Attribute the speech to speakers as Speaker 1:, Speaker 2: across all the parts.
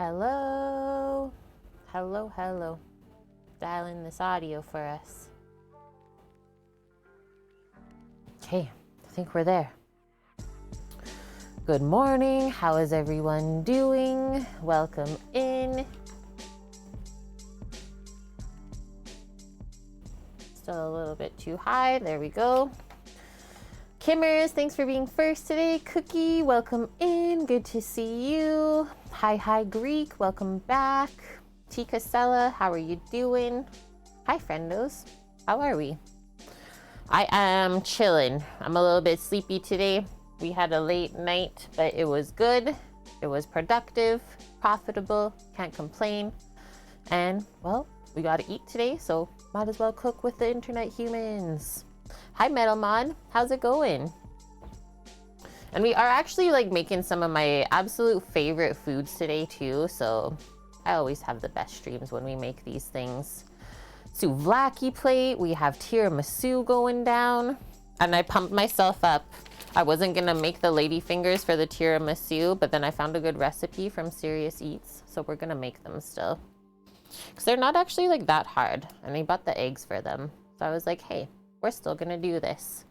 Speaker 1: Hello. Hello, hello. Dial in this audio for us. Okay, I think we're there. Good morning. How is everyone doing? Welcome in. Still a little bit too high. There we go. Kimmers, thanks for being first today. Cookie, welcome in. Good to see you. Hi, Greek. Welcome back. Tika Sella, how are you doing? Hi, friendos. How are we? I am chilling. I'm a little bit sleepy today. We had a late night, but it was good. It was productive, profitable, can't complain. And, well, we gotta eat today, so might as well cook with the internet humans. Hi, Metal Mod. How's it going? And we are actually like making some of my absolute favorite foods today too, so I always have the best streams when we make these things. Souvlaki plate, we have tiramisu going down, and I pumped myself up. I wasn't gonna make the Ladyfingers for the tiramisu, but then I found a good recipe from Serious Eats, so we're gonna make them still. Because they're not actually like that hard, and I bought the eggs for them. So I was like, hey, we're still gonna do this.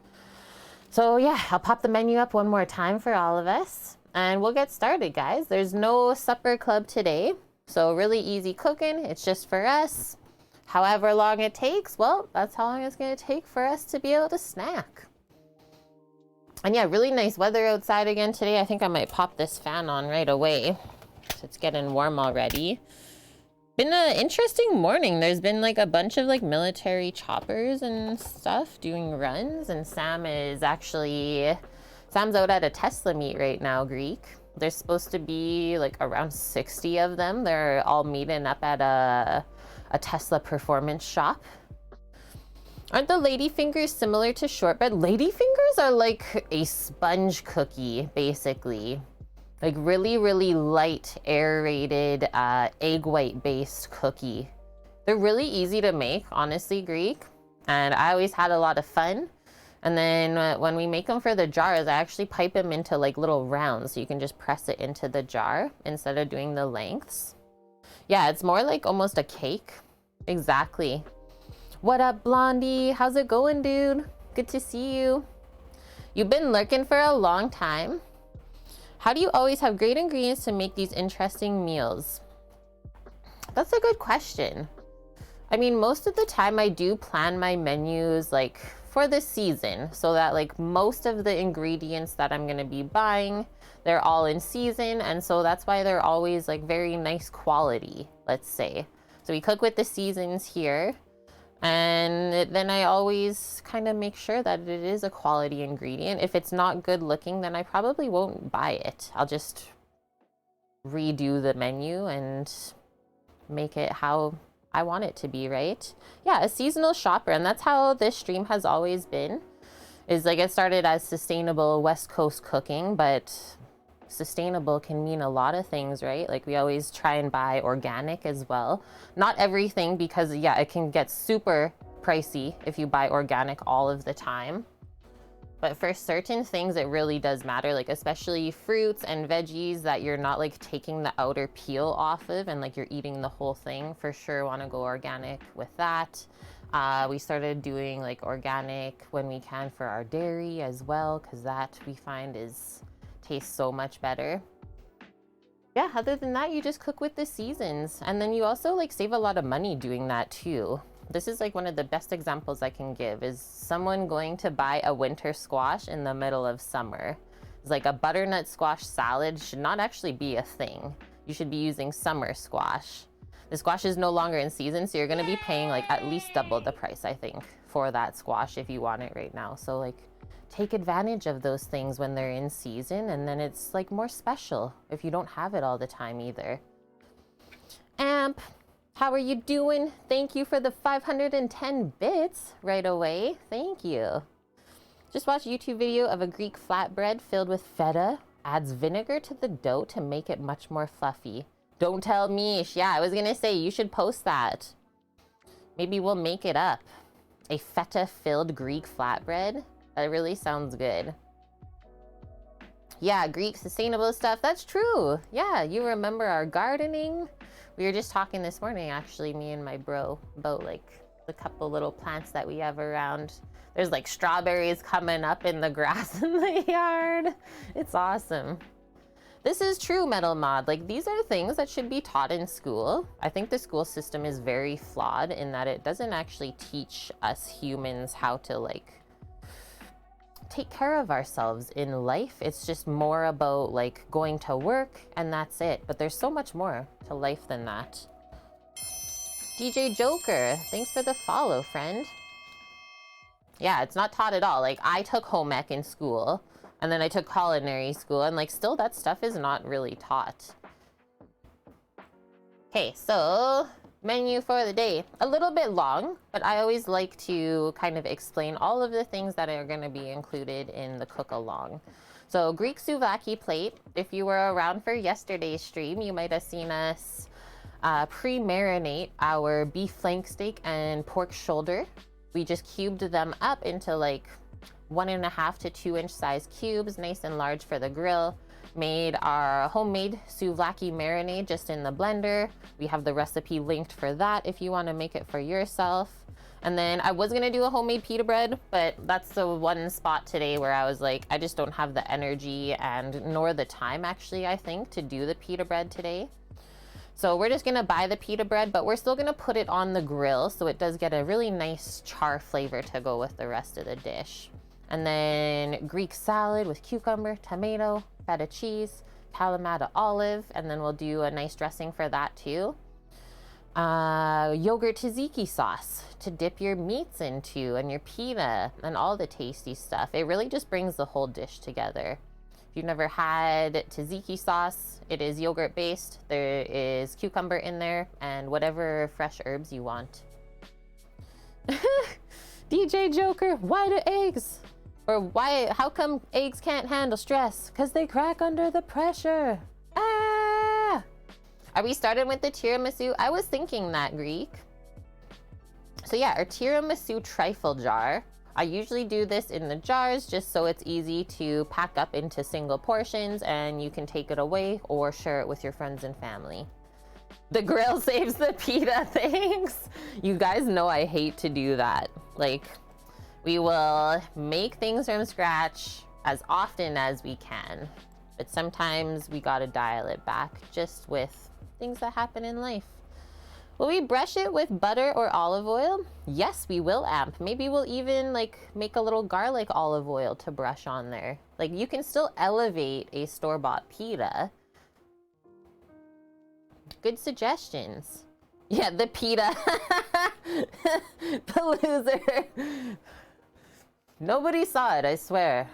Speaker 1: So yeah, I'll pop the menu up one more time for all of us, and we'll get started, guys. There's no supper club today, so really easy cooking. It's just for us. However long it takes, well, that's how long it's gonna take for us to be able to snack. And yeah, really nice weather outside again today. I think I might pop this fan on right away. So it's getting warm already. Been an interesting morning. There's been like a bunch of like military choppers and stuff doing runs, and Sam's out at a Tesla meet right now, Greek. There's supposed to be like around 60 of them. They're all meeting up at a Tesla performance shop. Aren't the Ladyfingers similar to shortbread? Ladyfingers are like a sponge cookie, basically. Like really, really light, aerated, egg white based cookie. They're really easy to make, honestly, Greek. And I always had a lot of fun. And then when we make them for the jars, I actually pipe them into like little rounds. So you can just press it into the jar instead of doing the lengths. Yeah, it's more like almost a cake. Exactly. What up, Blondie? How's it going, dude? Good to see you. You've been lurking for a long time. How do you always have great ingredients to make these interesting meals? That's a good question. I mean, most of the time I do plan my menus like for the season, so that like most of the ingredients that I'm gonna be buying, they're all in season, and so that's why they're always like very nice quality, let's say. So we cook with the seasons here. And then I always kind of make sure that it is a quality ingredient. If it's not good looking, then I probably won't buy it. I'll just redo the menu and make it how I want it to be, right? Yeah, a seasonal shopper. And that's how this stream has always been. Is like it started as sustainable West Coast cooking, but sustainable can mean a lot of things, right? Like we always try and buy organic as well. Not everything, because yeah, it can get super pricey if you buy organic all of the time. But for certain things, it really does matter, like especially fruits and veggies that you're not like taking the outer peel off of and like you're eating the whole thing. For sure want to go organic with that. We started doing like organic when we can for our dairy as well, because that we find tastes so much better. Yeah, other than that, you just cook with the seasons, and then you also like save a lot of money doing that too. This is like one of the best examples I can give is someone going to buy a winter squash in the middle of summer. It's like a butternut squash salad should not actually be a thing. You should be using summer squash. The squash is no longer in season, so you're going to be paying like at least double the price, I think, for that squash if you want it right now. So like take advantage of those things when they're in season, and then it's like more special if you don't have it all the time either. Amp, how are you doing? Thank you for the 510 bits right away. Thank you. Just watched a YouTube video of a Greek flatbread filled with feta, adds vinegar to the dough to make it much more fluffy. Don't tell me. Yeah, I was gonna say you should post that. Maybe we'll make it up. A feta filled Greek flatbread. That really sounds good. Yeah, Greek sustainable stuff. That's true. Yeah, you remember our gardening? We were just talking this morning, actually, me and my bro, about like the couple little plants that we have around. There's like strawberries coming up in the grass in the yard. It's awesome. This is true, Metal Mod. Like, these are things that should be taught in school. I think the school system is very flawed in that it doesn't actually teach us humans how to like take care of ourselves in life. It's just more about like going to work and that's it. But there's so much more to life than that. DJ Joker, thanks for the follow, friend. Yeah, it's not taught at all. Like, I took home ec in school and then I took culinary school and like still that stuff is not really taught. Okay, so menu for the day. A little bit long, but I always like to kind of explain all of the things that are going to be included in the cook along. So Greek souvlaki plate. If you were around for yesterday's stream, you might have seen us pre-marinate our beef flank steak and pork shoulder. We just cubed them up into like 1.5 to 2 inch size cubes, nice and large for the grill. Made our homemade souvlaki marinade just in the blender. We have the recipe linked for that if you want to make it for yourself. And then I was gonna do a homemade pita bread, but that's the one spot today where I was like, I just don't have the energy and nor the time actually, I think, to do the pita bread today. So we're just gonna buy the pita bread, but we're still gonna put it on the grill so it does get a really nice char flavor to go with the rest of the dish. And then Greek salad with cucumber, tomato, feta cheese, Kalamata olive, and then we'll do a nice dressing for that too. Yogurt tzatziki sauce to dip your meats into and your pita and all the tasty stuff. It really just brings the whole dish together. If you've never had tzatziki sauce, it is yogurt based. There is cucumber in there and whatever fresh herbs you want. DJ Joker, why do eggs? Or how come eggs can't handle stress? Because they crack under the pressure. Ah! Are we starting with the tiramisu? I was thinking that, Greek. So yeah, our tiramisu trifle jar. I usually do this in the jars just so it's easy to pack up into single portions and you can take it away or share it with your friends and family. The grill saves the pita, thanks. You guys know I hate to do that. Like, we will make things from scratch as often as we can, but sometimes we gotta dial it back just with things that happen in life. Will we brush it with butter or olive oil? Yes, we will, Amp. Maybe we'll even like make a little garlic olive oil to brush on there. Like, you can still elevate a store-bought pita. Good suggestions. Yeah, the pita. The loser. Nobody saw it, I swear.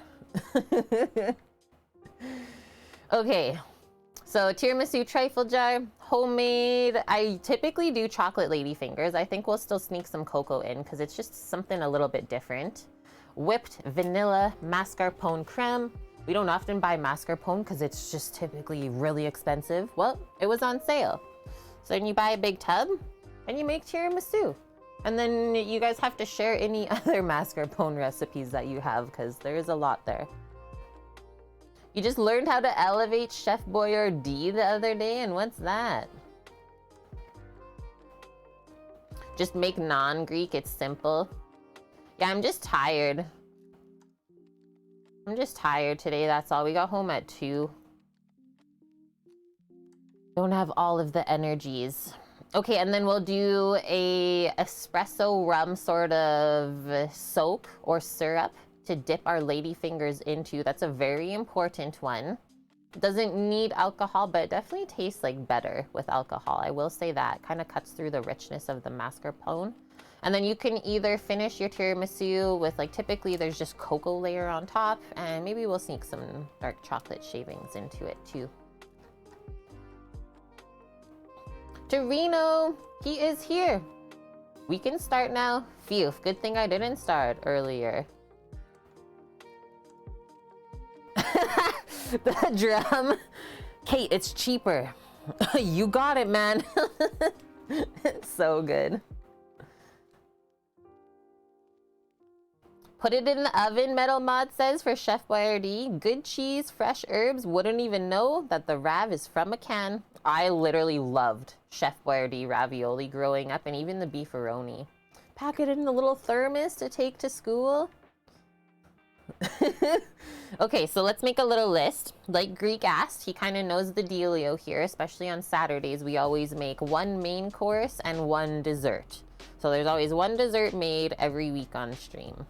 Speaker 1: Okay, so tiramisu trifle jar, homemade. I typically do chocolate ladyfingers. I think we'll still sneak some cocoa in because it's just something a little bit different. Whipped vanilla mascarpone creme. We don't often buy mascarpone because it's just typically really expensive. Well, it was on sale. So then you buy a big tub and you make tiramisu. And then you guys have to share any other mascarpone recipes that you have because there is a lot there. You just learned how to elevate Chef Boyardee the other day, and what's that? Just make non-Greek, it's simple. Yeah, I'm just tired. I'm just tired today, that's all. We got home at 2. Don't have all of the energies. Okay, and then we'll do a espresso rum sort of soak or syrup to dip our ladyfingers into. That's a very important one. Doesn't need alcohol, but it definitely tastes like better with alcohol. I will say that. Kind of cuts through the richness of the mascarpone. And then you can either finish your tiramisu with, like, typically there's just cocoa layer on top, and maybe we'll sneak some dark chocolate shavings into it too. Torino, he is here. We can start now. Phew, good thing I didn't start earlier. The drum. Kate, it's cheaper. You got it, man. So good. Put it in the oven, Metal Mod says for Chef Boyardee. Good cheese, fresh herbs. Wouldn't even know that the rav is from a can. I literally loved Chef Boyardee ravioli growing up, and even the beefaroni. Pack it in a little thermos to take to school. Okay, so let's make a little list. Like Greek asked, he kind of knows the dealio here, especially on Saturdays. We always make one main course and one dessert. So there's always one dessert made every week on stream.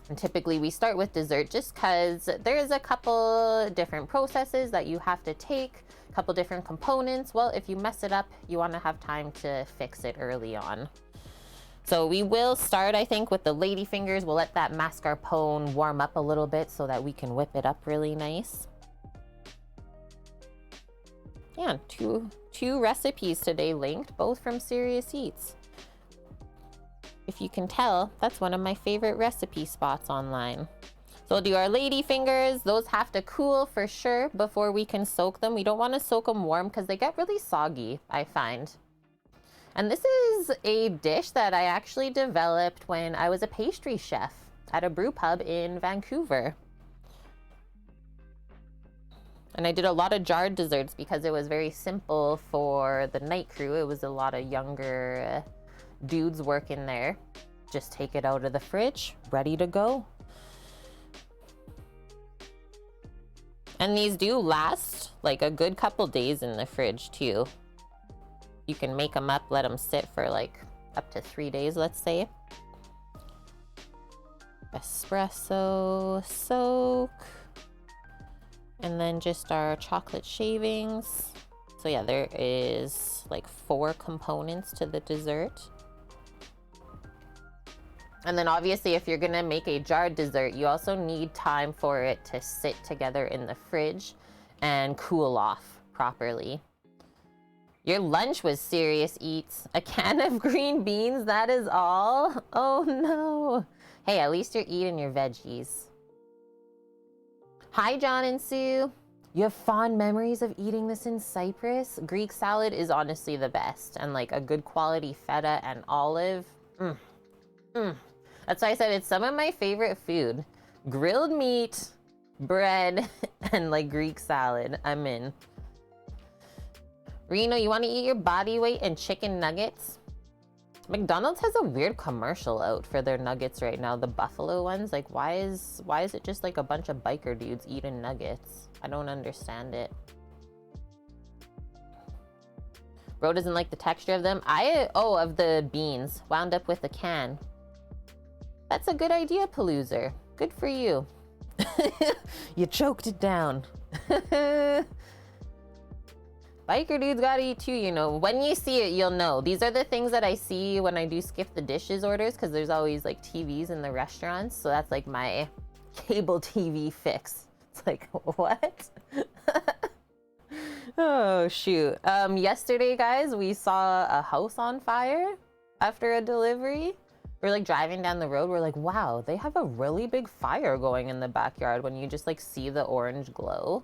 Speaker 1: And typically we start with dessert just because there's a couple different processes that you have to take, a couple different components. Well, if you mess it up, you want to have time to fix it early on. So we will start, I think, with the Ladyfingers. We'll let that mascarpone warm up a little bit so that we can whip it up really nice. Yeah, two recipes today linked, both from Serious Eats. If you can tell, that's one of my favorite recipe spots online. So we'll do our Ladyfingers. Those have to cool for sure before we can soak them. We don't want to soak them warm because they get really soggy, I find. And this is a dish that I actually developed when I was a pastry chef at a brew pub in Vancouver. And I did a lot of jarred desserts because it was very simple for the night crew. It was a lot of younger dudes working there. Just take it out of the fridge, ready to go. And these do last like a good couple days in the fridge too. You can make them up, let them sit for like up to 3 days, let's say. Espresso, soak. And then just our chocolate shavings. So yeah, there is like 4 components to the dessert. And then obviously if you're gonna make a jarred dessert, you also need time for it to sit together in the fridge and cool off properly. Your lunch was Serious Eats. A can of green beans, that is all? Oh no. Hey, at least you're eating your veggies. Hi, John and Sue. You have fond memories of eating this in Cyprus? Greek salad is honestly the best. And like a good quality feta and olive. That's why I said it's some of my favorite food. Grilled meat, bread, and like Greek salad. I'm in. Reno, you want to eat your body weight in chicken nuggets? McDonald's has a weird commercial out for their nuggets right now, the buffalo ones. Like, why is it just like a bunch of biker dudes eating nuggets? I don't understand it. Bro doesn't like the texture of them. Of the beans. Wound up with a can. That's a good idea, Paloozer. Good for you. You choked it down. Biker dudes gotta eat too, you know. When you see it, you'll know. These are the things that I see when I do skip the dishes orders, because there's always like TVs in the restaurants. So that's like my cable TV fix. It's like, what? Oh, shoot. Yesterday, guys, we saw a house on fire after a delivery. We're like driving down the road. We're like, wow, they have a really big fire going in the backyard when you just like see the orange glow.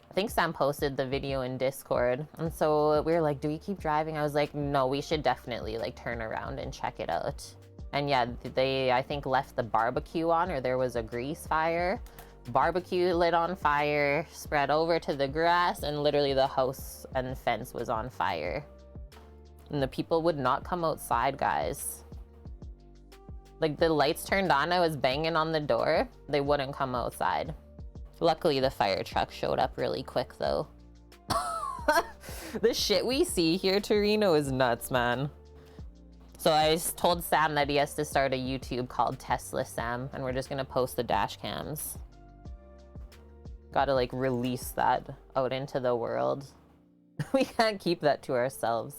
Speaker 1: I think Sam posted the video in Discord. And so we were like, do we keep driving? I was like, no, we should definitely like turn around and check it out. And yeah, they, I think, left the barbecue on, or there was a grease fire. Barbecue lit on fire, spread over to the grass, and literally the house and the fence was on fire. And the people would not come outside, guys. Like the lights turned on, I was banging on the door. They wouldn't come outside. Luckily, the fire truck showed up really quick, though. The shit we see here, Torino, is nuts, man. So I told Sam that he has to start a YouTube called Tesla Sam, and we're just gonna post the dash cams. Gotta like release that out into the world. We can't keep that to ourselves.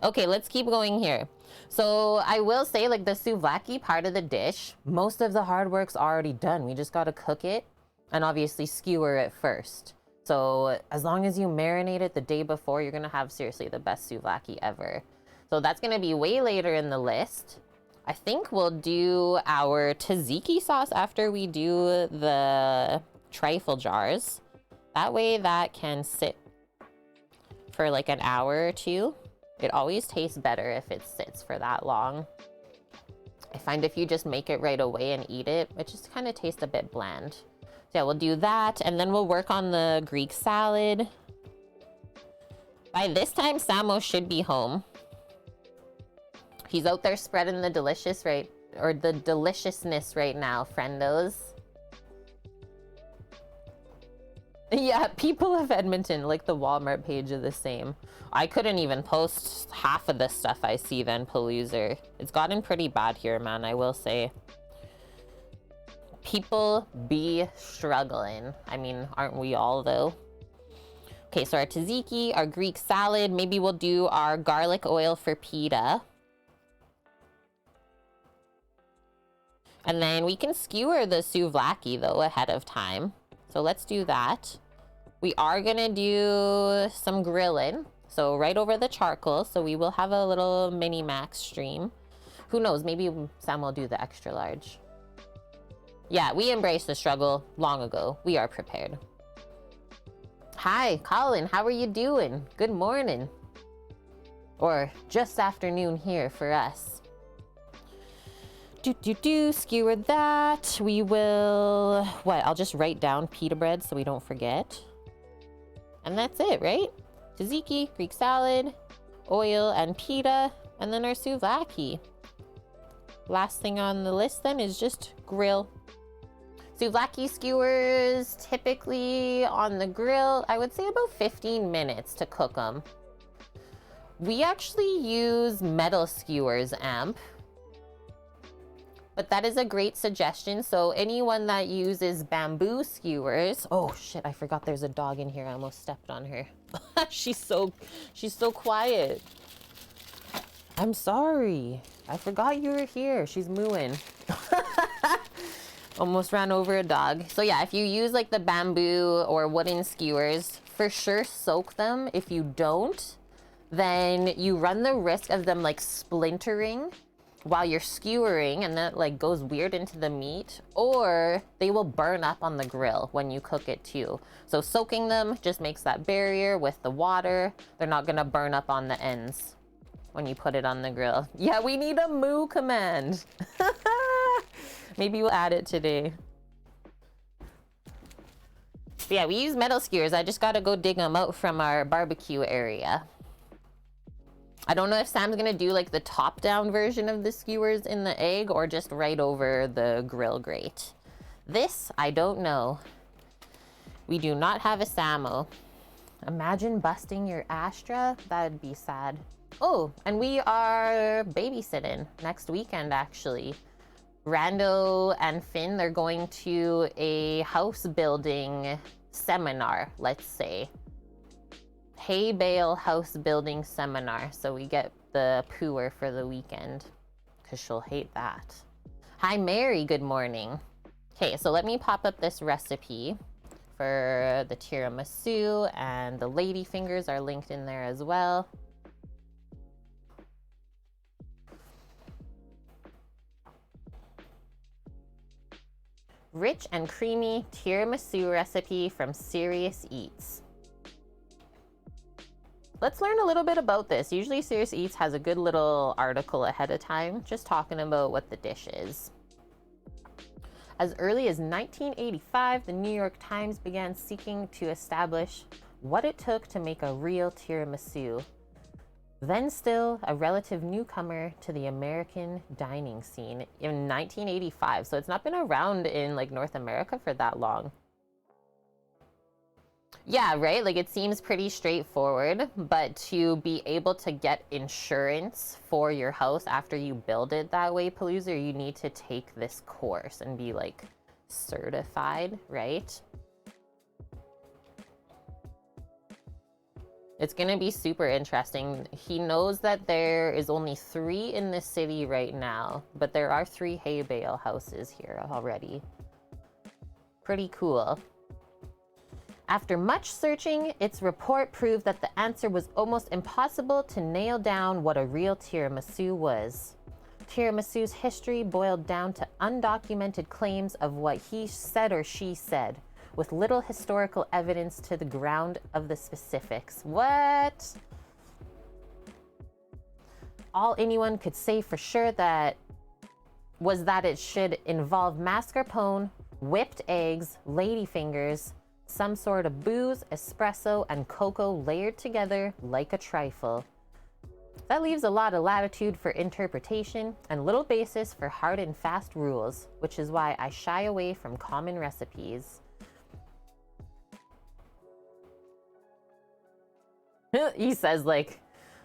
Speaker 1: Okay, let's keep going here. So I will say, like, the souvlaki part of the dish, most of the hard work's already done. We just gotta cook it and obviously skewer it first. So as long as you marinate it the day before, you're gonna have seriously the best souvlaki ever. So that's gonna be way later in the list. I think we'll do our tzatziki sauce after we do the trifle jars. That way that can sit for like an hour or two. It always tastes better if it sits for that long. I find if you just make it right away and eat it, it just kind of tastes a bit bland. So yeah, we'll do that, and then we'll work on the Greek salad. By this time, Samo should be home. He's out there spreading the deliciousness right now, friendos. Yeah, people of Edmonton, like the Walmart page, are the same. I couldn't even post half of the stuff I see then, Paloozer. It's gotten pretty bad here, man, I will say. People be struggling. I mean, aren't we all, though? Okay, so our tzatziki, our Greek salad, maybe we'll do our garlic oil for pita. And then we can skewer the souvlaki, though, ahead of time. So let's do that. We are gonna do some grilling, so right over the charcoal, so we will have a little mini max stream. Who knows, maybe Sam will do the extra large. Yeah, we embraced the struggle long ago. We are prepared. Hi, Colin, how are you doing? Good morning. Or just afternoon here for us. Skewer that. We will, I'll just write down pita bread so we don't forget. And that's it, right? Tzatziki, Greek salad, oil, and pita, and then our souvlaki. Last thing on the list then is just grill. Souvlaki skewers, typically on the grill, I would say about 15 minutes to cook them. We actually use metal skewers, Amp. But that is a great suggestion. So anyone that uses bamboo skewers, oh shit, I forgot there's a dog in here. I almost stepped on her. she's so quiet. I'm sorry. I forgot you were here. She's mooing. Almost ran over a dog. So yeah, if you use like the bamboo or wooden skewers, for sure soak them. If you don't, then you run the risk of them like splintering while you're skewering, and that like goes weird into the meat, or they will burn up on the grill when you cook it too. So soaking them just makes that barrier with the water. They're not gonna burn up on the ends when you put it on the grill. Yeah, we need a moo command. Maybe we'll add it today. But yeah, we use metal skewers. I just gotta go dig them out from our barbecue area. I don't know if Sam's gonna do like the top down version of the skewers in the egg or just right over the grill grate. This, I don't know. We do not have a Samo. Imagine busting your Astra, that'd be sad. Oh, and we are babysitting next weekend actually. Rando and Finn, they're going to a house building seminar, let's say. Hay bale house building seminar, so we get the pooer for the weekend because she'll hate that. Hi Mary, good morning. Okay, so let me pop up this recipe for the tiramisu, and the Ladyfingers are linked in there as well. Rich and creamy tiramisu recipe from Serious Eats. Let's learn a little bit about this. Usually Serious Eats has a good little article ahead of time, just talking about what the dish is. As early as 1985, the New York Times began seeking to establish what it took to make a real tiramisu. Then still a relative newcomer to the American dining scene in 1985. So it's not been around in like North America for that long. Yeah, right? Like it seems pretty straightforward, but to be able to get insurance for your house after you build it that way, Paloozer, you need to take this course and be like certified, right? It's gonna be super interesting. He knows that there is only 3 in the city right now, but there are 3 hay bale houses here already. Pretty cool. After much searching, its report proved that the answer was almost impossible to nail down what a real tiramisu was. Tiramisu's history boiled down to undocumented claims of what he said or she said, with little historical evidence to the ground of the specifics. What? All anyone could say for sure that was that it should involve mascarpone, whipped eggs, ladyfingers, some sort of booze, espresso, and cocoa layered together like a trifle. That leaves a lot of latitude for interpretation and little basis for hard and fast rules, which is why I shy away from common recipes. He says, like,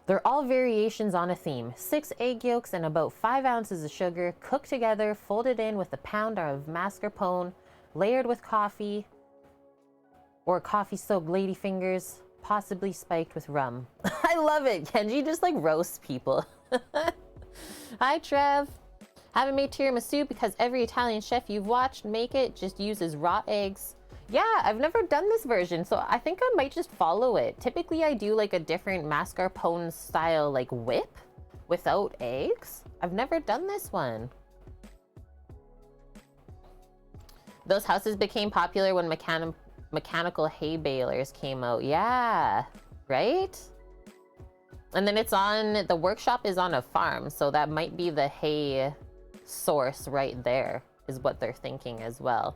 Speaker 1: they're all variations on a theme. 6 egg yolks and about 5 ounces of sugar, cooked together, folded in with a pound of mascarpone, layered with coffee or coffee-soaked ladyfingers, possibly spiked with rum. I love it. Kenji just like roasts people. Hi, Trev. Haven't made tiramisu because every Italian chef you've watched make it just uses raw eggs. Yeah, I've never done this version, so I think I might just follow it. Typically, I do like a different mascarpone style like whip without eggs. I've never done this one. Those houses became popular when mechanical hay balers came out. Yeah, right? And then it's on, the workshop is on a farm, so that might be the hay source right there, is what they're thinking as well.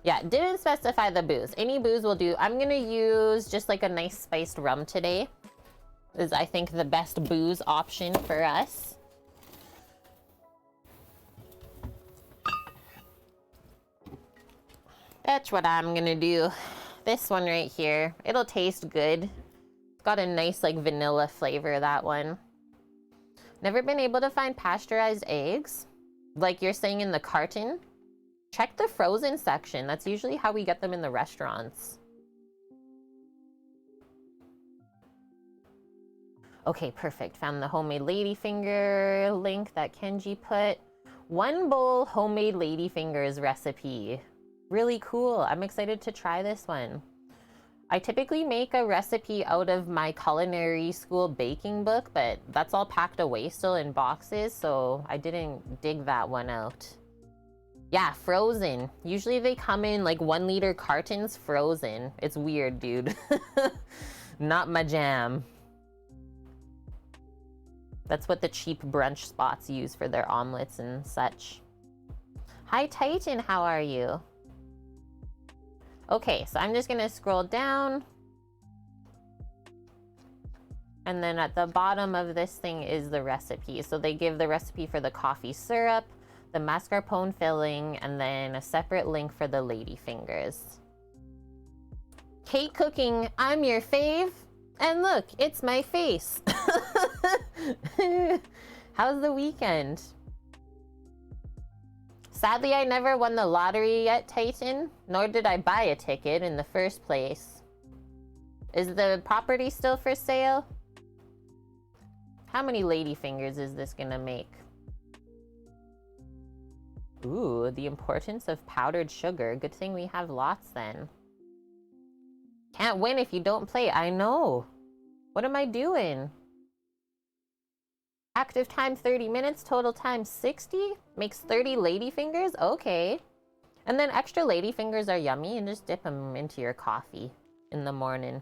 Speaker 1: Yeah, didn't specify the booze. Any booze will do. I'm gonna use just like a nice spiced rum today. Is I think the best booze option for us. That's what I'm gonna do. This one right here. It'll taste good. It's got a nice like vanilla flavor, that one. Never been able to find pasteurized eggs. Like you're saying in the carton. Check the frozen section. That's usually how we get them in the restaurants. Okay, perfect. Found the homemade ladyfinger link that Kenji put. 1 bowl homemade ladyfingers recipe. Really cool. I'm excited to try this one. I typically make a recipe out of my culinary school baking book, but that's all packed away still in boxes, so I didn't dig that one out. Yeah, frozen. Usually they come in like 1 liter cartons frozen. It's weird, dude. Not my jam. That's what the cheap brunch spots use for their omelets and such. Hi, Titan, how are you? Okay, so I'm just gonna scroll down. And then at the bottom of this thing is the recipe. So they give the recipe for the coffee syrup, the mascarpone filling, and then a separate link for the ladyfingers. Kate cooking, I'm your fave. And look, it's my face. How's the weekend? Sadly, I never won the lottery yet, Titan, nor did I buy a ticket in the first place. Is the property still for sale? How many ladyfingers is this gonna make? Ooh, the importance of powdered sugar. Good thing we have lots then. Can't win if you don't play. I know. What am I doing? Active time 30 minutes, total time 60? Makes 30 ladyfingers? Okay. And then extra ladyfingers are yummy, and just dip them into your coffee in the morning.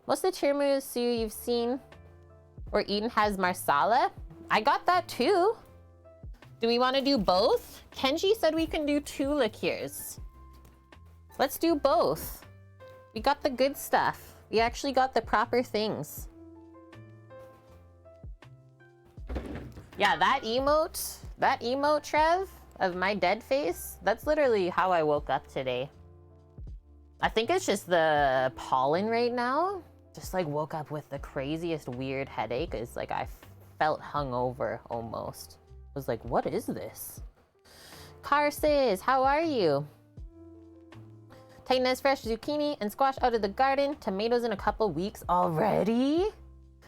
Speaker 1: Most of the tiramisu you've seen or eaten has marsala. I got that too. Do we want to do both? Kenji said we can do 2 liqueurs. Let's do both. We got the good stuff. We actually got the proper things. Yeah, that emote, Trev, of my dead face, that's literally how I woke up today. I think it's just the pollen right now. Just like woke up with the craziest weird headache. It's like I felt hungover almost. I was like, what is this? Carsis, how are you? Titan has fresh zucchini and squash out of the garden. Tomatoes in a couple weeks already?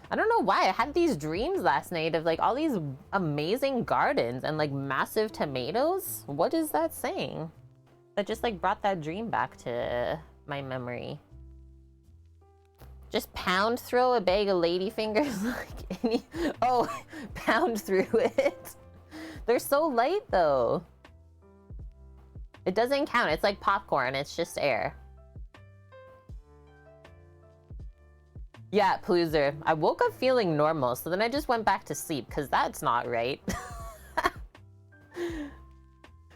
Speaker 1: I don't know why. I had these dreams last night of like all these amazing gardens and like massive tomatoes. What is that saying? That just like brought that dream back to my memory. Just pound throw a bag of ladyfingers like any... Oh, pound through it. They're so light though. It doesn't count. It's like popcorn. It's just air. Yeah, Paloozer. I woke up feeling normal, so then I just went back to sleep because that's not right.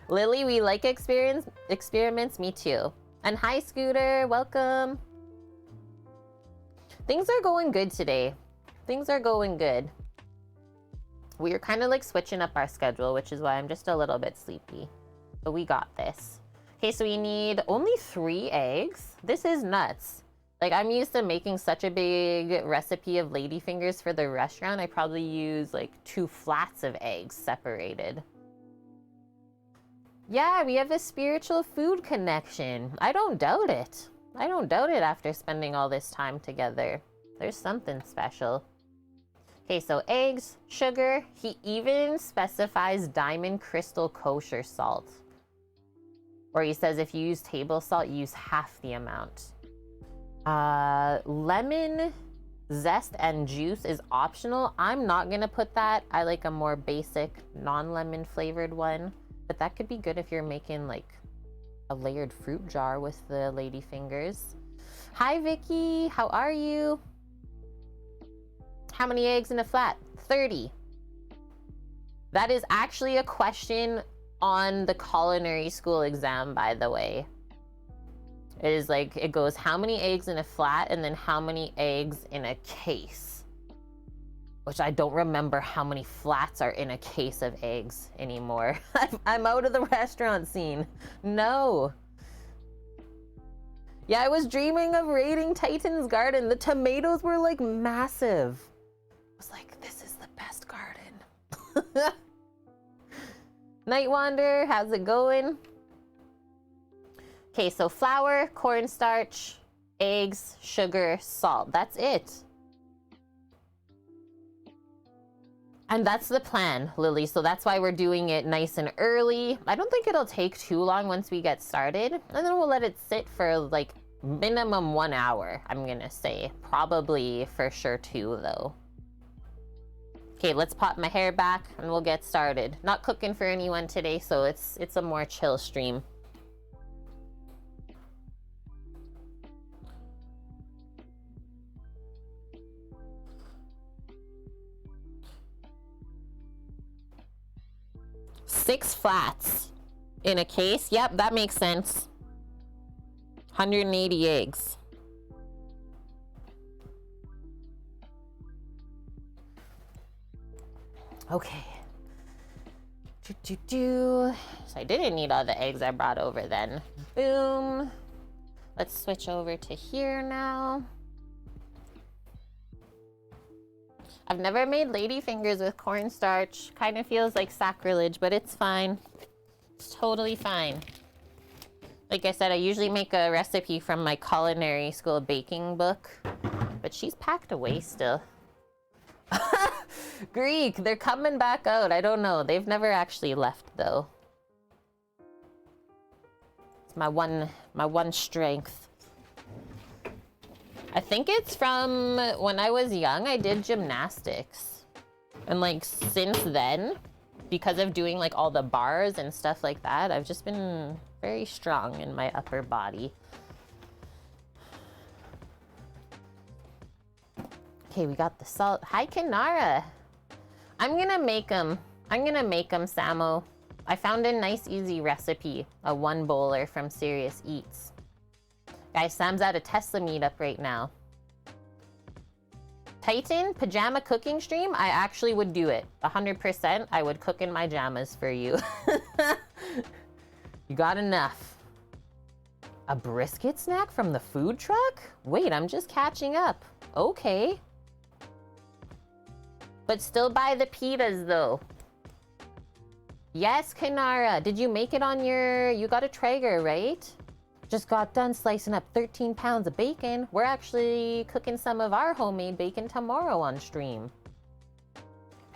Speaker 1: Lily, we like experiments. Me too. And hi, Scooter. Welcome. Things are going good today. Things are going good. We are kind of like switching up our schedule, which is why I'm just a little bit sleepy. But we got this. Okay, so we need only 3 eggs. This is nuts. Like, I'm used to making such a big recipe of ladyfingers for the restaurant. I probably use like 2 flats of eggs separated. Yeah, we have a spiritual food connection. I don't doubt it. I don't doubt it after spending all this time together. There's something special. Okay, so eggs, sugar. He even specifies diamond crystal kosher salt. Or he says if you use table salt, use half the amount. Lemon zest and juice is optional. I'm not gonna put that. I like a more basic non-lemon flavored one, but that could be good if you're making like a layered fruit jar with the ladyfingers. Hi Vicky, how are you? How many eggs in a flat? 30. That is actually a question on the culinary school exam, by the way. It is like, it goes how many eggs in a flat and then how many eggs in a case. Which I don't remember how many flats are in a case of eggs anymore. I'm out of the restaurant scene. No. Yeah, I was dreaming of raiding Titan's garden. The tomatoes were like massive. I was like, this is the best garden. Night Wander, how's it going? Okay, so flour, cornstarch, eggs, sugar, salt. That's it. And that's the plan, Lily. So that's why we're doing it nice and early. I don't think it'll take too long once we get started. And then we'll let it sit for like minimum 1 hour, I'm gonna say. Probably for sure 2 though. Okay, let's pop my hair back and we'll get started. Not cooking for anyone today, so it's a more chill stream. Six flats in a case. Yep, that makes sense. 180 eggs. Okay. So I didn't need all the eggs I brought over then. Boom. Let's switch over to here now. I've never made ladyfingers with cornstarch. Kind of feels like sacrilege, but it's fine. It's totally fine. Like I said, I usually make a recipe from my culinary school baking book, but she's packed away still. Greek, they're coming back out. I don't know. They've never actually left though. It's my one strength. I think it's from when I was young, I did gymnastics. And like since then, because of doing like all the bars and stuff like that, I've just been very strong in my upper body. Okay, we got the salt. Hi, Kanara. I'm gonna make them, Samo. I found a nice, easy recipe, a 1-bowler from Serious Eats. Guys, Sam's at a Tesla meetup right now. Titan, pajama cooking stream? I actually would do it. 100%, I would cook in my pajamas for you. You got enough. A brisket snack from the food truck? Wait, I'm just catching up. Okay. But still buy the pitas though. Yes, Kanara. Did you make it on your... You got a Traeger, right? Just got done slicing up 13 pounds of bacon. We're actually cooking some of our homemade bacon tomorrow on stream.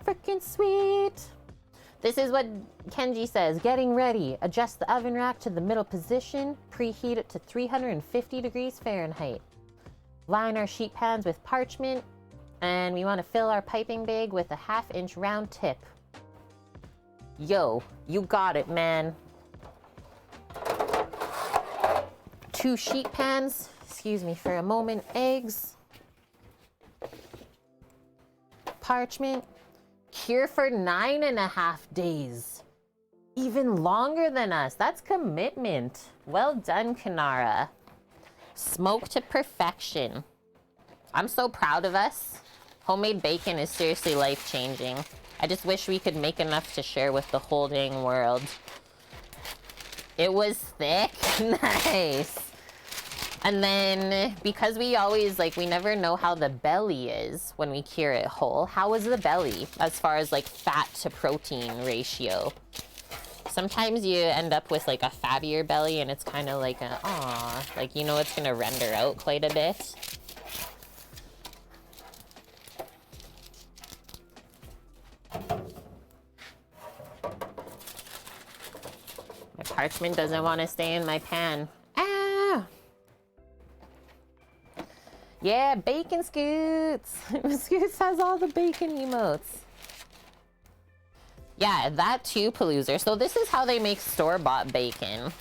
Speaker 1: Freaking sweet. This is what Kenji says. Getting ready. Adjust the oven rack to the middle position. Preheat it to 350 degrees Fahrenheit. Line our sheet pans with parchment. And we want to fill our piping bag with a 1/2-inch round tip. Yo, you got it, man. 2 sheet pans. Excuse me for a moment. Eggs. Parchment. Cure for 9.5 days. Even longer than us. That's commitment. Well done, Kanara. Smoked to perfection. I'm so proud of us. Homemade bacon is seriously life-changing. I just wish we could make enough to share with the whole dang world. It was thick. Nice. And then, because we always, like, we never know how the belly is when we cure it whole. How is the belly as far as, like, fat to protein ratio? Sometimes you end up with, like, a fattier belly and it's kind of like a, aw, like, you know it's gonna render out quite a bit. My parchment doesn't want to stay in my pan. Ah! Yeah, bacon scoots. Scoots has all the bacon emotes. Yeah, that too, Paloozer. So this is how they make store-bought bacon.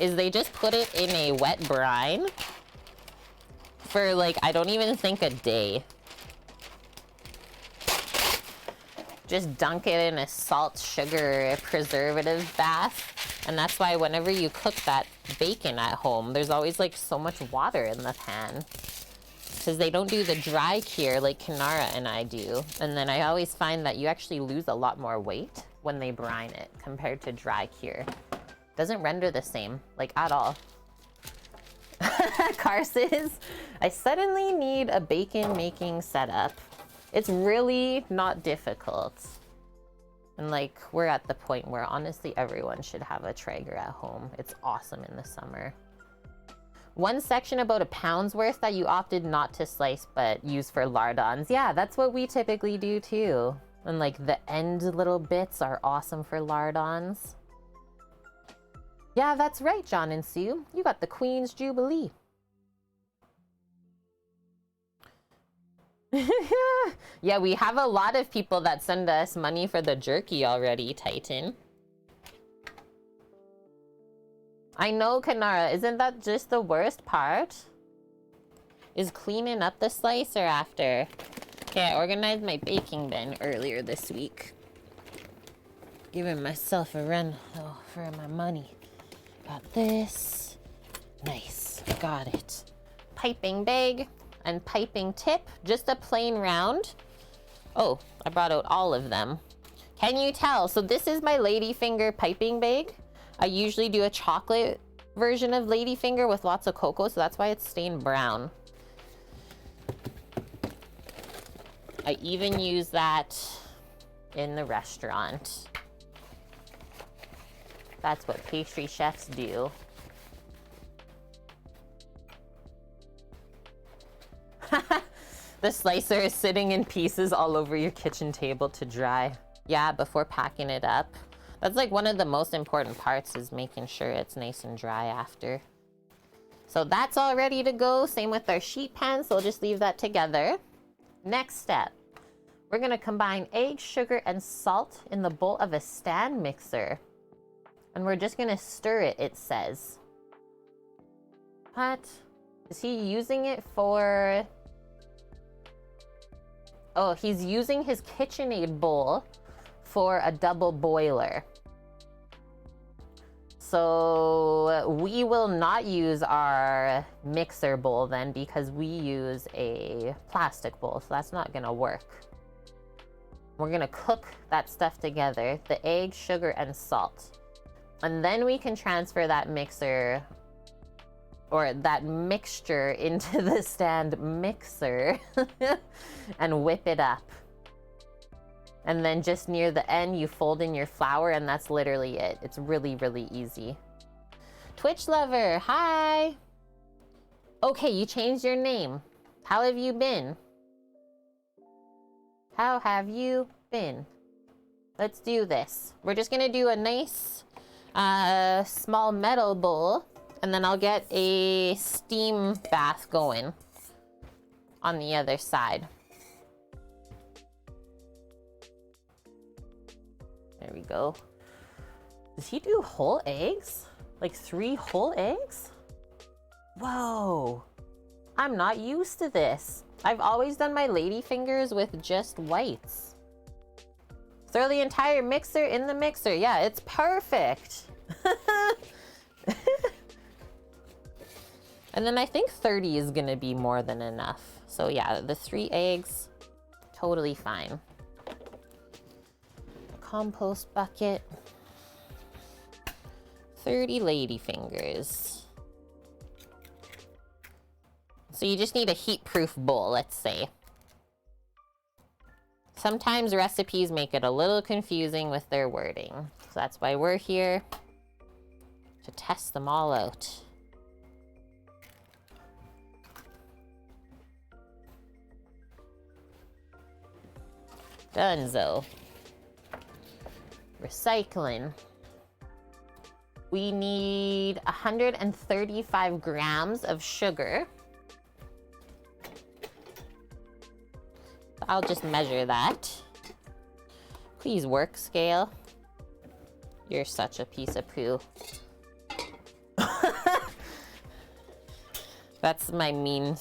Speaker 1: Is they just put it in a wet brine for, like, I don't even think a day. Just dunk it in a salt, sugar, preservative bath. And that's why whenever you cook that bacon at home, there's always, like, so much water in the pan. Because they don't do the dry cure like Kanara and I do. And then I always find that you actually lose a lot more weight when they brine it compared to dry cure. Doesn't render the same, like, at all. Carses, I suddenly need a bacon making setup. It's really not difficult. And, like, we're at the point where honestly everyone should have a Traeger at home. It's awesome in the summer. One section about a pound's worth that you opted not to slice but use for lardons. Yeah, that's what we typically do too. And, like, the end little bits are awesome for lardons. Yeah, that's right, John and Sue. You got the Queen's Jubilee. Yeah, we have a lot of people that send us money for the jerky already, Titan. I know, Kanara. Isn't that just the worst part? Is cleaning up the slicer after? Okay, I organized my baking bin earlier this week. Giving myself a run, though, for my money. Got this. Nice. Got it. Piping bag and piping tip. Just a plain round. Oh, I brought out all of them. Can you tell? So this is my Ladyfinger piping bag. I usually do a chocolate version of Ladyfinger with lots of cocoa, so that's why it's stained brown. I even use that in the restaurant. That's what pastry chefs do. The slicer is sitting in pieces all over your kitchen table to dry. Yeah, before packing it up. That's, like, one of the most important parts, is making sure it's nice and dry after. So that's all ready to go. Same with our sheet pan, so we'll just leave that together. Next step. We're gonna combine egg, sugar, and salt in the bowl of a stand mixer. And we're just gonna stir it, it says. What? Is he using it for... Oh, he's using his KitchenAid bowl for a double boiler. So we will not use our mixer bowl then, because we use a plastic bowl, so that's not gonna work. We're gonna cook that stuff together, the egg, sugar, and salt. And then we can transfer that mixer, or that mixture, into the stand mixer and whip it up. And then just near the end, you fold in your flour, and that's literally it. It's really, really easy. Twitch lover, hi. Okay, you changed your name. How have you been? How have you been? Let's do this. We're just gonna do a nice small metal bowl, and then I'll get a steam bath going on the other side. There we go. Does he do whole eggs? Like 3 whole eggs? Whoa. I'm not used to this. I've always done my Ladyfingers with just whites. Throw the entire mixer in the mixer. Yeah, it's perfect. And then I think 30 is gonna be more than enough. So yeah, the 3 eggs, totally fine. Compost bucket. 30 ladyfingers. So you just need a heat-proof bowl, let's say. Sometimes recipes make it a little confusing with their wording. So that's why we're here, to test them all out. Dunzo. Recycling. We need 135 grams of sugar. I'll just measure that. Please work, scale. You're such a piece of poo. That's my mean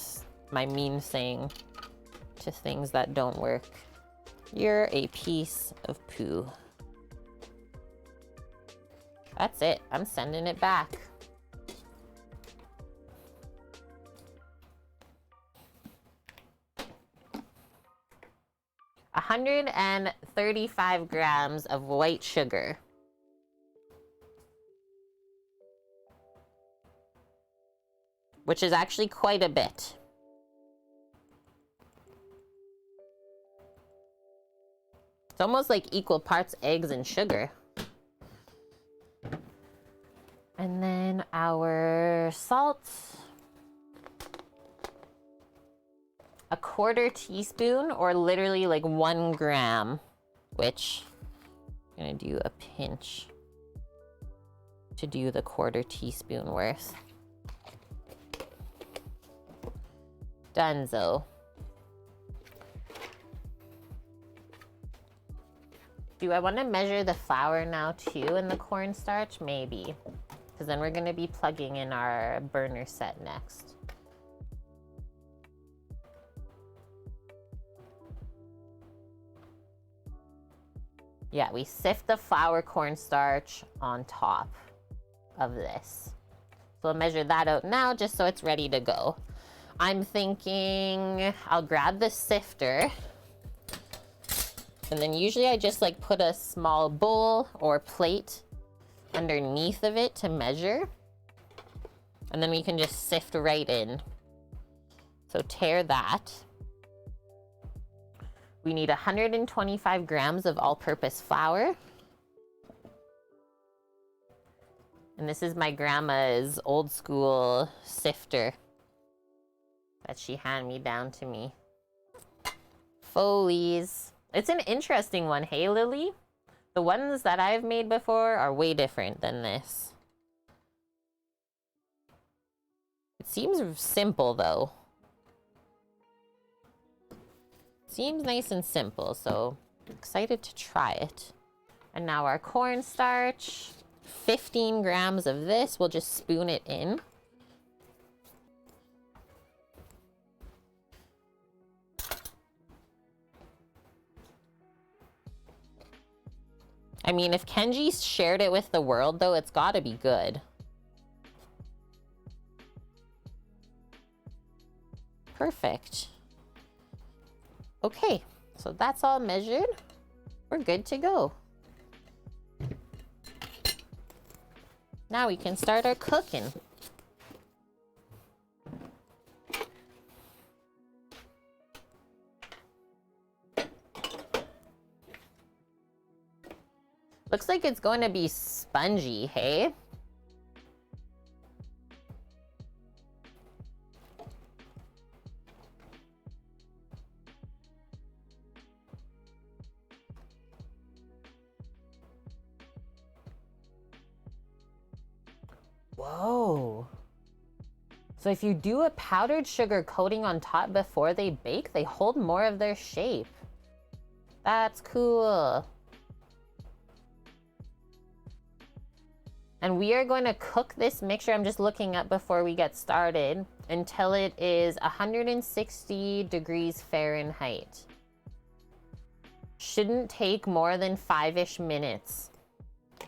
Speaker 1: saying to things that don't work. You're a piece of poo. That's it. I'm sending it back. $135 grams of white sugar. Which is actually quite a bit. It's almost like equal parts eggs and sugar. And then our salt. 1/4 teaspoon, or literally like 1 gram, which I'm gonna do a pinch to do the 1/4 teaspoon worth. Dunzo. Do I want to measure the flour now too in the cornstarch? Maybe. Because then we're going to be plugging in our burner set next. Yeah, we sift the flour cornstarch on top of this. So I'll measure that out now just so it's ready to go. I'm thinking I'll grab the sifter. And then usually I just like put a small bowl or plate underneath of it to measure. And then we can just sift right in. So tear that. We need 125 grams of all-purpose flour. And this is my grandma's old school sifter that she handed me down to me. Foley's. It's an interesting one, hey Lily? The ones that I've made before are way different than this. It seems simple though. Seems nice and simple, so I'm excited to try it. And now our cornstarch. 15 grams of this, we'll just spoon it in. I mean, if Kenji shared it with the world, though, it's gotta be good. Perfect. Okay, so that's all measured. We're good to go. Now we can start our cooking. Looks like it's going to be spongy, hey? Whoa. So if you do a powdered sugar coating on top before they bake, they hold more of their shape. That's cool. And we are going to cook this mixture, I'm just looking up before we get started, until it is 160 degrees Fahrenheit. Shouldn't take more than 5-ish minutes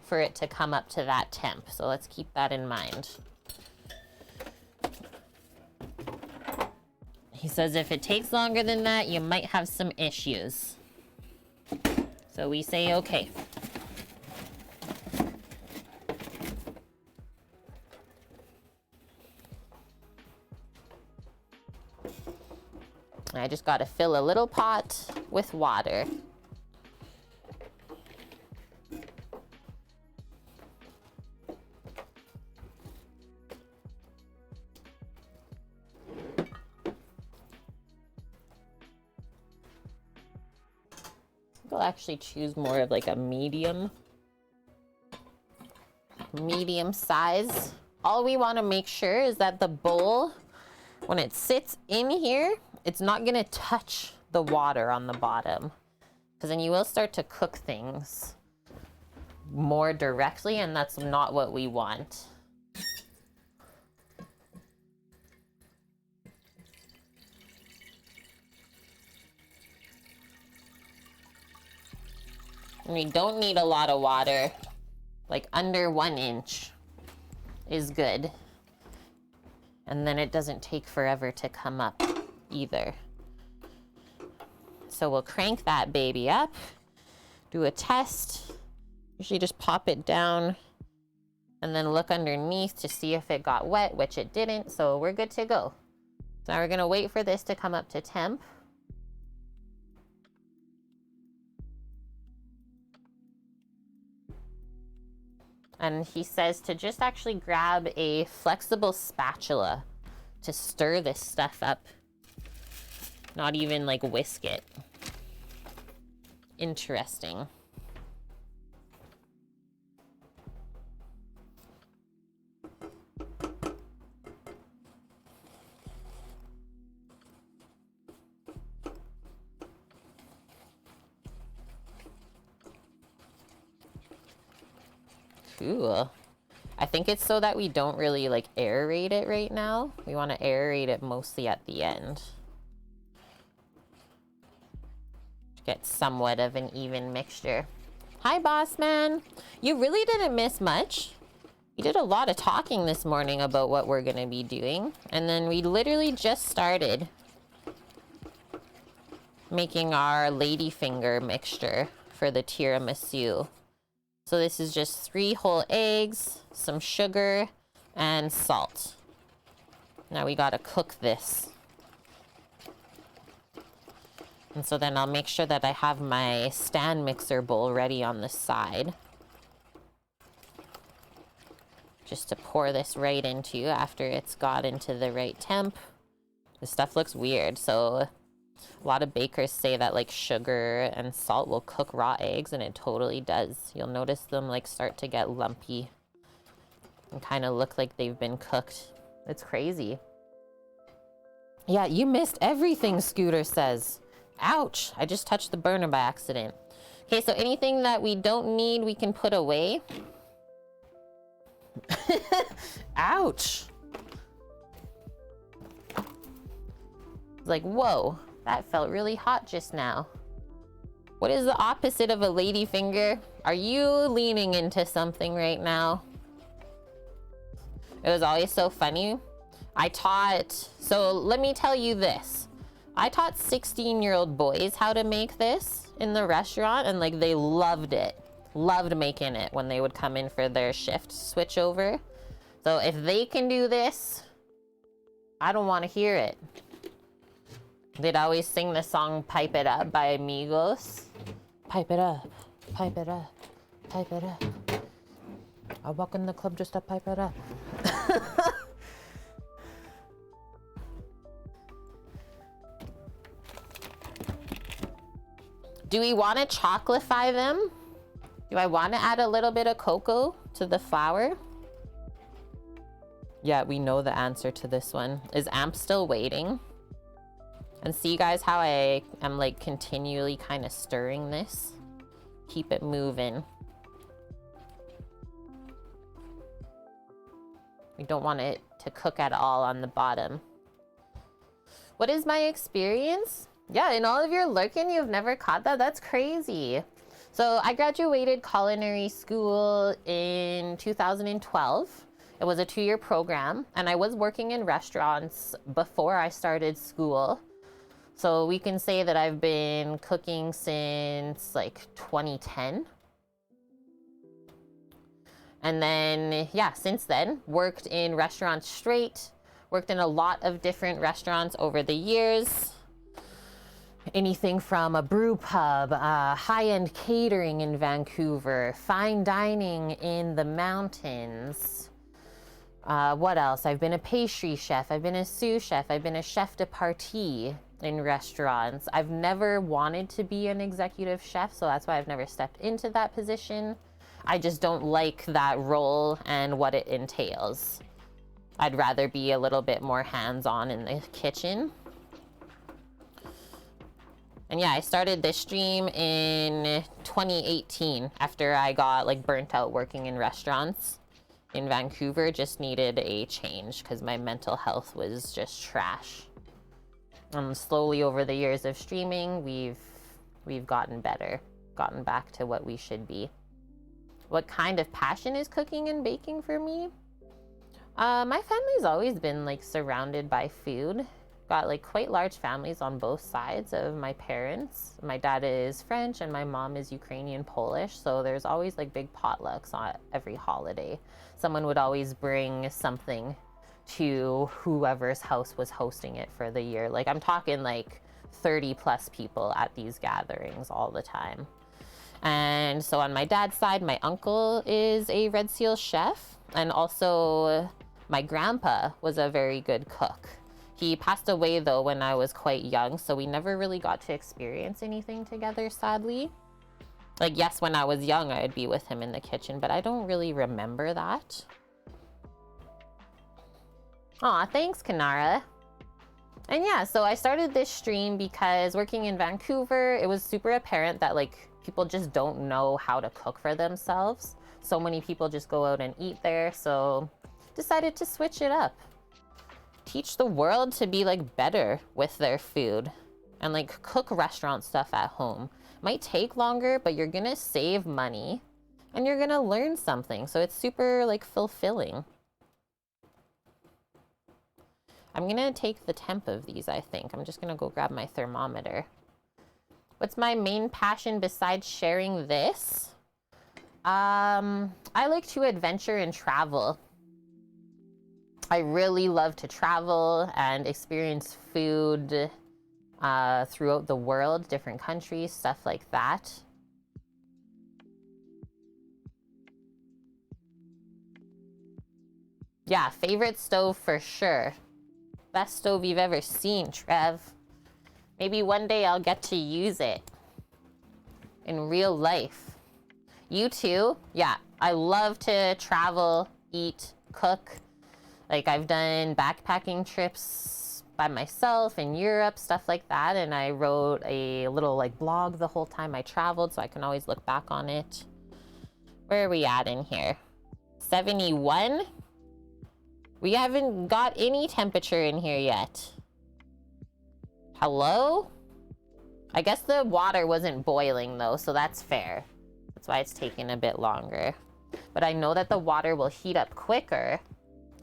Speaker 1: for it to come up to that temp. So let's keep that in mind. He says if it takes longer than that, you might have some issues. So we say okay. I just got to fill a little pot with water. I'll actually choose more of like a medium size. All we want to make sure is that the bowl, when it sits in here, it's not going to touch the water on the bottom, because then you will start to cook things more directly, and that's not what we want. And we don't need a lot of water, like under 1 inch is good. And then it doesn't take forever to come up either. So we'll crank that baby up, do a test, usually just pop it down and then look underneath to see if it got wet, which it didn't, so we're good to go. So now we're gonna wait for this to come up to temp. And he says to just actually grab a flexible spatula to stir this stuff up. Not even like whisk it. Interesting. Cool. I think it's so that we don't really like aerate it right now. We want to aerate it mostly at the end. Get somewhat of an even mixture. Hi, boss man. You really didn't miss much. We did a lot of talking this morning about what we're going to be doing. And then we literally just started making our Ladyfinger mixture for the tiramisu. So this is just 3 whole eggs, some sugar, and salt. Now we gotta cook this. And so then I'll make sure that I have my stand mixer bowl ready on the side. Just to pour this right into after it's got into the right temp. This stuff looks weird, so a lot of bakers say that like sugar and salt will cook raw eggs, and it totally does. You'll notice them like start to get lumpy and kind of look like they've been cooked. It's crazy. Yeah, you missed everything, Scooter says. Ouch, I just touched the burner by accident. Okay, so anything that we don't need, we can put away. Ouch. It's like, whoa. That felt really hot just now. What is the opposite of a ladyfinger? Are you leaning into something right now? It was always so funny. So let me tell you this. I taught 16-year-old boys how to make this in the restaurant, and like they loved it. Loved making it when they would come in for their shift switch over. So if they can do this, I don't want to hear it. They'd always sing the song Pipe It Up by Amigos. Pipe it up, pipe it up, pipe it up. I walk in the club just to pipe it up. Do we want to chocolify them? Do I want to add a little bit of cocoa to the flour? Yeah, we know the answer to this one. Is Amp still waiting? And see, guys, how I am like continually kind of stirring this. Keep it moving. We don't want it to cook at all on the bottom. What is my experience? Yeah, in all of your lurking, you've never caught that? That's crazy. So I graduated culinary school in 2012. It was a 2-year program, and I was working in restaurants before I started school. So we can say that I've been cooking since like 2010. And then, yeah, since then, worked in restaurants straight, worked in a lot of different restaurants over the years. Anything from a brew pub, high-end catering in Vancouver, fine dining in the mountains. What else? I've been a pastry chef, I've been a sous chef, I've been a chef de partie in restaurants. I've never wanted to be an executive chef, so that's why I've never stepped into that position. I just don't like that role and what it entails. I'd rather be a little bit more hands-on in the kitchen. And yeah, I started this stream in 2018 after I got like burnt out working in restaurants in Vancouver. Just needed a change because my mental health was just trash. Slowly over the years of streaming, we've gotten better, gotten back to what we should be. What kind of passion is cooking and baking for me? My family's always been like surrounded by food. Got like quite large families on both sides of my parents. My dad is French and my mom is Ukrainian Polish, so there's always like big potlucks on every holiday. Someone would always bring something to whoever's house was hosting it for the year. Like I'm talking like 30 plus people at these gatherings all the time. And so on my dad's side, my uncle is a Red Seal chef, and also my grandpa was a very good cook. He passed away though when I was quite young, so we never really got to experience anything together, sadly. Like, yes, when I was young, I'd be with him in the kitchen, but I don't really remember that. Aw, thanks, Kanara. And yeah, so I started this stream because working in Vancouver, it was super apparent that like people just don't know how to cook for themselves. So many people just go out and eat there, so decided to switch it up. Teach the world to be like better with their food and like cook restaurant stuff at home. Might take longer, but you're gonna save money and you're gonna learn something. So it's super like fulfilling. I'm gonna take the temp of these, I think. I'm just gonna go grab my thermometer. What's my main passion besides sharing this? I like to adventure and travel. I really love to travel and experience food throughout the world, different countries, stuff like that. Yeah, favorite stove for sure. Best stove you've ever seen, Trev. Maybe one day I'll get to use it in real life. You too? Yeah, I love to travel, eat, cook. Like I've done backpacking trips by myself in Europe, stuff like that. And I wrote a little like blog the whole time I traveled, so I can always look back on it. Where are we at in here? 71? We haven't got any temperature in here yet. Hello? I guess the water wasn't boiling though, so that's fair. That's why it's taking a bit longer. But I know that the water will heat up quicker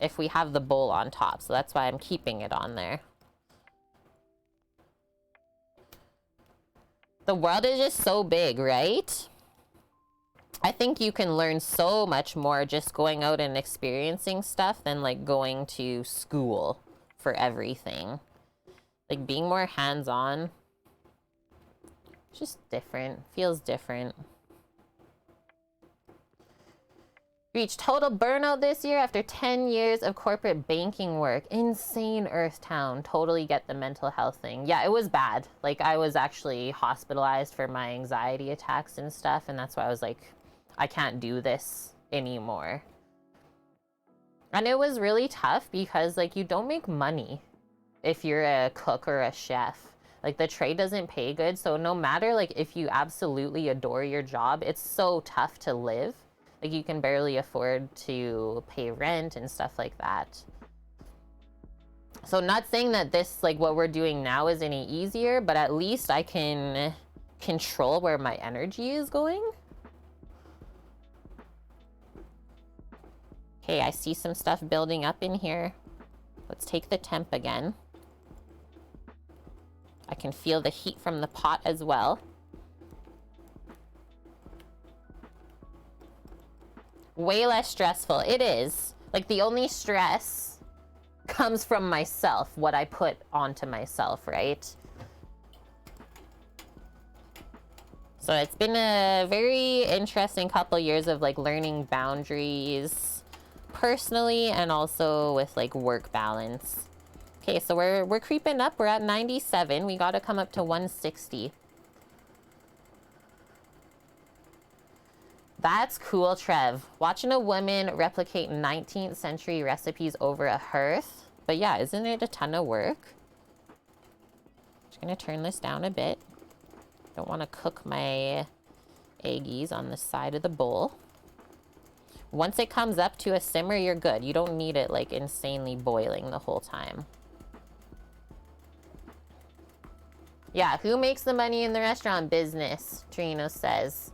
Speaker 1: if we have the bowl on top, so that's why I'm keeping it on there. The world is just so big, right? I think you can learn so much more just going out and experiencing stuff than like going to school for everything. Like being more hands-on, just different, feels different. Reached total burnout this year after 10 years of corporate banking work. Insane, Earthtown. Totally get the mental health thing. Yeah, it was bad. Like I was actually hospitalized for my anxiety attacks and stuff, and that's why I was like, I can't do this anymore. And it was really tough because like you don't make money if you're a cook or a chef. Like the trade doesn't pay good, so no matter like if you absolutely adore your job, it's so tough to live. Like you can barely afford to pay rent and stuff like that. So not saying that this, like what we're doing now is any easier, but at least I can control where my energy is going. Okay, I see some stuff building up in here. Let's take the temp again. I can feel the heat from the pot as well. Way less stressful. It is. Like, the only stress comes from myself, what I put onto myself, right? So it's been a very interesting couple years of like learning boundaries personally and also with like work balance. Okay, so we're creeping up. We're at 97. We got to come up to 160. That's cool, Trev. Watching a woman replicate 19th century recipes over a hearth. But yeah, isn't it a ton of work? Just gonna turn this down a bit. Don't want to cook my eggies on the side of the bowl. Once it comes up to a simmer, you're good. You don't need it like insanely boiling the whole time. Yeah, who makes the money in the restaurant business? Trino says.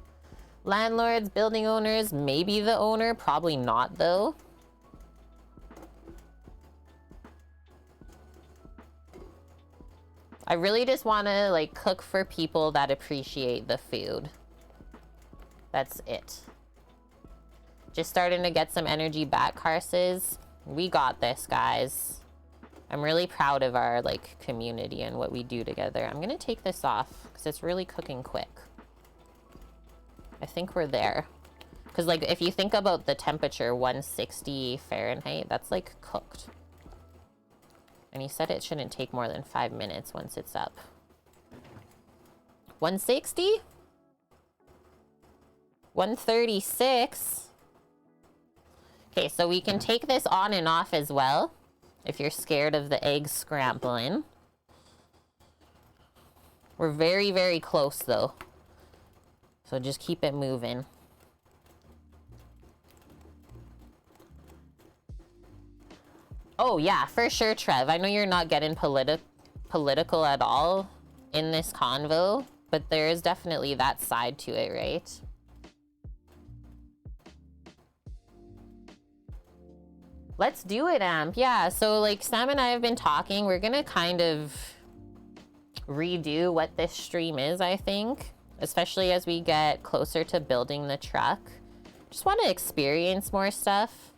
Speaker 1: Landlords, building owners, maybe the owner, probably not though. I really just want to like cook for people that appreciate the food. That's it. Just starting to get some energy back, Carses. We got this, guys. I'm really proud of our like community and what we do together. I'm gonna take this off because it's really cooking quick. I think we're there. Because like if you think about the temperature, 160 Fahrenheit, that's like cooked. And he said it shouldn't take more than 5 minutes once it's up. 160? 136. Okay, so we can take this on and off as well. If you're scared of the eggs scrambling. We're very, very close though. So just keep it moving. Oh yeah, for sure, Trev. I know you're not getting political at all in this convo, but there is definitely that side to it, right? Let's do it, Amp. Yeah, so like Sam and I have been talking. We're gonna kind of redo what this stream is, I think. Especially as we get closer to building the truck. Just want to experience more stuff.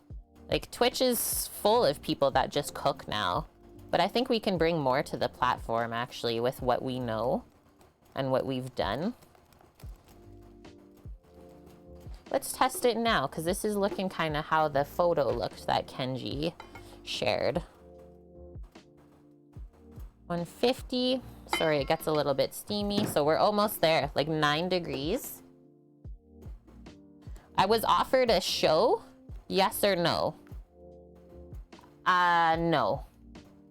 Speaker 1: Like, Twitch is full of people that just cook now. But I think we can bring more to the platform, actually, with what we know and what we've done. Let's test it now, because this is looking kind of how the photo looked that Kenji shared. 150. Sorry, it gets a little bit steamy. So we're almost there, like 9 degrees. I was offered a show, yes or no? No.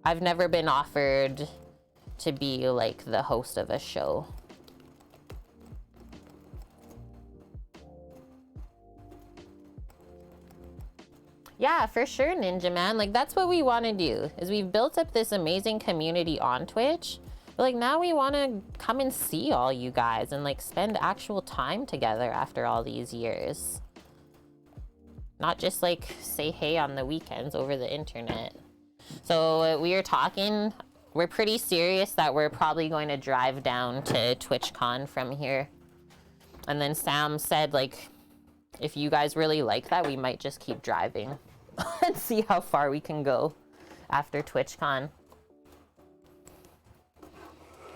Speaker 1: I've never been offered to be like the host of a show. Yeah, for sure, Ninja Man. Like, that's what we want to do, is we've built up this amazing community on Twitch. But, like, now we want to come and see all you guys and, like, spend actual time together after all these years. Not just, like, say hey on the weekends over the internet. So, we are talking. We're pretty serious that we're probably going to drive down to TwitchCon from here. And then Sam said, like, if you guys really like that, we might just keep driving and see how far we can go after TwitchCon.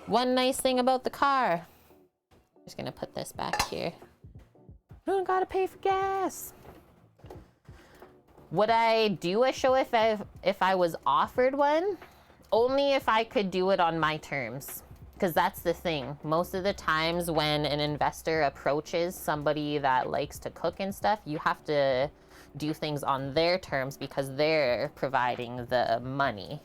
Speaker 1: One nice thing about the car. Just gonna put this back here. Don't gotta pay for gas. Would I do a show if I was offered one? Only if I could do it on my terms. Because that's the thing. Most of the times when an investor approaches somebody that likes to cook and stuff, you have to do things on their terms because they're providing the money.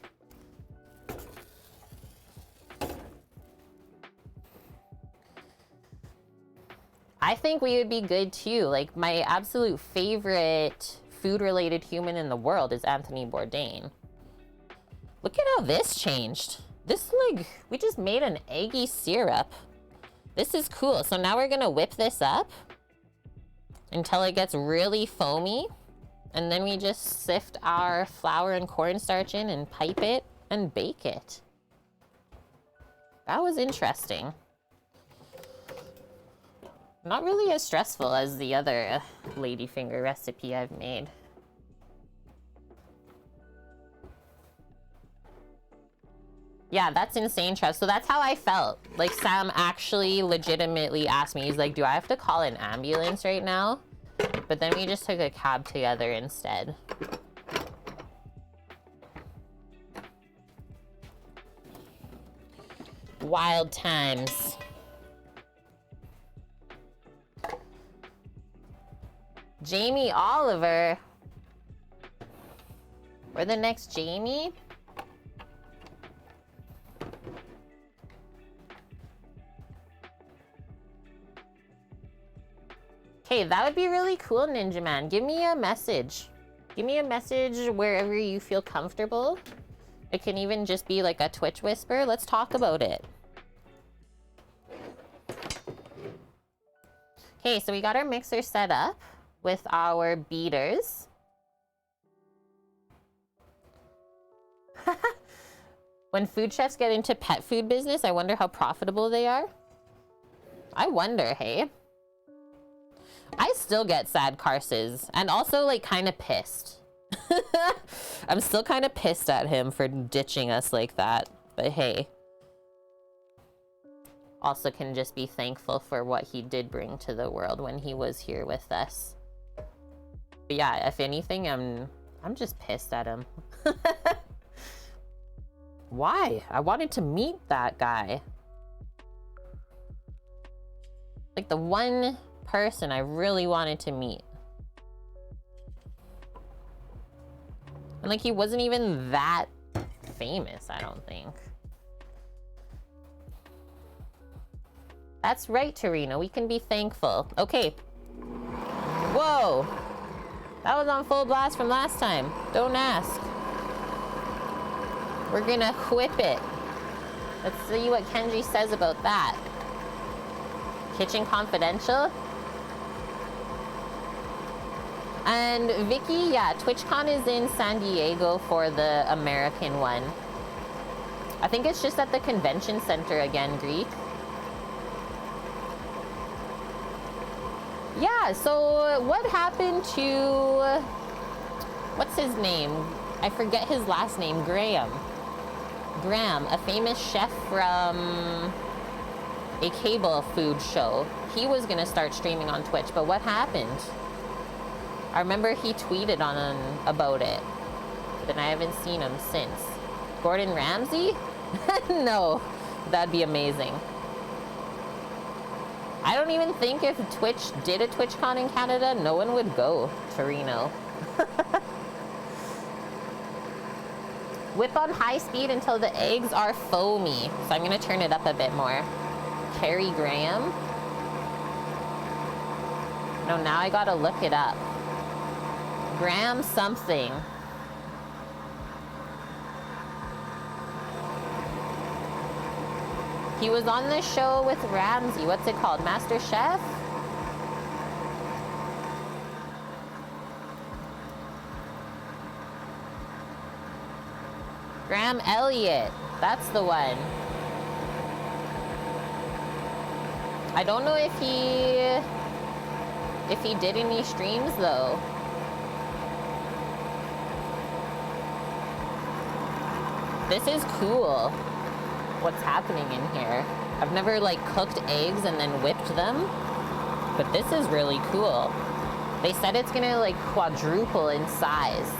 Speaker 1: I think we would be good too. Like, my absolute favorite food-related human in the world is Anthony Bourdain. Look at how this changed. This, like, we just made an eggy syrup. This is cool. So now we're gonna whip this up until it gets really foamy. And then we just sift our flour and cornstarch in and pipe it and bake it. That was interesting. Not really as stressful as the other Ladyfinger recipe I've made. Yeah, that's insane, Trev. So that's how I felt. Like, Sam actually legitimately asked me, he's like, do I have to call an ambulance right now? But then we just took a cab together instead. Wild times. Jamie Oliver. We're the next Jamie? Okay, that would be really cool, Ninja Man. Give me a message. Give me a message wherever you feel comfortable. It can even just be like a Twitch whisper. Let's talk about it. Okay, so we got our mixer set up with our beaters. When food chefs get into pet food business, I wonder how profitable they are. I wonder, hey? I still get sad Carses, and also like kind of pissed. I'm still kind of pissed at him for ditching us like that, but hey. Also can just be thankful for what he did bring to the world when he was here with us. But yeah, if anything, I'm just pissed at him. Why? I wanted to meet that guy. Like the one person I really wanted to meet. And like he wasn't even that famous, I don't think. That's right, Torino. We can be thankful. Okay. Whoa. That was on full blast from last time. Don't ask. We're gonna whip it. Let's see what Kenji says about that. Kitchen Confidential. And Vicky, yeah, TwitchCon is in San Diego for the American one. I think it's just at the convention center again, Greek. Yeah, so what happened to, what's his name? I forget his last name, Graham, a famous chef from a cable food show. He was gonna start streaming on Twitch, but what happened? I remember he tweeted about it, but then I haven't seen him since. Gordon Ramsay? No, that'd be amazing. I don't even think if Twitch did a TwitchCon in Canada, no one would go to Reno. Whip on high speed until the eggs are foamy. So I'm gonna turn it up a bit more. Carrie Graham? No, now I gotta look it up. Graham something. He was on the show with Ramsay. What's it called? Master Chef? Graham Elliott. That's the one. I don't know if he did any streams though. This is cool. What's happening in here? I've never like cooked eggs and then whipped them, but this is really cool. They said it's gonna like quadruple in size.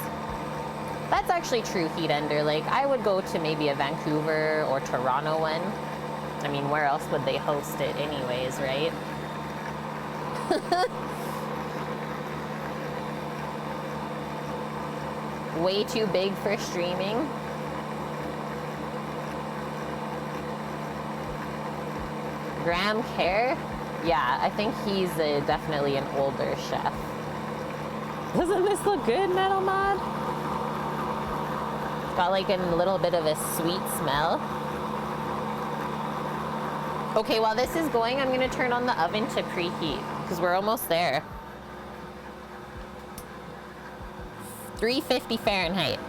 Speaker 1: That's actually true, Heat Ender. Like I would go to maybe a Vancouver or Toronto one. I mean, where else would they host it anyways, right? Way too big for streaming. Graham Kerr? Yeah, I think he's definitely an older chef. Doesn't this look good, Metal Mod? Got like a little bit of a sweet smell. Okay, while this is going, I'm gonna turn on the oven to preheat because we're almost there. 350 Fahrenheit.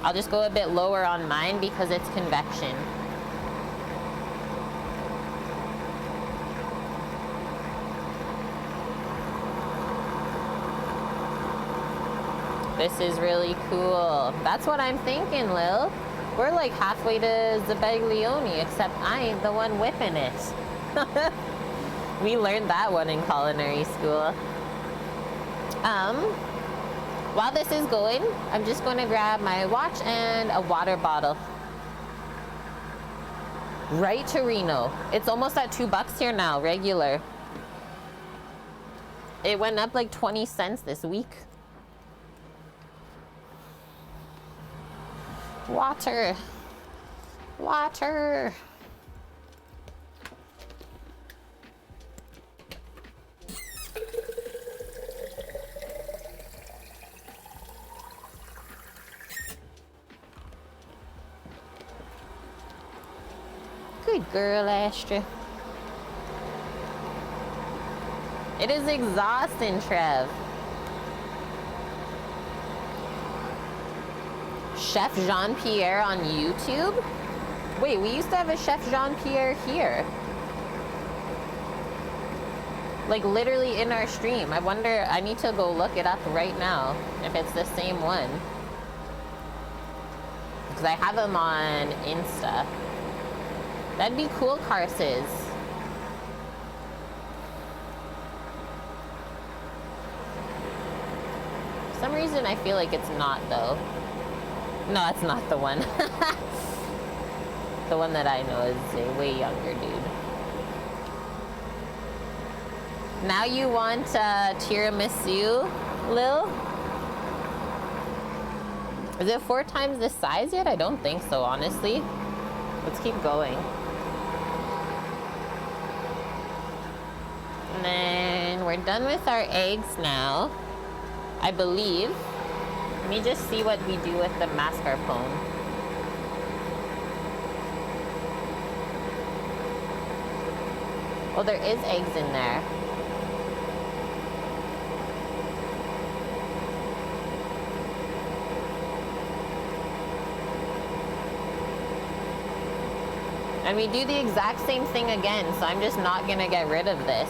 Speaker 1: I'll just go a bit lower on mine because it's convection. This is really cool. That's what I'm thinking, Lil. We're like halfway to Zabaglione, except I ain't the one whipping it. We learned that one in culinary school. While this is going, I'm just going to grab my watch and a water bottle. Right to Reno. It's almost at $2 here now, regular. It went up like 20 cents this week. Water. Water. Good girl, Astra. It is exhausting, Trev. Chef Jean-Pierre on YouTube? Wait, we used to have a Chef Jean-Pierre here. Like literally in our stream. I wonder, I need to go look it up right now if it's the same one. Because I have him on Insta. That'd be cool, Carses. For some reason I feel like it's not though. No, it's not the one. The one that I know is a way younger dude. Now you want tiramisu, Lil? Is it 4 times the size yet? I don't think so, honestly. Let's keep going. And then we're done with our eggs now, I believe. Let me just see what we do with the mascarpone. Oh, there is eggs in there. And we do the exact same thing again, so I'm just not gonna get rid of this.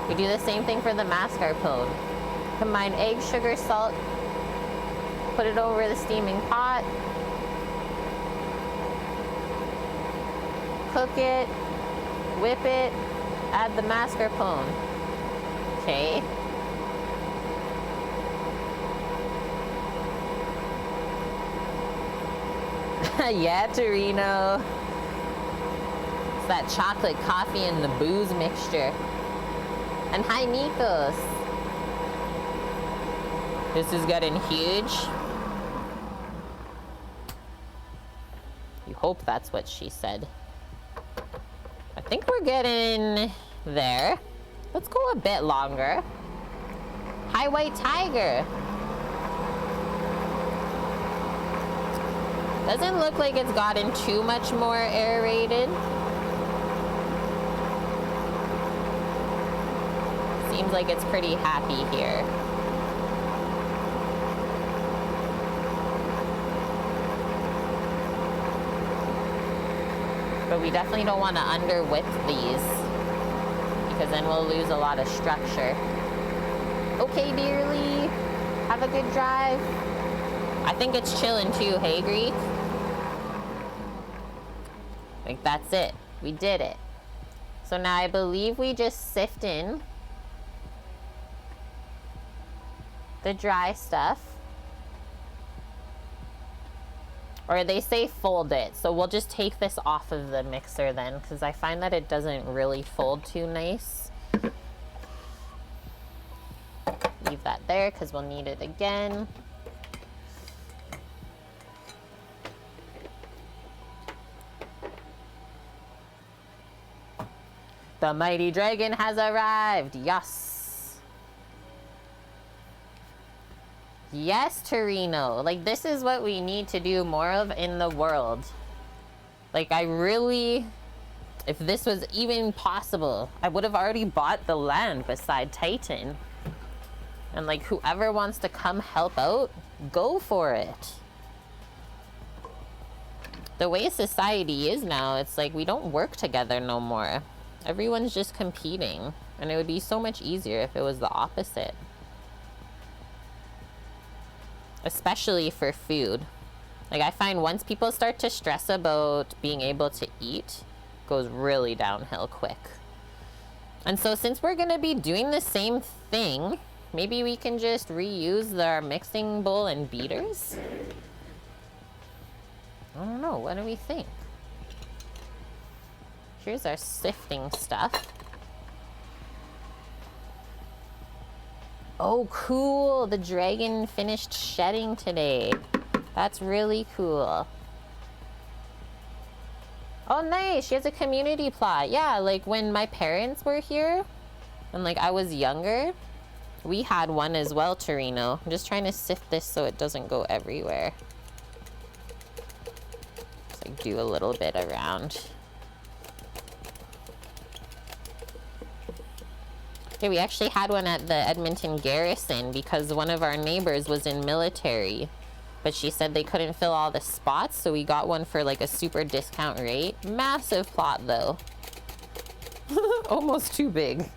Speaker 1: We do the same thing for the mascarpone. Combine egg, sugar, salt, put it over the steaming pot, cook it, whip it, add the mascarpone. Okay. Yeah, Torino. It's that chocolate coffee and the booze mixture. And hi, Nikos. This is getting huge. You hope that's what she said. I think we're getting there. Let's go a bit longer. Hi, White Tiger. Doesn't look like it's gotten too much more aerated. Seems like it's pretty happy here. But we definitely don't want to under-whip these, because then we'll lose a lot of structure. Okay, dearly. Have a good drive. I think it's chilling too, hey, Greek? I think that's it. We did it. So now I believe we just sift in the dry stuff. Or they say fold it, so we'll just take this off of the mixer then, because I find that it doesn't really fold too nice. Leave that there, because we'll need it again. The mighty dragon has arrived, yes! Yes, Torino. Like, this is what we need to do more of in the world. Like, I really... If this was even possible, I would have already bought the land beside Titan. And, like, whoever wants to come help out, go for it. The way society is now, it's like we don't work together no more. Everyone's just competing. And it would be so much easier if it was the opposite. Especially for food. Like, I find once people start to stress about being able to eat, it goes really downhill quick. And so since we're gonna be doing the same thing, maybe we can just reuse our mixing bowl and beaters? I don't know, what do we think? Here's our sifting stuff. Oh, cool! The dragon finished shedding today. That's really cool. Oh, nice! She has a community plot. Yeah, like when my parents were here, and like I was younger, we had one as well, Torino. I'm just trying to sift this so it doesn't go everywhere. Just like do a little bit around. Yeah, we actually had one at the Edmonton Garrison because one of our neighbors was in military. But she said they couldn't fill all the spots, so we got one for like a super discount rate. Massive plot though. Almost too big.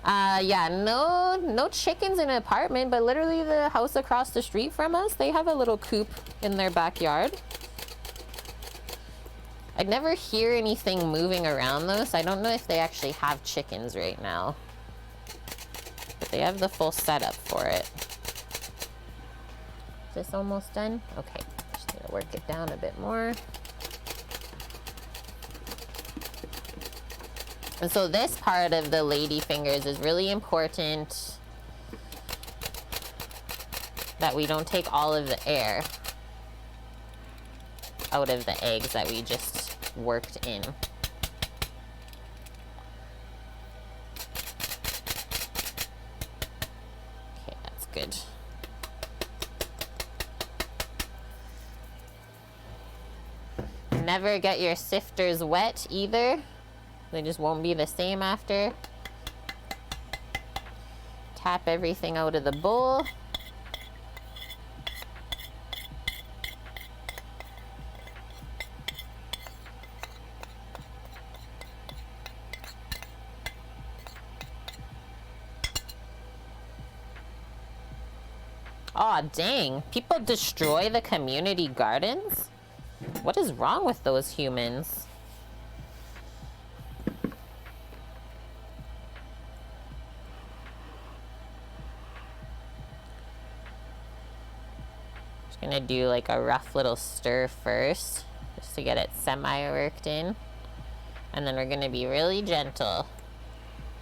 Speaker 1: Yeah, no chickens in an apartment, but literally the house across the street from us, they have a little coop in their backyard. I'd never hear anything moving around though, so I don't know if they actually have chickens right now. But they have the full setup for it. Is this almost done? Okay, just need to work it down a bit more. And so this part of the ladyfingers is really important that we don't take all of the air out of the eggs that we just worked in. Okay, that's good. Never get your sifters wet either. They just won't be the same after. Tap everything out of the bowl. Aw, dang. People destroy the community gardens? What is wrong with those humans? Just gonna do like a rough little stir first, just to get it semi-worked in. And then we're gonna be really gentle.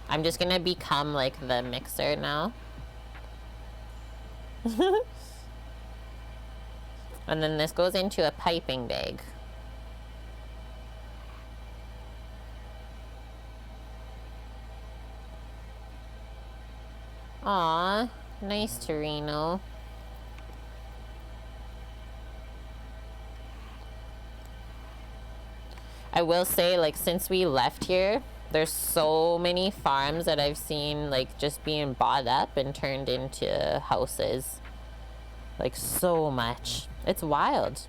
Speaker 1: I'm just gonna become like the mixer now. And then this goes into a piping bag. Aw, nice Torino. I will say, like, since we left here, there's so many farms that I've seen, like, just being bought up and turned into houses. Like, so much. It's wild.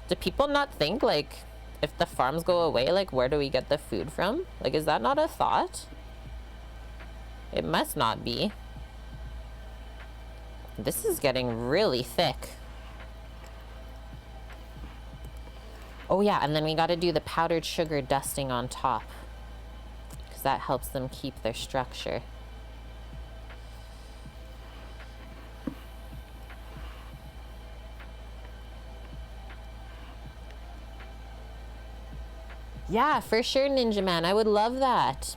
Speaker 1: Do people not think, like, if the farms go away, like, where do we get the food from? Like, is that not a thought? It must not be. This is getting really thick. Oh yeah, and then we gotta do the powdered sugar dusting on top, because that helps them keep their structure. Yeah, for sure, Ninja Man. I would love that.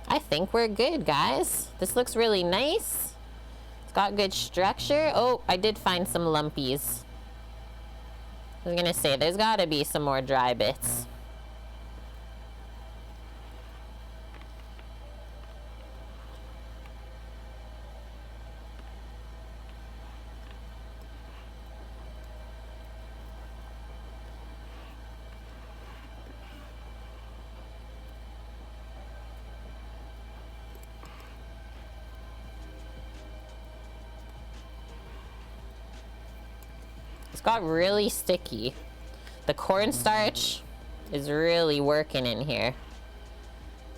Speaker 1: I think we're good, guys. This looks really nice. It's got good structure. Oh, I did find some lumpies. I was gonna say, there's gotta be some more dry bits. It's got really sticky. The cornstarch is really working in here.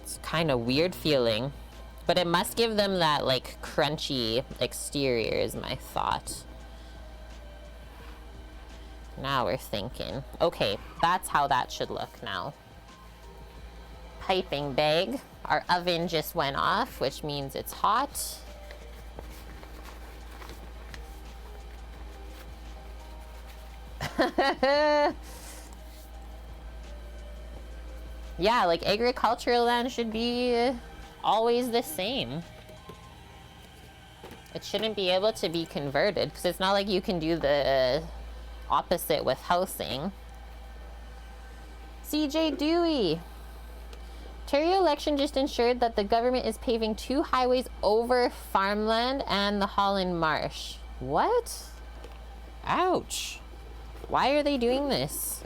Speaker 1: It's kind of weird feeling. But it must give them that, like, crunchy exterior is my thought. Now we're thinking. Okay, that's how that should look now. Piping bag. Our oven just went off, which means it's hot. Yeah, like agricultural land should be always the same. It shouldn't be able to be converted because it's not like you can do the opposite with housing. CJ Dewey. Ontario election just ensured that the government is paving 2 highways over farmland and the Holland Marsh. What? Ouch. Why are they doing this?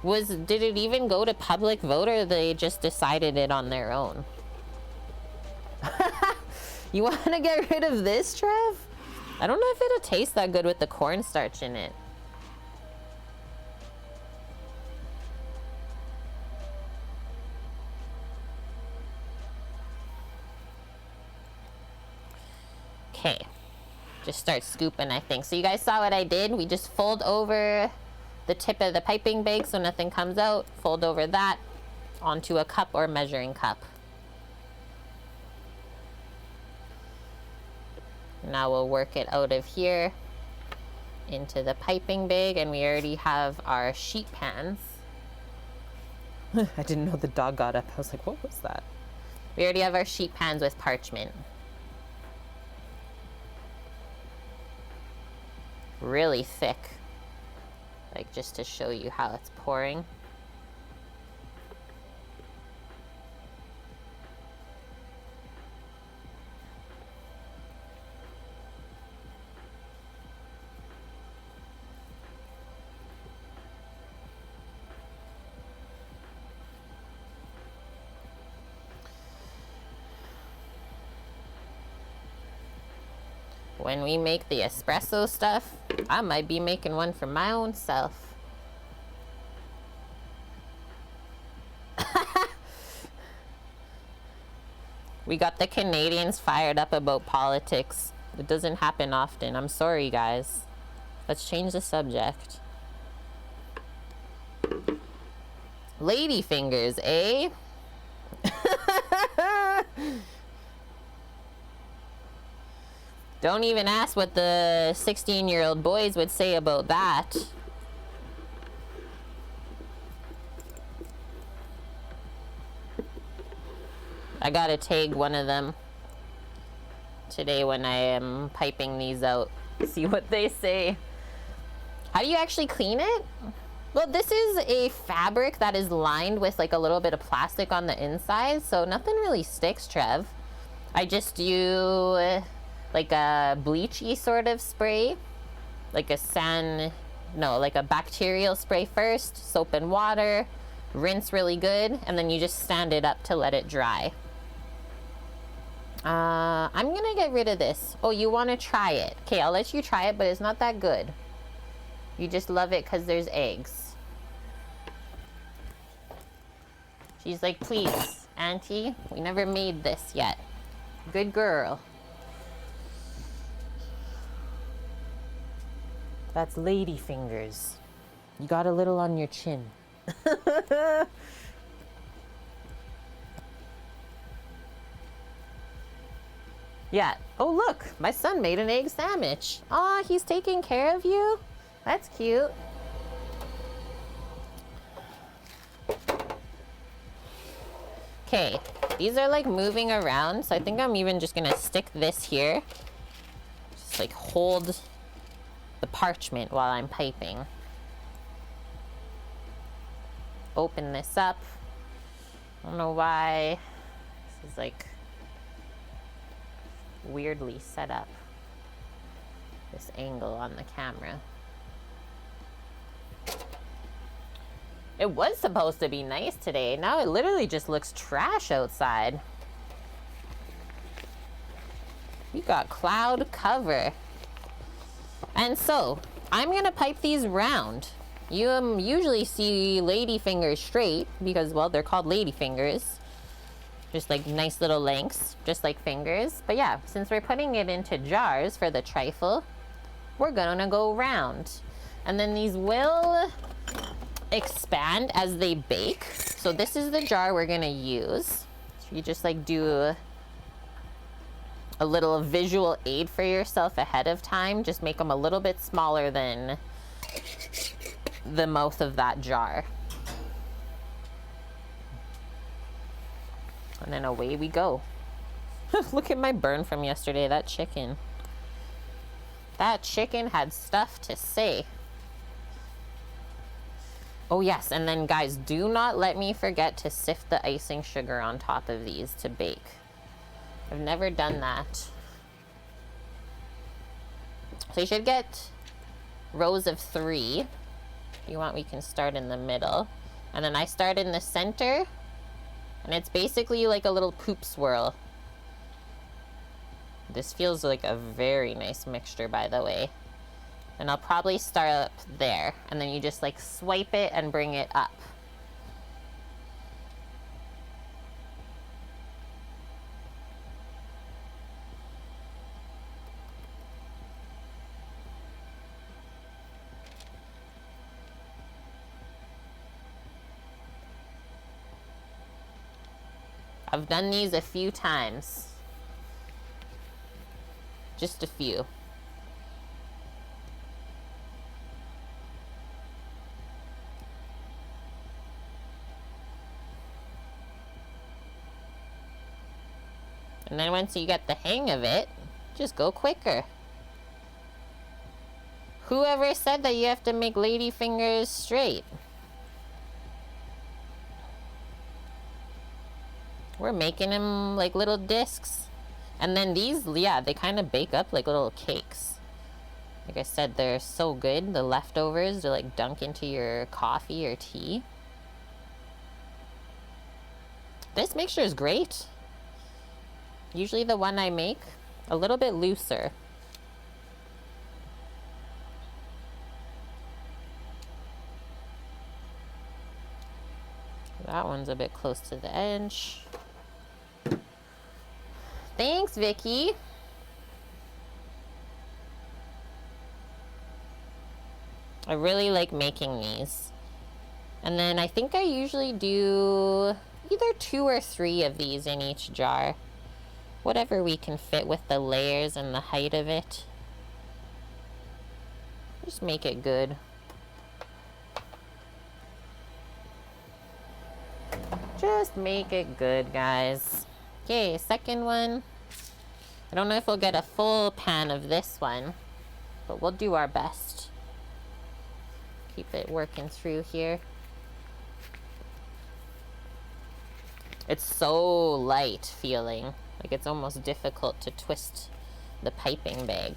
Speaker 1: Did it even go to public vote or they just decided it on their own? You want to get rid of this, Trev? I don't know if it'll taste that good with the cornstarch in it. Okay. Just start scooping, I think. So you guys saw what I did? We just fold over the tip of the piping bag so nothing comes out. Fold over that onto a cup or measuring cup. Now we'll work it out of here into the piping bag, and we already have our sheet pans. I didn't know the dog got up. I was like, what was that? We already have our sheet pans with parchment. Really thick. Like, just to show you how it's pouring. When we make the espresso stuff, I might be making one for my own self. We got the Canadians fired up about politics. It doesn't happen often. I'm sorry, guys. Let's change the subject. Ladyfingers, eh? Don't even ask what the 16-year-old boys would say about that. I gotta tag one of them today when I am piping these out. See what they say. How do you actually clean it? Well, this is a fabric that is lined with like a little bit of plastic on the inside, so nothing really sticks, Trev. I just do like a bleachy sort of spray, like a bacterial spray first, soap and water, rinse really good, and then you just stand it up to let it dry. I'm gonna get rid of this. Oh, you want to try it? Okay, I'll let you try it, but it's not that good. You just love it because there's eggs. She's like, please, Auntie, we never made this yet. Good girl. That's Ladyfingers. You got a little on your chin. Yeah. Oh, look. My son made an egg sandwich. Aw, he's taking care of you? That's cute. Okay. These are like moving around, so I think I'm even just gonna stick this here. Just like hold the parchment while I'm piping. Open this up. I don't know why this is like weirdly set up, this angle on the camera. It was supposed to be nice today. Now it literally just looks trash outside. We got cloud cover. And so, I'm gonna pipe these round. You usually see ladyfingers straight because, well, they're called ladyfingers. Just like nice little lengths, just like fingers. But yeah, since we're putting it into jars for the trifle, we're gonna go round. And then these will expand as they bake. So this is the jar we're gonna use. So you just like do a little visual aid for yourself ahead of time. Just make them a little bit smaller than the mouth of that jar. And then away we go. Look at my burn from yesterday, that chicken. That chicken had stuff to say. Oh yes, and then guys, do not let me forget to sift the icing sugar on top of these to bake. I've never done that. So you should get rows of 3. If you want, we can start in the middle. And then I start in the center. And it's basically like a little poop swirl. This feels like a very nice mixture, by the way. And I'll probably start up there. And then you just like swipe it and bring it up. I've done these a few times. Just a few. And then once you get the hang of it, just go quicker. Whoever said that you have to make ladyfingers straight? We're making them like little discs. And then these, yeah, they kind of bake up like little cakes. Like I said, they're so good. The leftovers to like dunk into your coffee or tea. This mixture is great. Usually the one I make, a little bit looser. That one's a bit close to the edge. Thanks, Vicky. I really like making these. And then I think I usually do either 2 or 3 of these in each jar. Whatever we can fit with the layers and the height of it. Just make it good. Just make it good, guys. Okay, second one. I don't know if we'll get a full pan of this one, but we'll do our best. Keep it working through here. It's so light feeling, like it's almost difficult to twist the piping bag.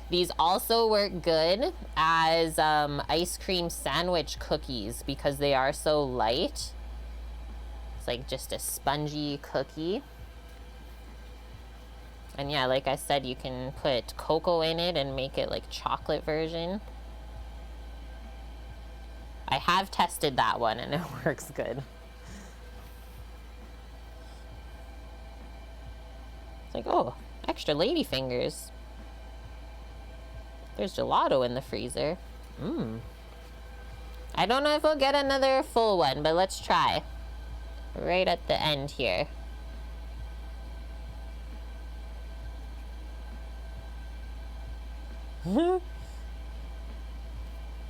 Speaker 1: These also work good as ice cream sandwich cookies because they are so light. It's like just a spongy cookie. And yeah, like I said, you can put cocoa in it and make it like chocolate version. I have tested that one and it works good. It's like, oh, extra ladyfingers. There's gelato in the freezer. I don't know if we'll get another full one, but let's try. Right at the end here.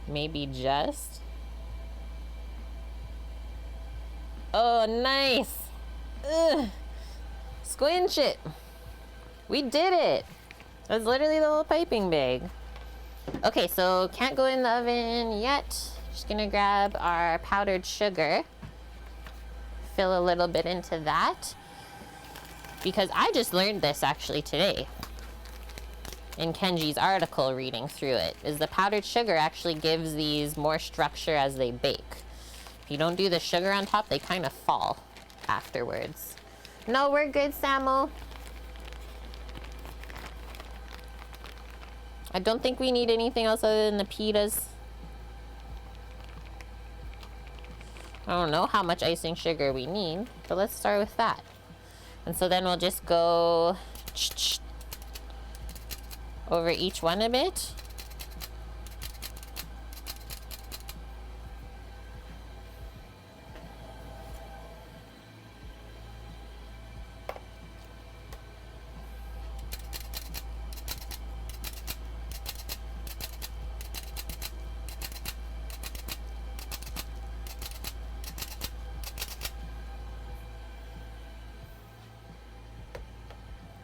Speaker 1: Maybe just. Oh, nice. Ugh. Squinch it. We did it. That's literally the little piping bag. Okay, so can't go in the oven yet. Just gonna grab our powdered sugar. Fill a little bit into that. Because I just learned this actually today. in Kenji's article reading through it, is the powdered sugar actually gives these more structure as they bake. If you don't do the sugar on top, they kind of fall afterwards. No, we're good, Samo. I don't think we need anything else other than the pitas. I don't know how much icing sugar we need, but let's start with that. And so then we'll just go over each one a bit.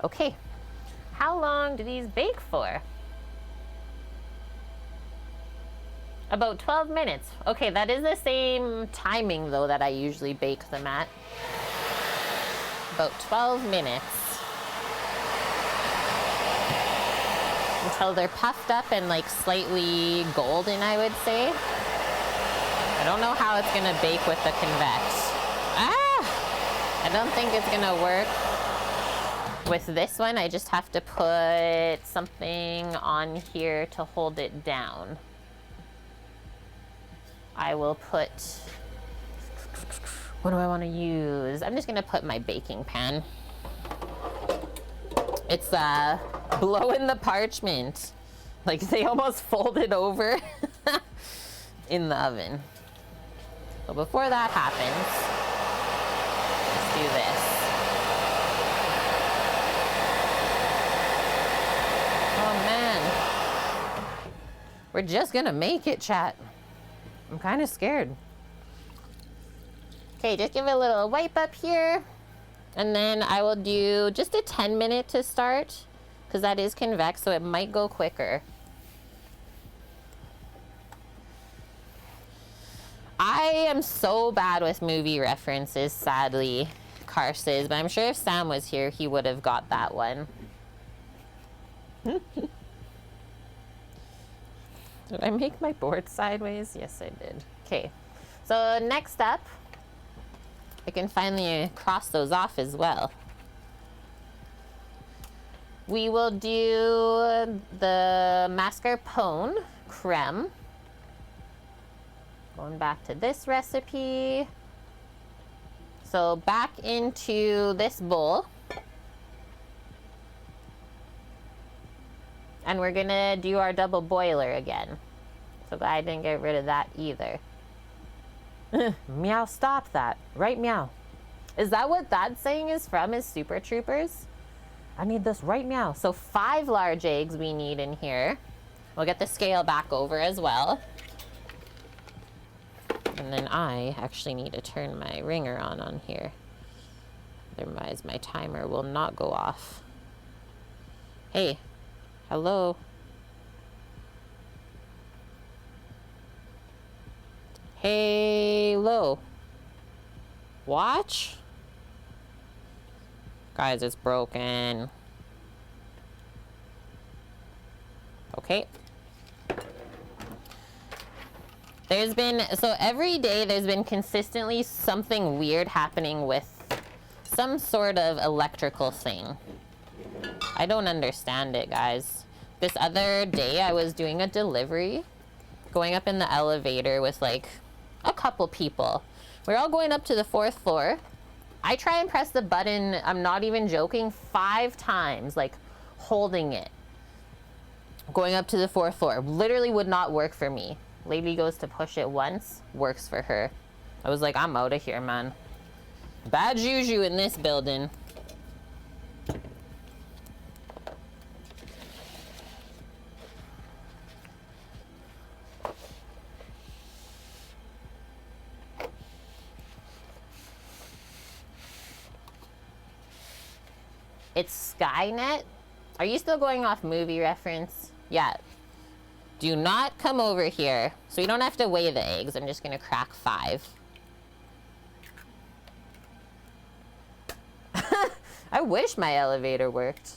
Speaker 1: Okay, how long do these bake for? About 12 minutes. Okay, that is the same timing though that I usually bake them at. About 12 minutes. Until they're puffed up and like slightly golden, I would say. I don't know how it's gonna bake with the convex. I don't think it's gonna work. With this one, I just have to put something on here to hold it down. I will put, what do I want to use? I'm just gonna put my baking pan. It's blow in the parchment. Like they almost fold it over in the oven. So before that happens, let's do this. Oh man, we're just gonna make it, chat. I'm kind of scared. Okay, just give it a little wipe up here, and then I will do just a 10-minute to start, because that is convex, so it might go quicker. I am so bad with movie references, sadly, Karses, but I'm sure if Sam was here, he would have got that one. Did I make my board sideways? Yes, I did. Okay, so next up, I can finally cross those off as well. We will do the mascarpone creme. Going back to this recipe. So back into this bowl. And we're gonna do our double boiler again. So glad I didn't get rid of that either. Meow, stop that. Right, meow. Is that what that saying is from, is Super Troopers? I need this right meow. So 5 large eggs we need in here. We'll get the scale back over as well. And then I actually need to turn my ringer on here. Otherwise my timer will not go off. Hey. Hello. Hello. Watch. Guys, it's broken. Okay. So every day there's been consistently something weird happening with some sort of electrical thing. I don't understand it, guys. This other day I was doing a delivery, going up in the elevator with like a couple people. We're all going up to the 4th floor. I try and press the button, I'm not even joking, 5 times, like holding it. Going up to the 4th floor. Literally would not work for me. Lady goes to push it once, works for her. I was like, I'm out of here, man. Bad juju in this building. It's Skynet? Are you still going off movie reference? Yeah. Do not come over here. So you don't have to weigh the eggs. I'm just gonna crack 5. I wish my elevator worked.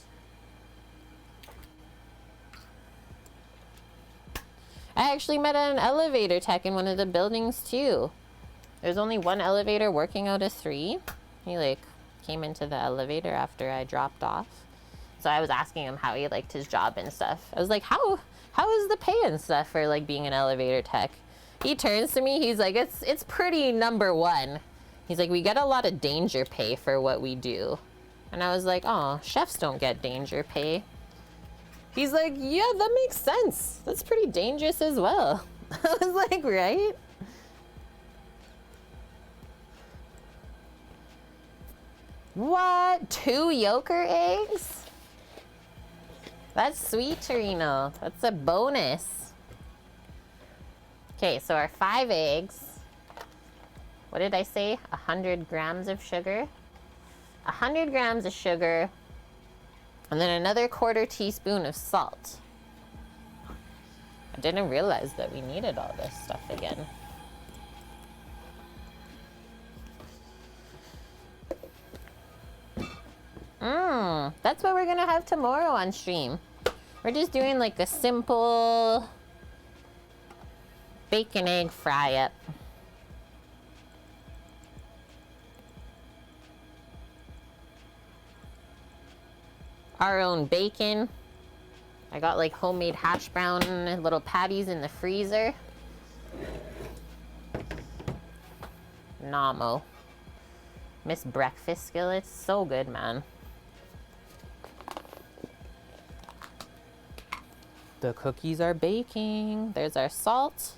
Speaker 1: I actually met an elevator tech in one of the buildings too. There's only one elevator working out of 3. He like came into the elevator after I dropped off. So I was asking him how he liked his job and stuff. I was like, how is the pay and stuff for like being an elevator tech? He turns to me, he's like, it's pretty number 1. He's like, we get a lot of danger pay for what we do. And I was like, oh, chefs don't get danger pay. He's like, yeah, that makes sense. That's pretty dangerous as well. I was like, right? What? 2 yolker eggs? That's sweet, Torino. That's a bonus. Okay, so our 5 eggs. What did I say? 100 grams of sugar. 100 grams of sugar. And then another 1/4 teaspoon of salt. I didn't realize that we needed all this stuff again. That's what we're gonna have tomorrow on stream. We're just doing like a simple bacon egg fry up. Our own bacon. I got like homemade hash brown little patties in the freezer. Namo. Miss Breakfast Skillets. So good, man. The cookies are baking. There's our salt.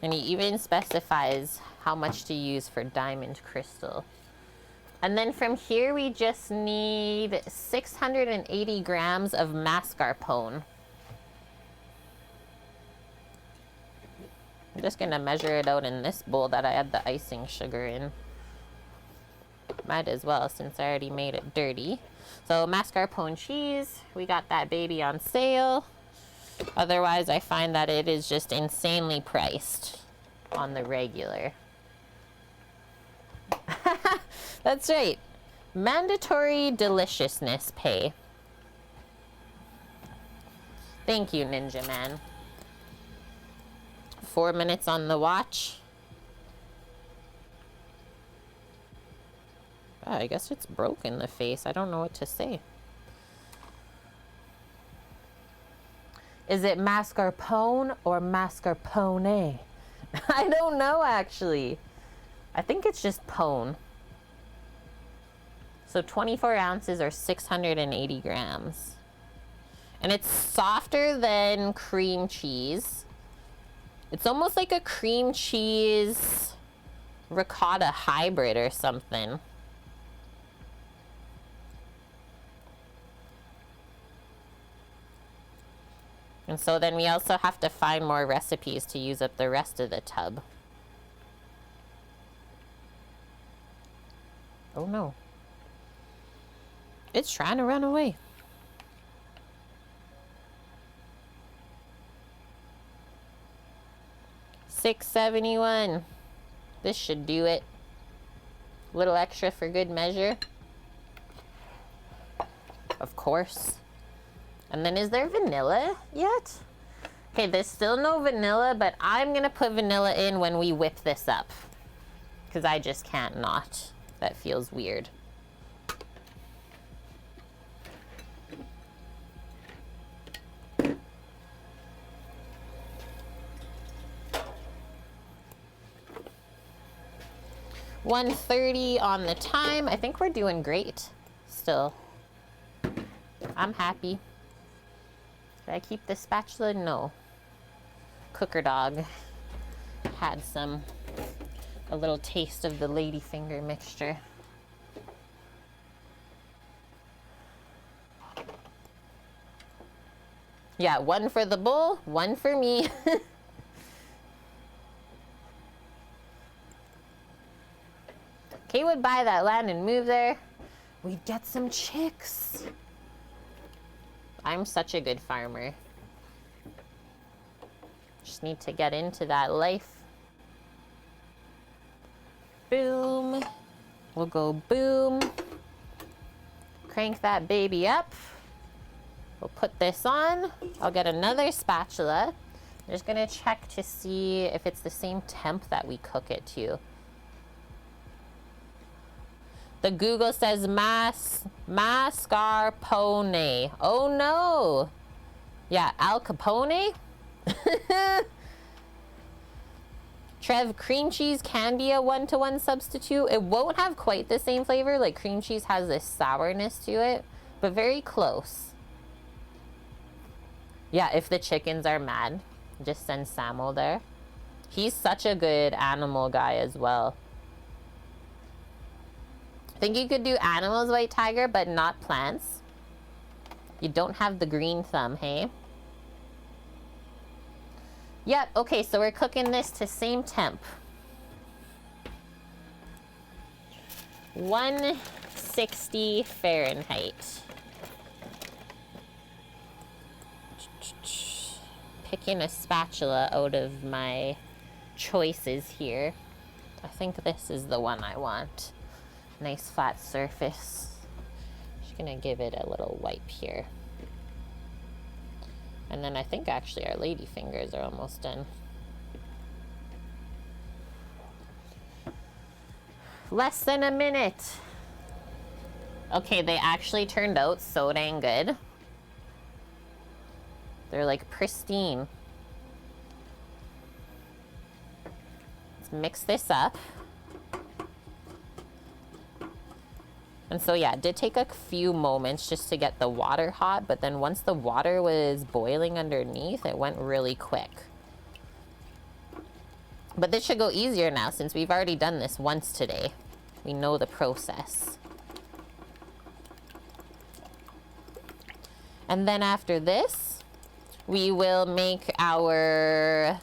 Speaker 1: And he even specifies how much to use for diamond crystal. And then from here, we just need 680 grams of mascarpone. I'm just gonna measure it out in this bowl that I had the icing sugar in. Might as well, since I already made it dirty. So mascarpone cheese, we got that baby on sale. Otherwise, I find that it is just insanely priced on the regular. That's right. Mandatory deliciousness pay. Thank you, Ninja Man. 4 minutes on the watch. Oh, I guess it's broke in the face. I don't know what to say. Is it mascarpone or mascarpone? I don't know, actually. I think it's just pone. So 24 ounces or 680 grams. And it's softer than cream cheese. It's almost like a cream cheese ricotta hybrid or something. And so then we also have to find more recipes to use up the rest of the tub. Oh no. It's trying to run away. $6.71. This should do it. A little extra for good measure. Of course. And then is there vanilla yet? Okay, there's still no vanilla, but I'm gonna put vanilla in when we whip this up. Because I just can't not. That feels weird. $1:30 on the time. I think we're doing great still. I'm happy. Did I keep the spatula? No. Cooker dog had a little taste of the Ladyfinger mixture. Yeah, 1 for the bowl, 1 for me. Kay would buy that land and move there. We'd get some chicks. I'm such a good farmer. Just need to get into that life. Boom. We'll go boom. Crank that baby up. We'll put this on. I'll get another spatula. Just gonna check to see if it's the same temp that we cook it to. The Google says mascarpone. Oh no! Yeah, Al Capone? Trev, cream cheese can be a one-to-one substitute. It won't have quite the same flavor. Like, cream cheese has this sourness to it, but very close. Yeah, if the chickens are mad, just send Samo there. He's such a good animal guy as well. I think you could do animals, White Tiger, but not plants. You don't have the green thumb, hey? Yep, okay, so we're cooking this to same temp. 160 Fahrenheit. Picking a spatula out of my choices here. I think this is the one I want. Nice flat surface. Just gonna give it a little wipe here. And then I think actually our ladyfingers are almost done. Less than a minute. Okay, they actually turned out so dang good. They're like pristine. Let's mix this up. And so yeah, it did take a few moments just to get the water hot, but then once the water was boiling underneath, it went really quick. But this should go easier now since we've already done this once today. We know the process. And then after this, we will make our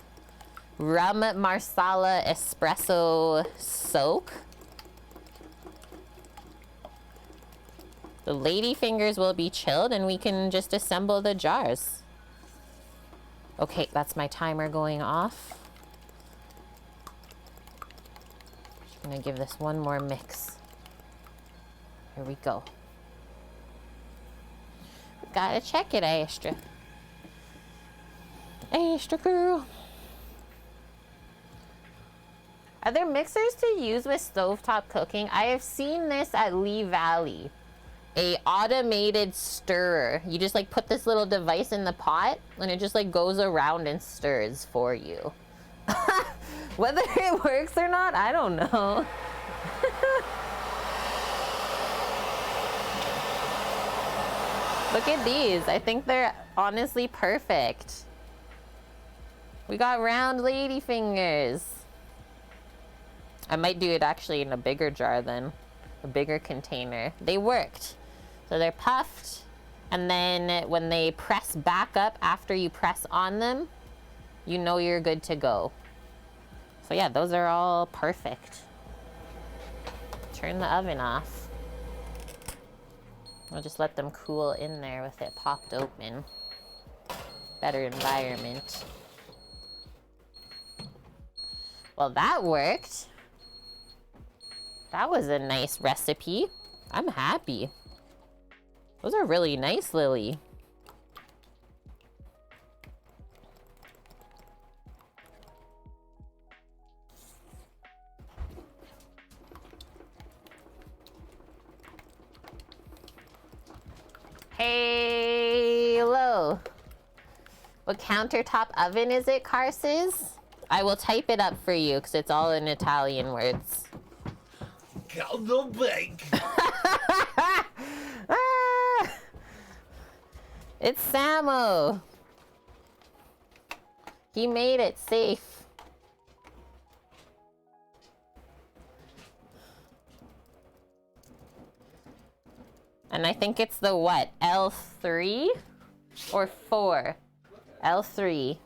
Speaker 1: rum marsala espresso soak. The ladyfingers will be chilled and we can just assemble the jars. Okay, that's my timer going off. Just gonna give this one more mix. Here we go. Gotta check it, Astra. Astra girl. Are there mixers to use with stovetop cooking? I have seen this at Lee Valley. A automated stirrer. You just like put this little device in the pot and it just like goes around and stirs for you. Whether it works or not, I don't know. Look at these. I think they're honestly perfect. We got round ladyfingers. I might do it actually in a bigger jar then. A bigger container. They worked. So they're puffed, and then when they press back up after you press on them, you know you're good to go. So yeah, those are all perfect. Turn the oven off. We'll just let them cool in there with it popped open. Better environment. Well, that worked. That was a nice recipe. I'm happy. Those are really nice, Lily. Hello. What countertop oven is it, Carses? I will type it up for you because it's all in Italian words.
Speaker 2: Caldo bake.
Speaker 1: It's Samo. He made it safe. And I think it's the what? L3 or 4? L3.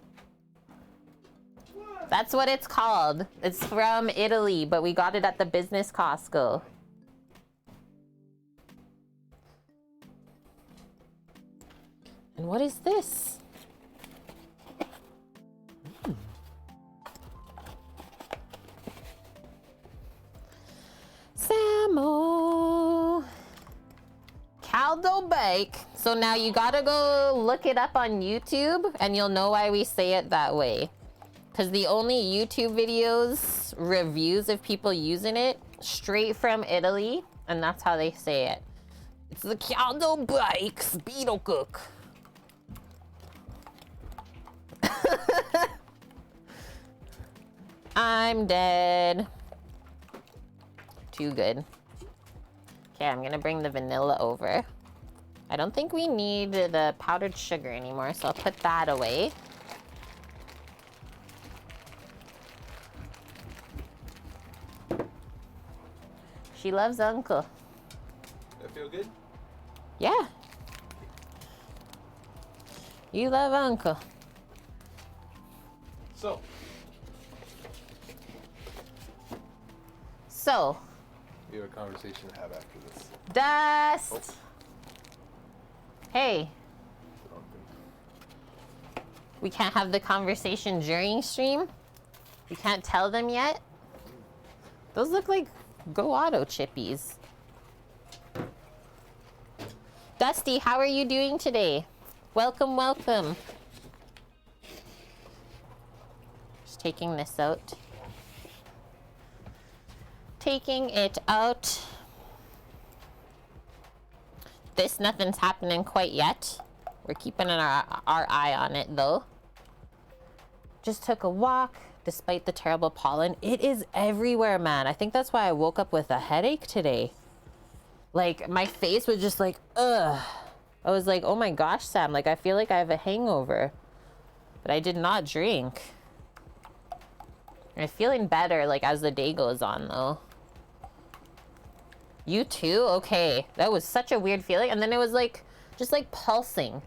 Speaker 1: That's what it's called. It's from Italy, but we got it at the business Costco. And what is this? Samo. caldo bake. So now you gotta go look it up on YouTube and you'll know why we say it that way. Because the only YouTube videos, reviews of people using it, straight from Italy, and that's how they say it. It's the caldo bake beetle cook. I'm dead. Too good. Okay, I'm gonna bring the vanilla over. I don't think we need the powdered sugar anymore, so I'll put that away. She loves Uncle.
Speaker 2: That feel good?
Speaker 1: Yeah. You love Uncle. So.
Speaker 2: We have a conversation to have after this.
Speaker 1: Dust.
Speaker 2: Oh.
Speaker 1: Hey. We can't have the conversation during stream? We can't tell them yet? Those look like Go Auto chippies. Dusty, how are you doing today? Welcome, welcome. Just taking this out. Taking it out. This, nothing's happening quite yet. We're keeping our eye on it though. Just took a walk despite the terrible pollen. It is everywhere, man. I think that's why I woke up with a headache today. Like, my face was just like, ugh. I was like, oh my gosh, Sam, like, I feel like I have a hangover. But I did not drink. I'm feeling better, like, as the day goes on, though. You too? Okay. That was such a weird feeling. And then it was like, just like pulsing.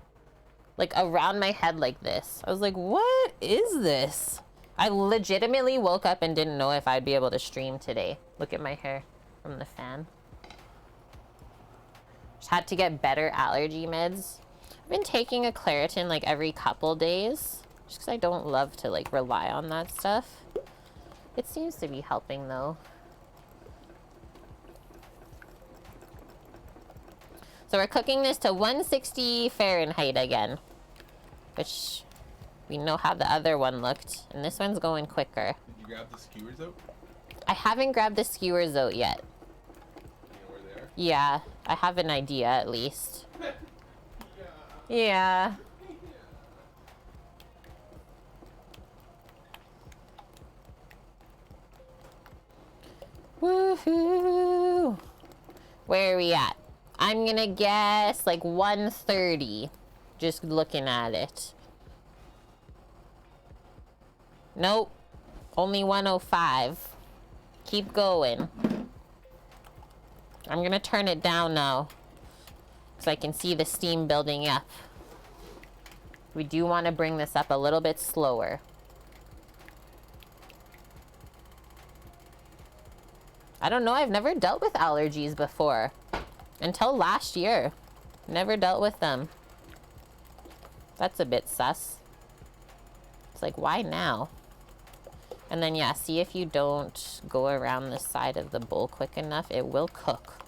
Speaker 1: Like around my head like this. I was like, what is this? I legitimately woke up and didn't know if I'd be able to stream today. Look at my hair from the fan. Just had to get better allergy meds. I've been taking a Claritin like every couple days. Just because I don't love to like rely on that stuff. It seems to be helping though. So we're cooking this to 160 Fahrenheit again, which we know how the other one looked, and this one's going quicker.
Speaker 2: Did you grab the skewers out?
Speaker 1: I haven't grabbed the skewers out yet.
Speaker 2: You know where they are?
Speaker 1: Yeah, I have an idea at least. Yeah. Woohoo! Where are we at? I'm gonna guess like 130, just looking at it. Nope, only 105. Keep going. I'm gonna turn it down now, because I can see the steam building up. We do want to bring this up a little bit slower. I don't know, I've never dealt with allergies before. Until last year. Never dealt with them. That's a bit sus. It's like, why now? And then, yeah, see if you don't go around the side of the bowl quick enough, it will cook.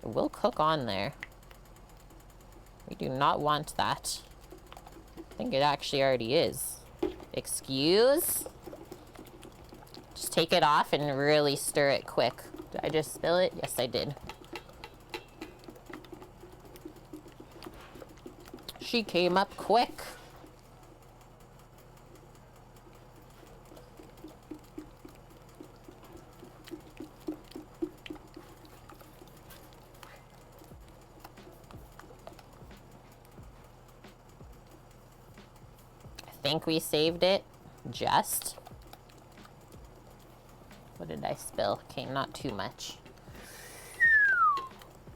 Speaker 1: It will cook on there. We do not want that. I think it actually already is. Excuse? Just take it off and really stir it quick. Did I just spill it? Yes, I did. She came up quick. I think we saved it. Just. What did I spill? Okay, not too much.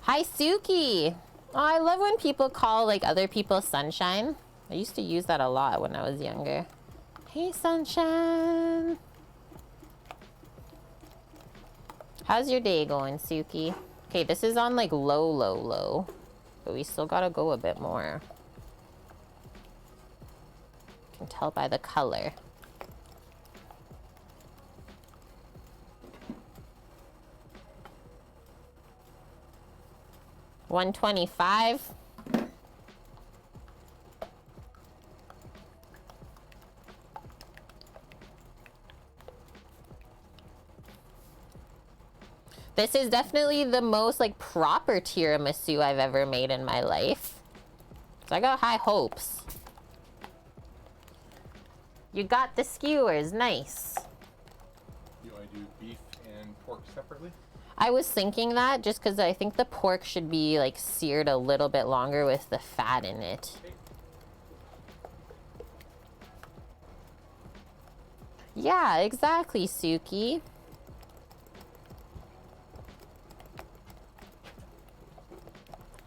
Speaker 1: Hi, Suki. Oh, I love when people call like other people sunshine. I used to use that a lot when I was younger. Hey, sunshine. How's your day going, Suki? Okay, this is on like low, low, low. But we still gotta go a bit more. You can tell by the color. $125. This is definitely the most like proper tiramisu I've ever made in my life. So I got high hopes. You got the skewers, nice.
Speaker 2: You want to do beef and pork separately?
Speaker 1: I was thinking that just because I think the pork should be like seared a little bit longer with the fat in it.
Speaker 2: Okay.
Speaker 1: Yeah, exactly, Suki.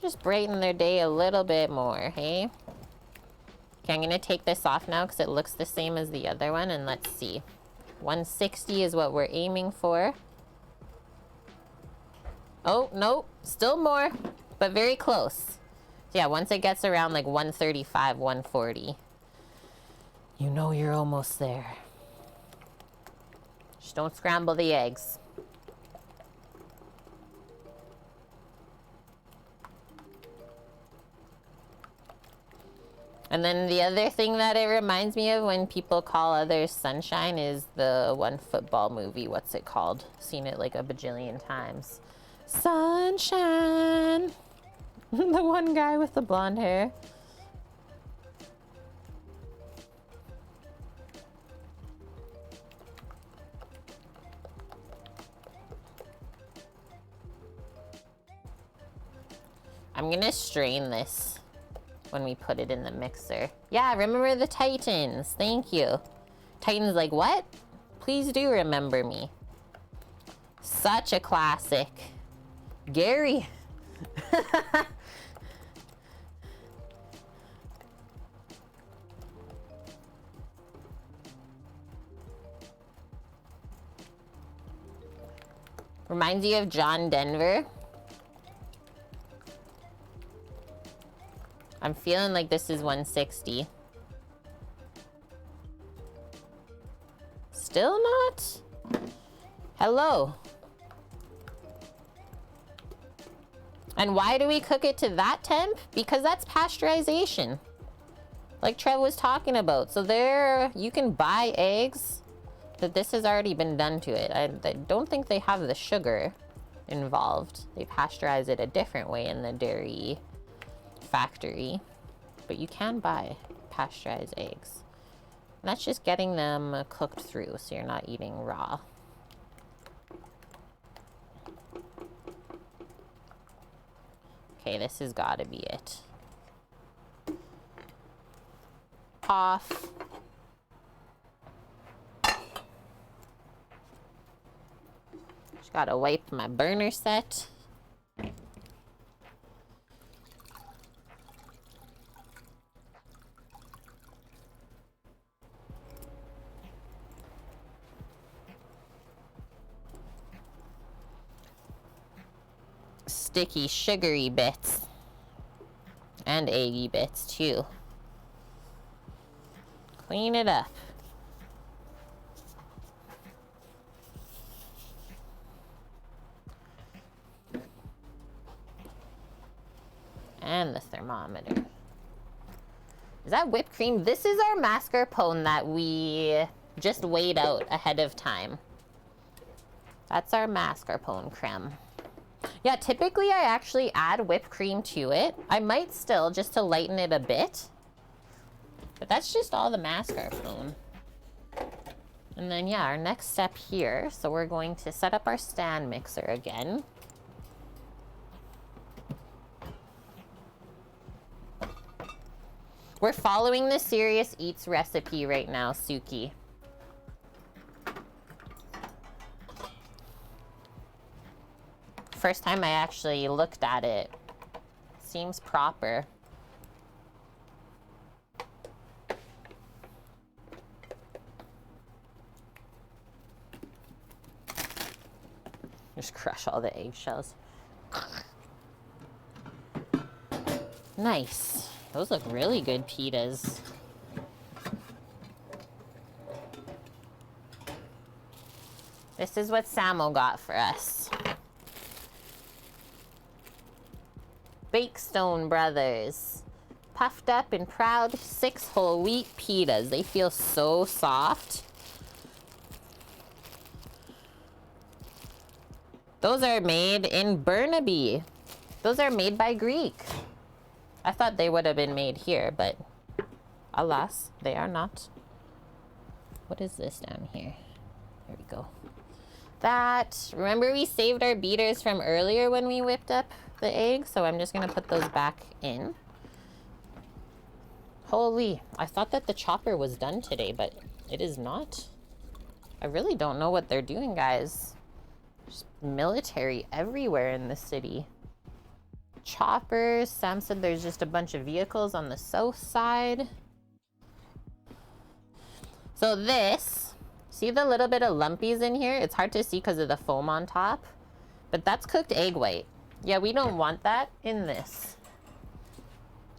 Speaker 1: Just brighten their day a little bit more, hey? Okay, I'm gonna take this off now because it looks the same as the other one, and let's see. 160 is what we're aiming for. Oh, no, still more, but very close. Yeah, once it gets around like 135, 140, you know you're almost there. Just don't scramble the eggs. And then the other thing that it reminds me of when people call others sunshine is the one football movie. What's it called? Seen it like a bajillion times. Sunshine. The one guy with the blonde hair. I'm gonna strain this when we put it in the mixer. Yeah, remember the Titans. Thank you. Titans like, what? Please do remember me. Such a classic. Gary. Reminds you of John Denver. I'm feeling like this is 160. Still not? Hello. And why do we cook it to that temp? Because that's pasteurization. Like Trev was talking about. So there, you can buy eggs that this has already been done to it. I don't think they have the sugar involved. They pasteurize it a different way in the dairy factory, but you can buy pasteurized eggs. And that's just getting them cooked through so you're not eating raw. Okay, this has got to be it. Off. Just gotta wipe my burner set. Sticky, sugary bits. And eggy bits, too. Clean it up. And the thermometer. Is that whipped cream? This is our mascarpone that we just weighed out ahead of time. That's our mascarpone creme. Yeah, typically I actually add whipped cream to it. I might still, just to lighten it a bit. But that's just all the mascarpone. And then, yeah, our next step here. So we're going to set up our stand mixer again. We're following the Serious Eats recipe right now, Suki. First time I actually looked at it. Seems proper. Just crush all the eggshells. Nice. Those look really good pitas. This is what Samo got for us. Bakestone Brothers. Puffed up and proud 6 whole wheat pitas. They feel so soft. Those are made in Burnaby. Those are made by Greek. I thought they would have been made here, but alas, they are not. What is this down here? There we go. That, remember we saved our beaters from earlier when we whipped up the egg? So I'm just gonna put those back in. Holy, I thought that the chopper was done today, but it is not. I really don't know what they're doing, guys. There's military everywhere in the city. Choppers. Sam said there's just a bunch of vehicles on the south side. So this, see the little bit of lumpies in here? It's hard to see because of the foam on top, but that's cooked egg white. Yeah, we don't want that in this.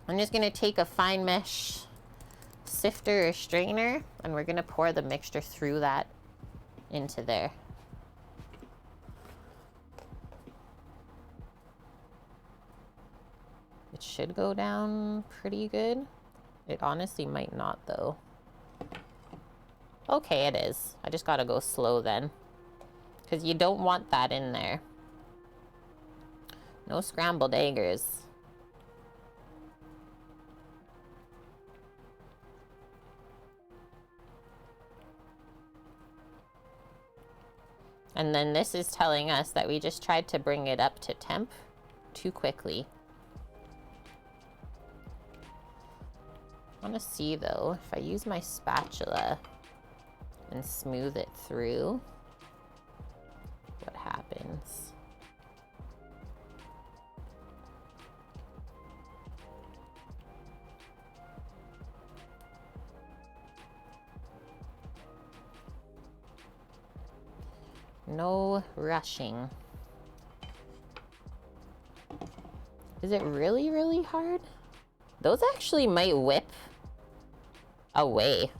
Speaker 1: I'm just gonna take a fine mesh sifter or strainer, and we're gonna pour the mixture through that into there. It should go down pretty good. It honestly might not though. Okay, it is. I just gotta go slow then, because you don't want that in there. No scrambled eggers. And then this is telling us that we just tried to bring it up to temp too quickly. I want to see though, if I use my spatula and smooth it through, what happens. No rushing. Is it really, really hard? Those actually might whip away.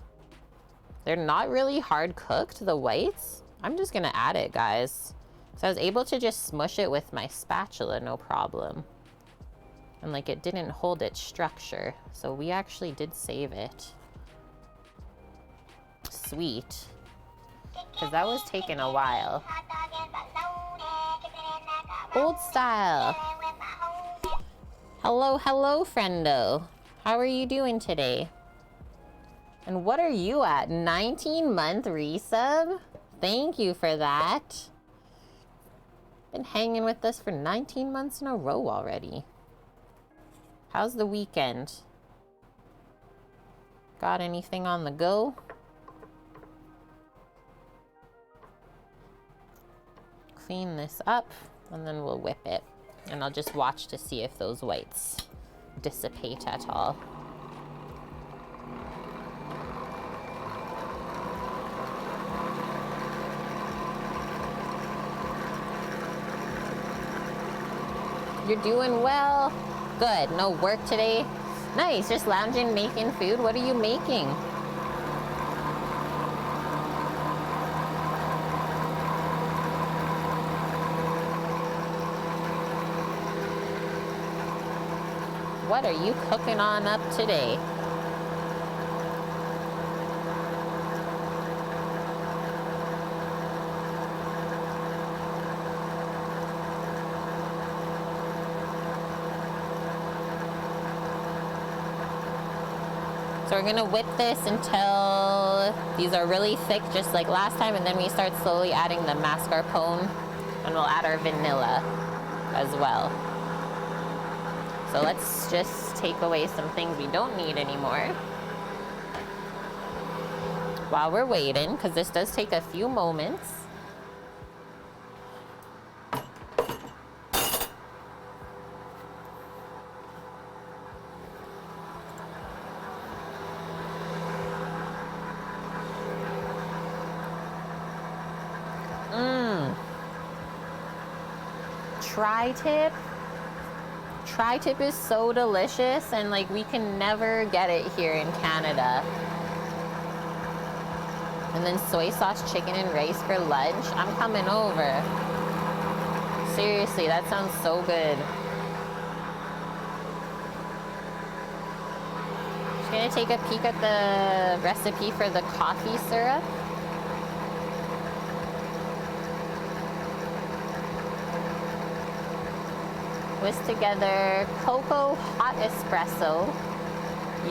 Speaker 1: They're not really hard cooked, the whites. I'm just gonna add it, guys. So I was able to just smush it with my spatula, no problem. And like it didn't hold its structure. So we actually did save it. Sweet. Because that was taking a while. Old style. Hello, hello, friendo. How are you doing today? And what are you at? 19-month resub? Thank you for that. Been hanging with us for 19 months in a row already. How's the weekend? Got anything on the go? Clean this up and then we'll whip it. And I'll just watch to see if those whites dissipate at all. You're doing well. Good. No work today. Nice. Just lounging, making food. What are you making? What are you cooking on up today? So we're gonna whip this until these are really thick, just like last time, and then we start slowly adding the mascarpone, and we'll add our vanilla as well. So let's just take away some things we don't need anymore while we're waiting, because this does take a few moments. Tri-tip. Tri-tip is so delicious, and like we can never get it here in Canada. And then soy sauce, chicken, and rice for lunch. I'm coming over. Seriously, that sounds so good. Gonna take a peek at the recipe for the coffee syrup. Whisk together cocoa, hot espresso,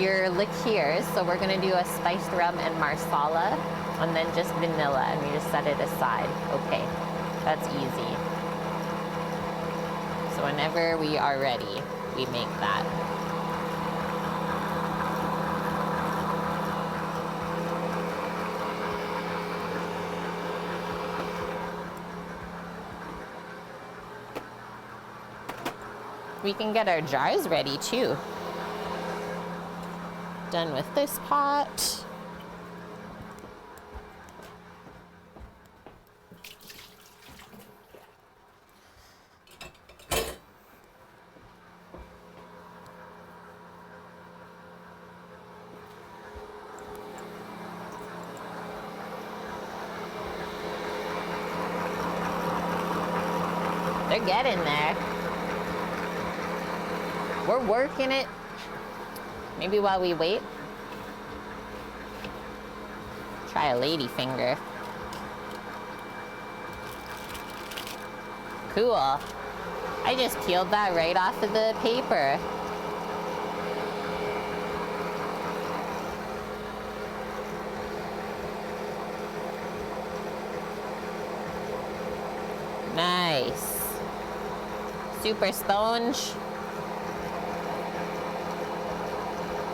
Speaker 1: your liqueurs. So we're gonna do a spiced rum and marsala, and then just vanilla, and we just set it aside. Okay, that's easy. So whenever we are ready, we make that. We can get our jars ready too. Done with this pot. They're getting there. We're working it. Maybe while we wait, try a ladyfinger. Cool. I just peeled that right off of the paper. Nice. Super sponge.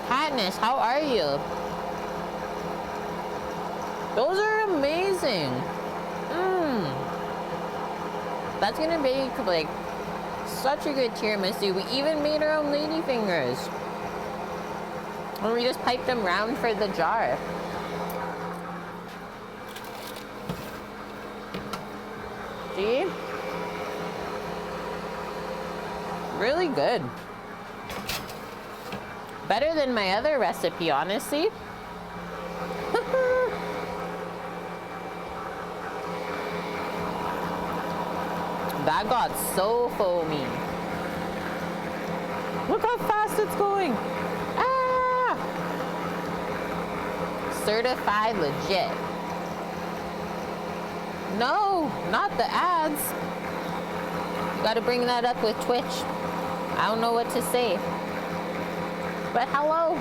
Speaker 1: Katniss, how are you? Those are amazing. That's gonna make like such a good tiramisu. We even made our own ladyfingers. And we just piped them round for the jar. See? Really good. Better than my other recipe, honestly. That got so foamy. Look how fast it's going. Ah! Certified legit. No, not the ads. You gotta bring that up with Twitch. I don't know what to say. But hello.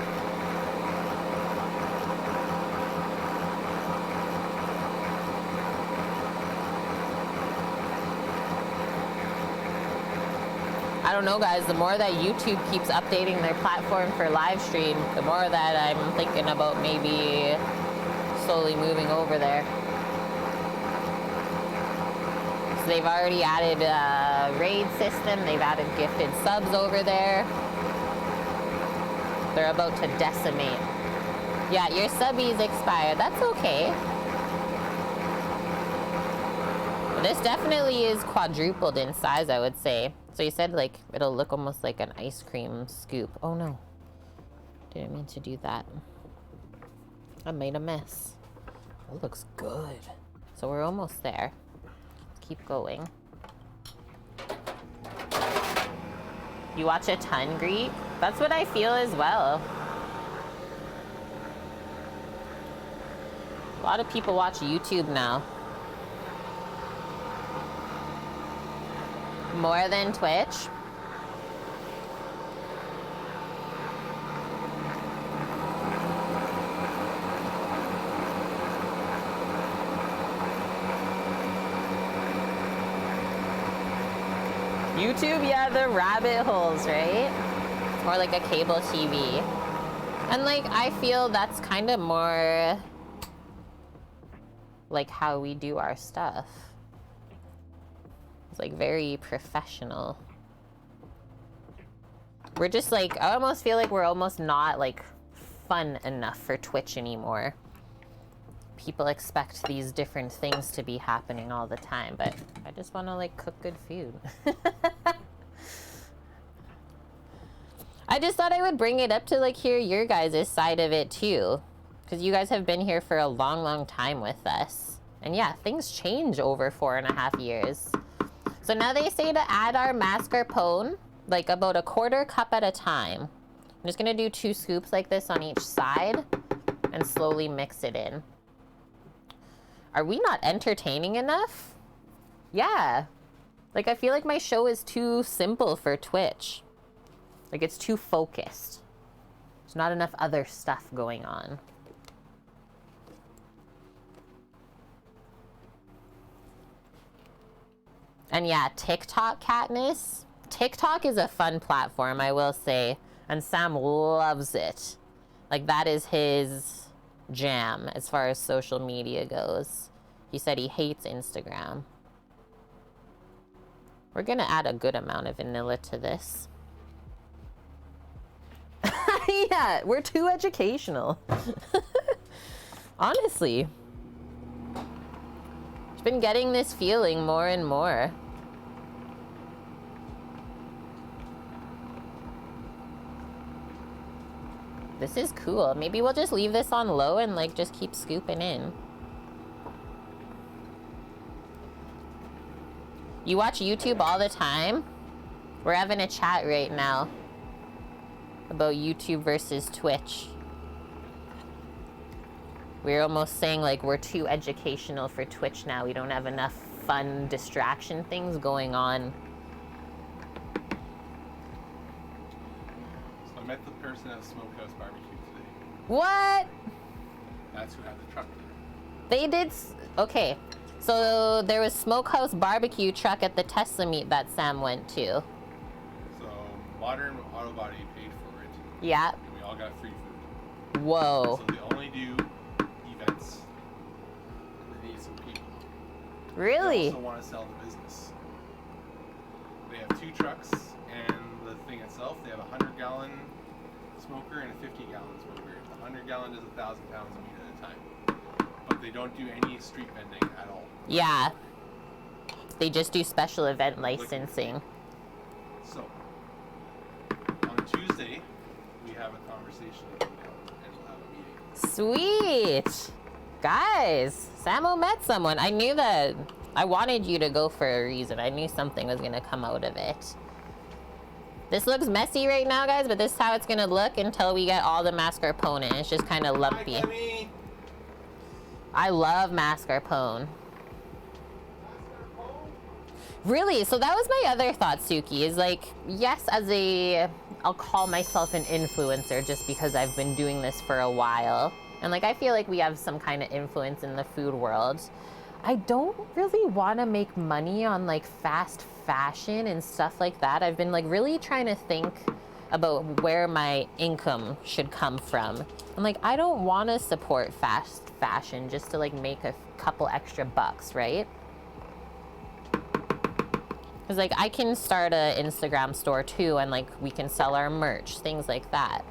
Speaker 1: I don't know, guys. The more that YouTube keeps updating their platform for live stream, the more that I'm thinking about maybe slowly moving over there. So they've already added a raid system. They've added gifted subs over there. They're about to decimate. Yeah, your subbies expired. That's okay. This definitely is quadrupled in size, I would say. So you said like it'll look almost like an ice cream scoop. Oh no. Didn't mean to do that. I made a mess. It looks good. So we're almost there. Let's keep going. You watch a ton, Greek? That's what I feel as well. A lot of people watch YouTube now. More than Twitch? YouTube, yeah, the rabbit holes, right? More like a cable TV. And like, I feel that's kind of more like how we do our stuff. It's like very professional. We're just like, I almost feel like we're almost not like fun enough for Twitch anymore. People expect these different things to be happening all the time, but I just want to like cook good food. I just thought I would bring it up to like hear your guys' side of it too, because you guys have been here for a long, long time with us. And yeah, things change over 4.5 years. So now they say to add our mascarpone, like about 1/4 cup at a time. I'm just gonna do 2 scoops like this on each side and slowly mix it in. Are we not entertaining enough? Yeah. Like, I feel like my show is too simple for Twitch. Like, it's too focused. There's not enough other stuff going on. And yeah, TikTok, Katniss. TikTok is a fun platform, I will say. And Sam loves it. Like, that is his jam as far as social media goes. He said he hates Instagram. We're gonna add a good amount of vanilla to this. Yeah, we're too educational. Honestly. I've been getting this feeling more and more. This is cool. Maybe we'll just leave this on low and like just keep scooping in. You watch YouTube all the time? We're having a chat right now about YouTube versus Twitch. We're almost saying like we're too educational for Twitch now. We don't have enough fun distraction things going on.
Speaker 2: So I met the person at Smokehouse Barbecue today.
Speaker 1: What?
Speaker 2: That's who had the truck there.
Speaker 1: They did. Okay. So there was Smokehouse Barbecue truck at the Tesla meet that Sam went to.
Speaker 2: So Modern Auto Body paid for it.
Speaker 1: Yeah.
Speaker 2: And we all got free food.
Speaker 1: Whoa.
Speaker 2: So they only do events. And they need some people.
Speaker 1: Really?
Speaker 2: They also want to sell the business. They have 2 trucks and the thing itself. They have a 100-gallon smoker and a 50-gallon smoker. The 100-gallon does 1,000 pounds of meat at a time. But they don't do any street vending at all.
Speaker 1: Yeah. They just do special event licensing.
Speaker 2: So, on Tuesday, we have a conversation and we'll have a meeting.
Speaker 1: Sweet. Guys, Samo met someone. I knew that. I wanted you to go for a reason. I knew something was going to come out of it. This looks messy right now, guys, but this is how it's going to look until we get all the mascarpone. It's just kind of lumpy.
Speaker 2: Hi,
Speaker 1: I love mascarpone. Really? So that was my other thought, Suki, is like, yes, as a, I'll call myself an influencer just because I've been doing this for a while. And like, I feel like we have some kind of influence in the food world. I don't really want to make money on like fast fashion and stuff like that. I've been like really trying to think about where my income should come from. I'm like, I don't want to support fast fashion just to like make a couple extra bucks, right? Because like I can start an Instagram store too and like we can sell our merch, things like that.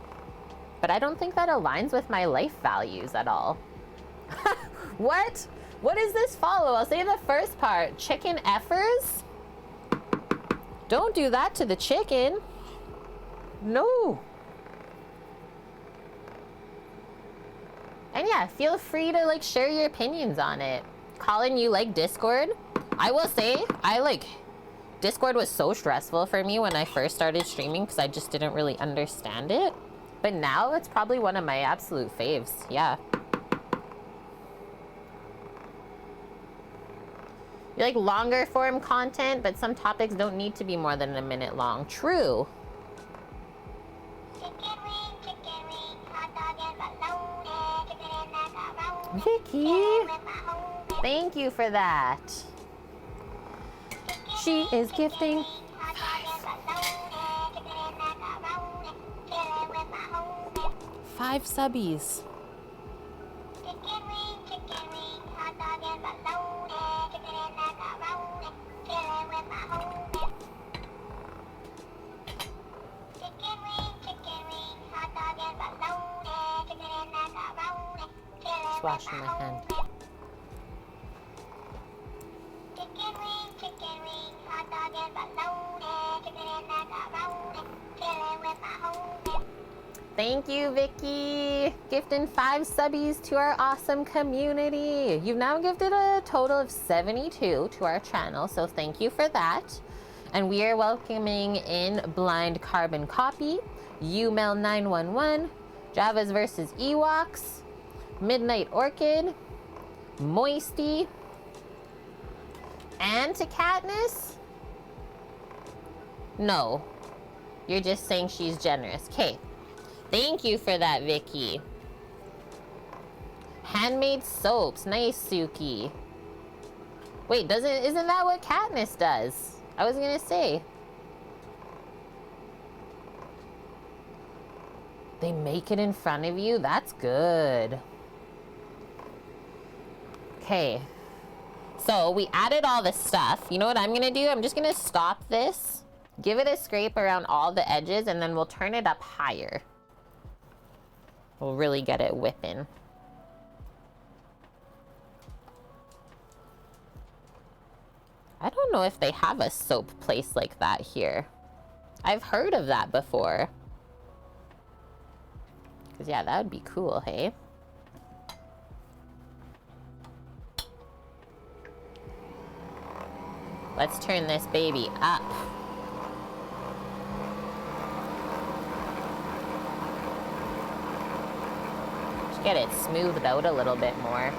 Speaker 1: But I don't think that aligns with my life values at all. What? What is this follow? I'll say the first part. Chicken effers? Don't do that to the chicken. No. And yeah, feel free to like share your opinions on it. Colin, you like Discord? I will say, Discord was so stressful for me when I first started streaming because I just didn't really understand it. But now it's probably one of my absolute faves, yeah. You like longer form content, but some topics don't need to be more than a minute long. True. Vicky, thank you for that. She is gifting 5 subbies. Just washing my hand. Thank you, Vicky. Gifting 5 subbies to our awesome community. You've now gifted a total of 72 to our channel, so thank you for that. And we are welcoming in Blind Carbon Copy, UMel911, Javas versus Ewoks, Midnight Orchid, Moisty, and to Katniss? No. You're just saying she's generous. Okay. Thank you for that, Vicky. Handmade soaps. Nice, Suki. Wait, isn't that what Katniss does? I was gonna say. They make it in front of you? That's good. Okay. So we added all the stuff. You know what I'm gonna do? I'm just gonna stop this, give it a scrape around all the edges, and then we'll turn it up higher. We'll really get it whipping. I don't know if they have a soap place like that here. I've heard of that before. Because yeah, that would be cool, hey? Let's turn this baby up. Just get it smoothed out a little bit more.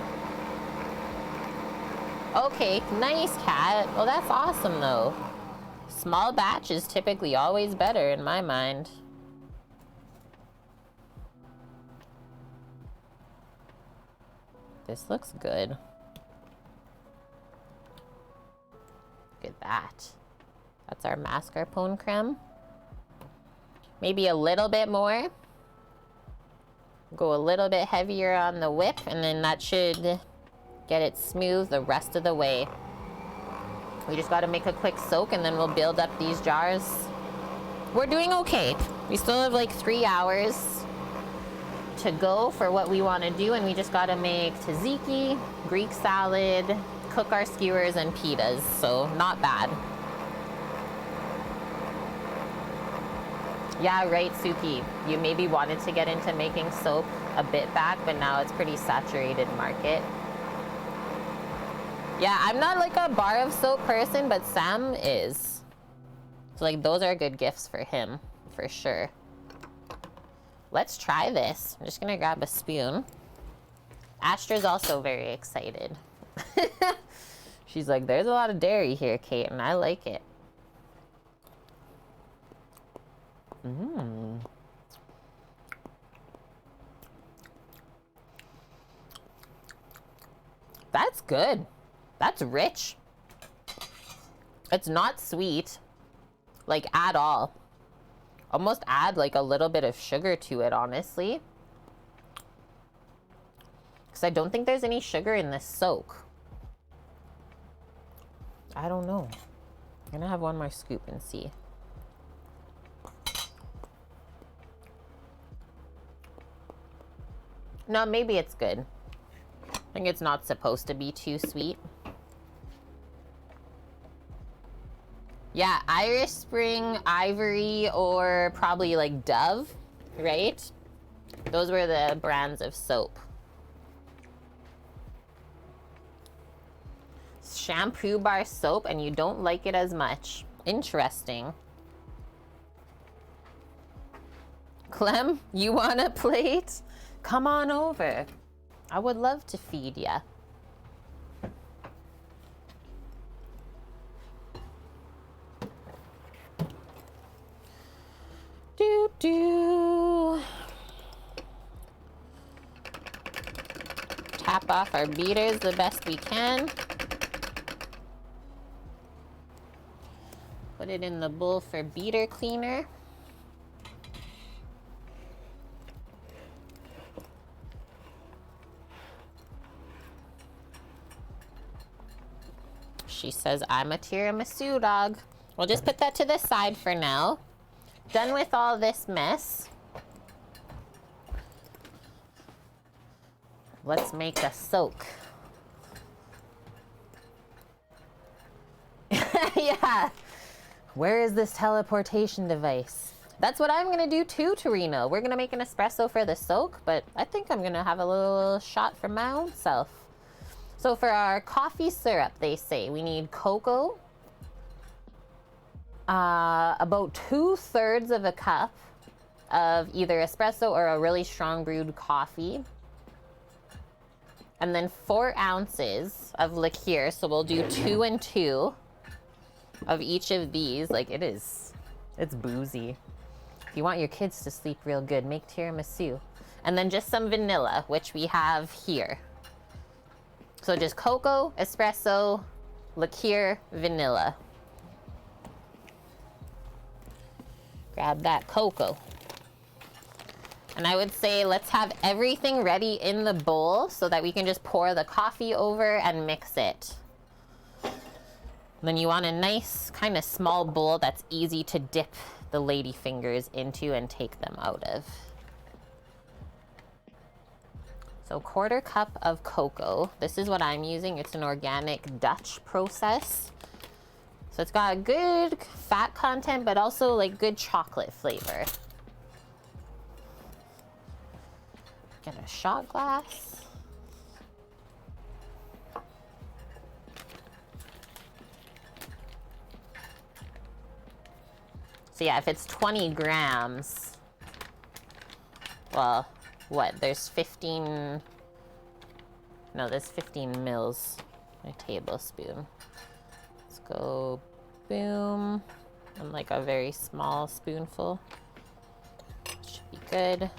Speaker 1: Okay, nice, Cat. Well, that's awesome, though. Small batch is typically always better in my mind. This looks good. Look at that. That's our mascarpone creme. Maybe a little bit more. Go a little bit heavier on the whip, and then that should get it smooth the rest of the way. We just got to make a quick soak, and then we'll build up these jars. We're doing okay. We still have like 3 hours to go for what we want to do, and we just got to make tzatziki, Greek salad, cook our skewers, and pitas, so not bad. Yeah, right, Suki. You maybe wanted to get into making soap a bit back, but now it's pretty saturated market. Yeah, I'm not like a bar of soap person, but Sam is. So like those are good gifts for him, for sure. Let's try this. I'm just gonna grab a spoon. Astra's also very excited. She's like, there's a lot of dairy here, Kate, and I like it. Mmm. That's good. That's rich. It's not sweet, like at all. Almost add like a little bit of sugar to it, honestly. Because I don't think there's any sugar in this soak. I don't know. I'm gonna have one more scoop and see. No, maybe it's good. I think it's not supposed to be too sweet. Yeah, Irish Spring, Ivory, or probably like Dove, right? Those were the brands of soap. Shampoo bar soap, and you don't like it as much. Interesting. Clem, you want a plate? Come on over. I would love to feed ya. Do. Tap off our beaters the best we can. Put it in the bowl for beater cleaner. She says, I'm a tiramisu dog. We'll just put that to the side for now. Done with all this mess. Let's make a soak. Yeah. Where is this teleportation device? That's what I'm gonna do too, Torino. We're gonna make an espresso for the soak, but I think I'm gonna have a little shot for my own self. So for our coffee syrup, they say we need cocoa, about 2/3 of a cup of either espresso or a really strong brewed coffee. And then 4 ounces of liqueur. So we'll do 2 and 2 of each of these. Like it's boozy. If you want your kids to sleep real good, make tiramisu. And then just some vanilla, which we have here. So just cocoa, espresso, liqueur, vanilla. Grab that cocoa. And I would say let's have everything ready in the bowl so that we can just pour the coffee over and mix it. Then you want a nice kind of small bowl that's easy to dip the ladyfingers into and take them out of. So 1/4 cup of cocoa. This is what I'm using. It's an organic Dutch process. So it's got a good fat content, but also like good chocolate flavor. Get a shot glass. So yeah, if it's 20 grams, well, what? There's 15, no, there's 15 mils, a tablespoon. Let's go boom, and like a very small spoonful. Should be good.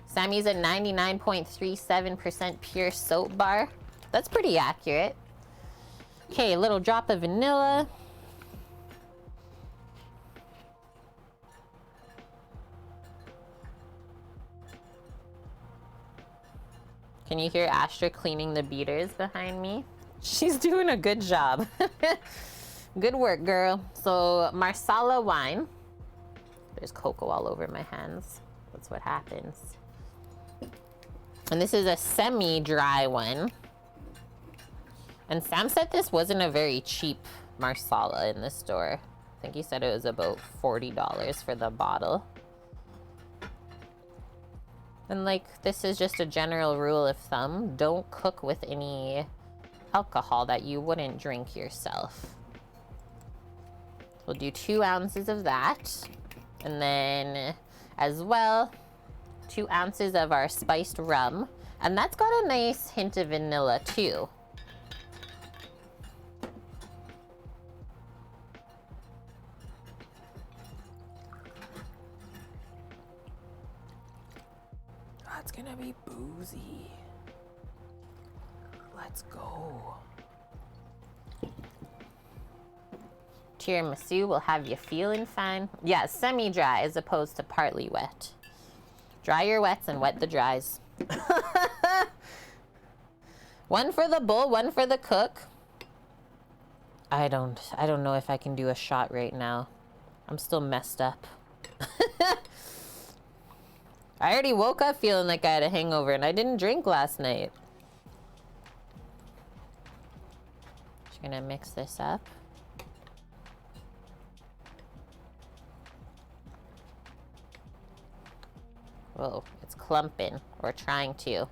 Speaker 1: Sammy's at 99.37% pure soap bar. That's pretty accurate. Okay, a little drop of vanilla. Can you hear Astra cleaning the beaters behind me? She's doing a good job. Good work, girl. So, Marsala wine. There's cocoa all over my hands. That's what happens. And this is a semi-dry one. And Sam said this wasn't a very cheap Marsala in the store. I think he said it was about $40 for the bottle. And like, this is just a general rule of thumb. Don't cook with any alcohol that you wouldn't drink yourself. We'll do 2 ounces of that. And then as well, 2 ounces of our spiced rum. And that's got a nice hint of vanilla too. That's gonna be boozy. Let's go. Tiramisu will have you feeling fine. Yeah, semi-dry as opposed to partly wet. Dry your wets and wet the dries. One for the bowl, one for the cook. I don't know if I can do a shot right now. I'm still messed up. I already woke up feeling like I had a hangover and I didn't drink last night. Just gonna mix this up. Whoa, it's clumping, or trying to.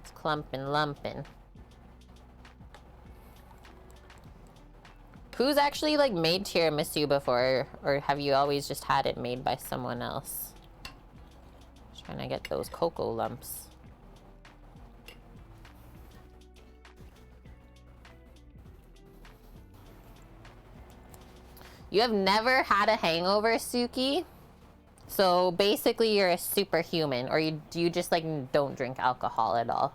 Speaker 1: It's clumping, lumping. Who's actually like made tiramisu before, or have you always just had it made by someone else? Just trying to get those cocoa lumps. You have never had a hangover, Suki? So basically you're a superhuman, or you just like don't drink alcohol at all.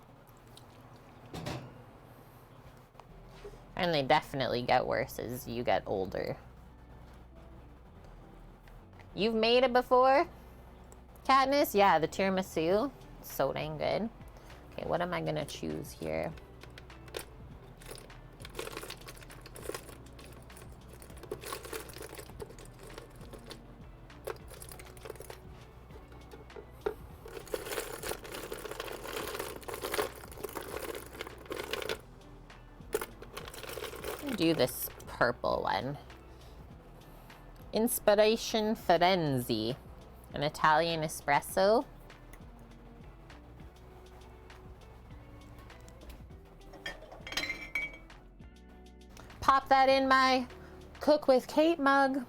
Speaker 1: And they definitely get worse as you get older. You've made it before? Katniss? Yeah, the tiramisu. So dang good. Okay, what am I gonna choose here? Do this purple one. Inspiration Firenze, an Italian espresso. pop that in my Cook with Kate mug.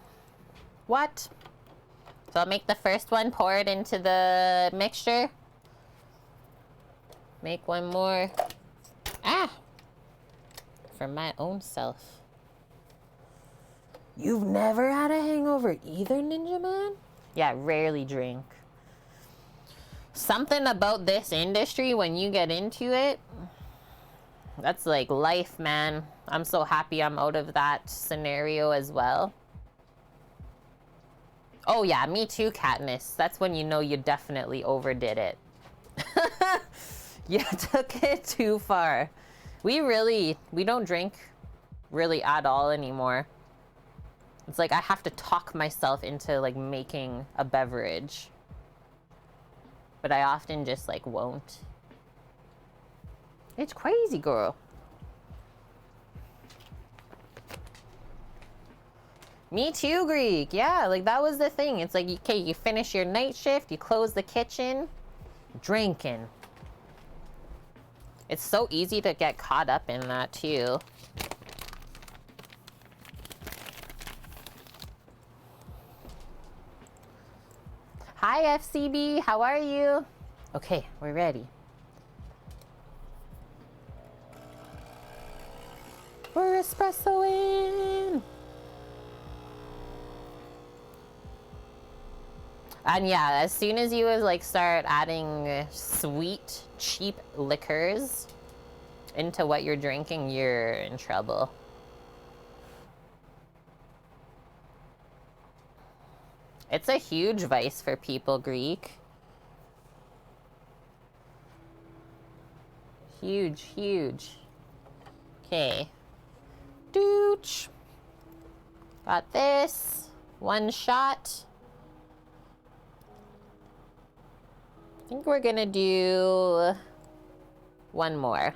Speaker 1: What? So I'll make the first one, pour it into the mixture. Make one more. Ah! For my own self. You've never had a hangover either, Ninja Man? Yeah, rarely drink. Something about this industry, when you get into it, that's like life, man. I'm so happy I'm out of that scenario as well. Oh yeah, me too, Katniss. That's when you know you definitely overdid it. You took it too far. We don't drink really at all anymore. It's like I have to talk myself into like making a beverage. But I often just like won't. It's crazy, girl. Me too, Greek. Yeah, like that was the thing. It's like, okay, you finish your night shift, you close the kitchen, drinking. It's so easy to get caught up in that too. Hi, FCB. How are you? Okay, we're ready. We're espressoing. And yeah, as soon as you like start adding sweet, cheap liquors into what you're drinking, you're in trouble. It's a huge vice for people, Greek. Huge, huge. Okay. Dooch. Got this. One shot. I think we're gonna do one more.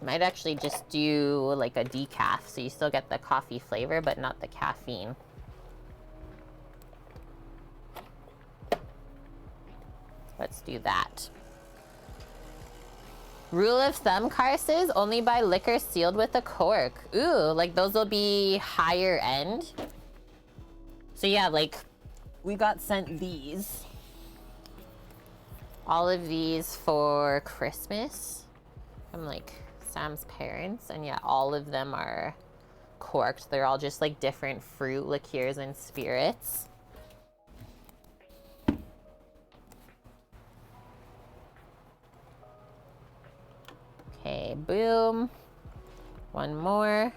Speaker 1: Might actually just do like a decaf, so you still get the coffee flavor, but not the caffeine. Let's do that. Rule of thumb, Karses, only buy liquor sealed with a cork. Ooh, like those will be higher end. So yeah, like we got sent these. All of these for Christmas from like Sam's parents, and yeah, all of them are corked. They're all just like different fruit liqueurs and spirits. Okay, boom. One more.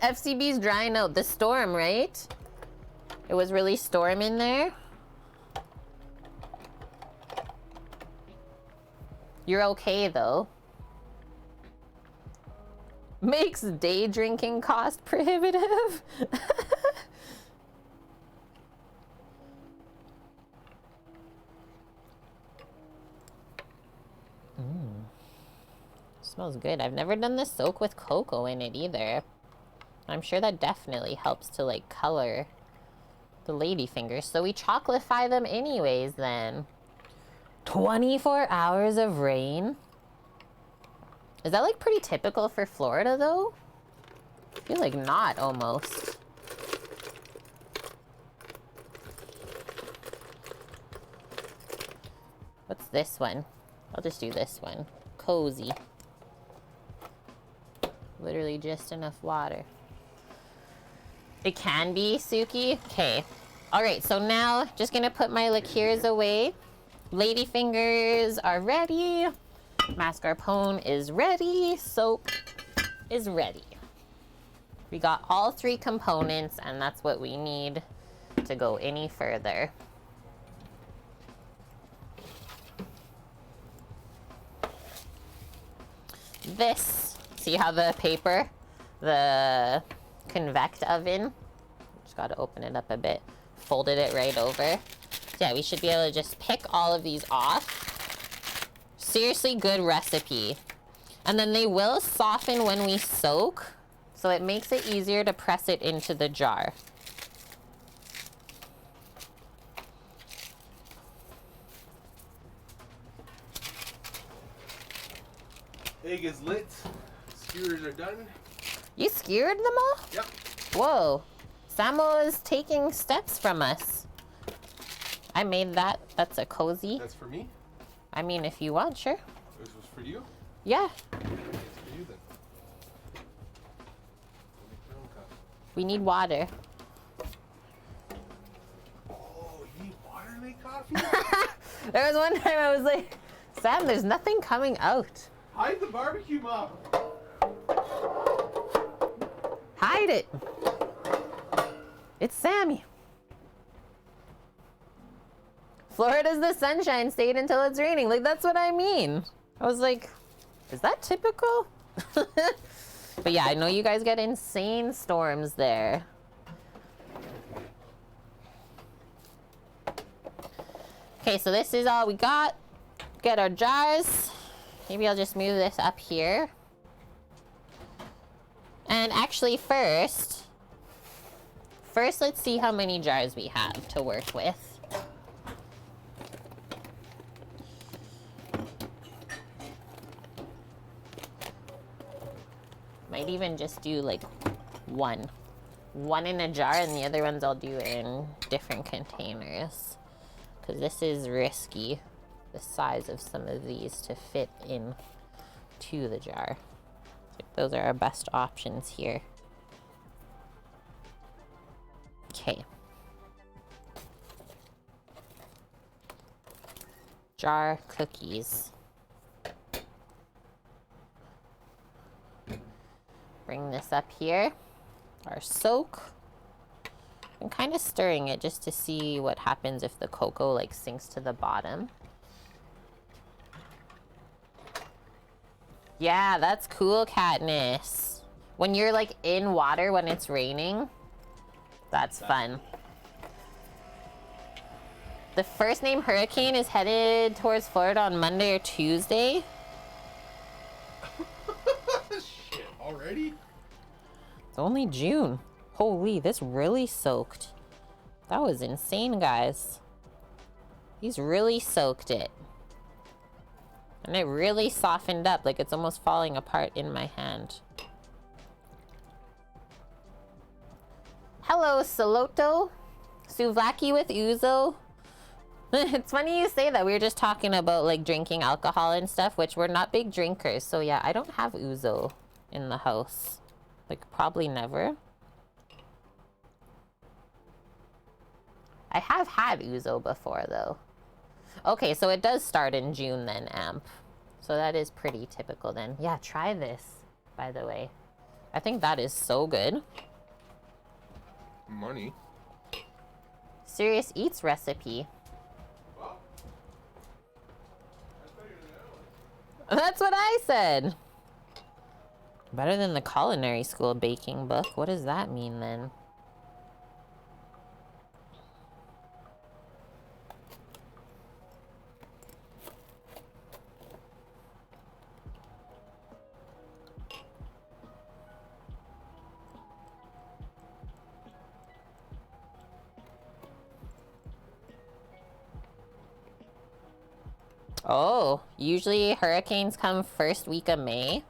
Speaker 1: FCB's drying out. The storm, right? It was really storming there. You're okay though. Makes day drinking cost prohibitive. Smells good. I've never done the soak with cocoa in it either. I'm sure that definitely helps to like color the ladyfingers. So we chocolify them anyways then. 24 hours of rain? Is that like pretty typical for Florida though? I feel like not almost. What's this one? I'll just do this one. Cozy. Literally just enough water. It can be, Suki. Okay. All right, so now just gonna put my liqueurs away. Ladyfingers are ready. Mascarpone is ready. Soap is ready. We got all three components, and that's what we need to go any further. This, see how the paper, the convect oven, just got to open it up a bit, folded it right over. Yeah, we should be able to just pick all of these off. Seriously good recipe. And then they will soften when we soak. So So it makes it easier to press it into the jar.
Speaker 2: Egg is lit. Skewers are done.
Speaker 1: You skewered them all?
Speaker 2: Yep.
Speaker 1: Whoa. Samo is taking steps from us. I made that. That's a cozy.
Speaker 2: That's for me?
Speaker 1: I mean, if you want, sure.
Speaker 2: This was for you?
Speaker 1: Yeah.
Speaker 2: It's for you then. Make your own cup.
Speaker 1: We need water.
Speaker 2: Oh, you need water to make coffee?
Speaker 1: There was one time I was like, Sam, there's nothing coming out.
Speaker 2: Hide the barbecue mop.
Speaker 1: Hide it. It's Sammy. Florida's the sunshine state until it's raining. Like, that's what I mean. I was like, is that typical? But yeah, I know you guys get insane storms there. Okay, so this is all we got. Get our jars. Maybe I'll just move this up here. And actually first, let's see how many jars we have to work with. Might even just do like one in a jar, and the other ones I'll do in different containers, because this is risky, the size of some of these to fit in to the jar. So those are our best options here. Okay. Jar cookies. Bring this up here. Our soak. I'm kind of stirring it just to see what happens if the cocoa like sinks to the bottom. Yeah, that's cool, Katniss. When you're like in water when it's raining, that's fun. The first name hurricane is headed towards Florida on Monday or Tuesday.
Speaker 2: Shit, already?
Speaker 1: It's only June. Holy, this really soaked. That was insane, guys. He's really soaked it. And it really softened up, like it's almost falling apart in my hand. Hello, Saloto. Souvlaki with ouzo. It's funny you say that. We were just talking about like drinking alcohol and stuff, which we're not big drinkers. So yeah, I don't have ouzo in the house. Like probably never. I have had ouzo before though. Okay, so it does start in June then, Amp. So that is pretty typical then. Yeah, try this, by the way. I think that is so good.
Speaker 2: Money.
Speaker 1: Serious Eats recipe.
Speaker 2: Well,
Speaker 1: That's what I said. Better than the culinary school baking book. What does that mean then? Oh, usually hurricanes come first week of May.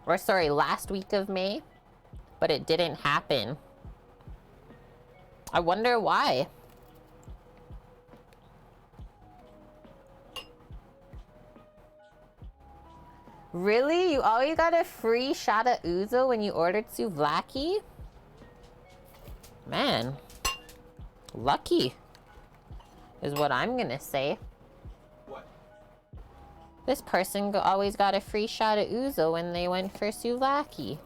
Speaker 1: Or sorry, last week of May. But it didn't happen. I wonder why. Really? You always got a free shot of ouzo when you ordered souvlaki? Man. Lucky. Is what I'm gonna say.
Speaker 2: what?
Speaker 1: This person always got a free shot of ouzo when they went for souvlaki.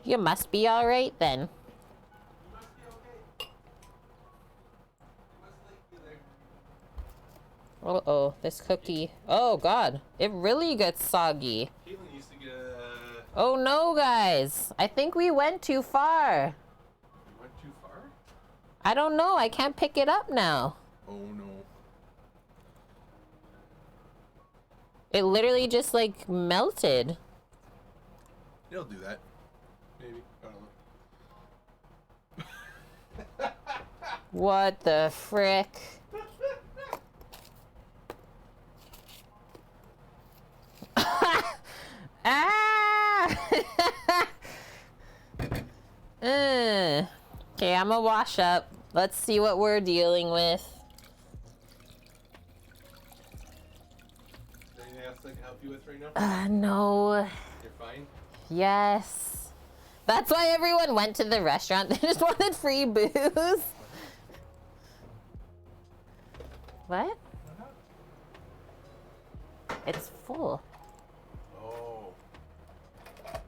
Speaker 1: You must be alright then.
Speaker 2: You must be okay. You must like you there.
Speaker 1: Uh-oh, this cookie. Oh god, it really gets soggy.
Speaker 2: Caitlin used to get a...
Speaker 1: Oh no, guys. I think we went too far.
Speaker 2: You went too far?
Speaker 1: I don't know, I can't pick it up now.
Speaker 2: Oh no.
Speaker 1: It literally just like melted.
Speaker 2: It'll do that. Maybe. I don't know.
Speaker 1: What the frick? Ah! Okay, I'm gonna wash up. Let's see what we're dealing with.
Speaker 2: Is there anything else I can help you with right now?
Speaker 1: No.
Speaker 2: You're fine?
Speaker 1: Yes. That's why everyone went to the restaurant. They just wanted free booze. What? It's full.
Speaker 2: Oh. That's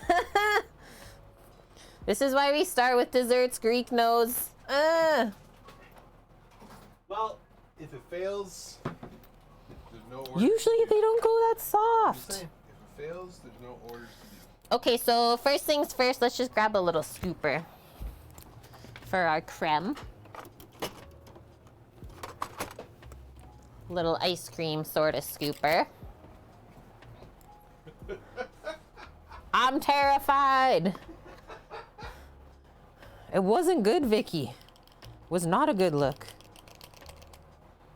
Speaker 2: why.
Speaker 1: This is why we start with desserts, Greek knows.
Speaker 2: Well, if it fails, there's no orders.
Speaker 1: Usually they don't go that
Speaker 2: I'm just
Speaker 1: soft.
Speaker 2: saying, if it fails, there's no orders to do.
Speaker 1: Okay, so first things first, let's just grab a little scooper for our creme. Little ice cream sort of scooper. I'm terrified. It wasn't good, Vicky. Was not a good look.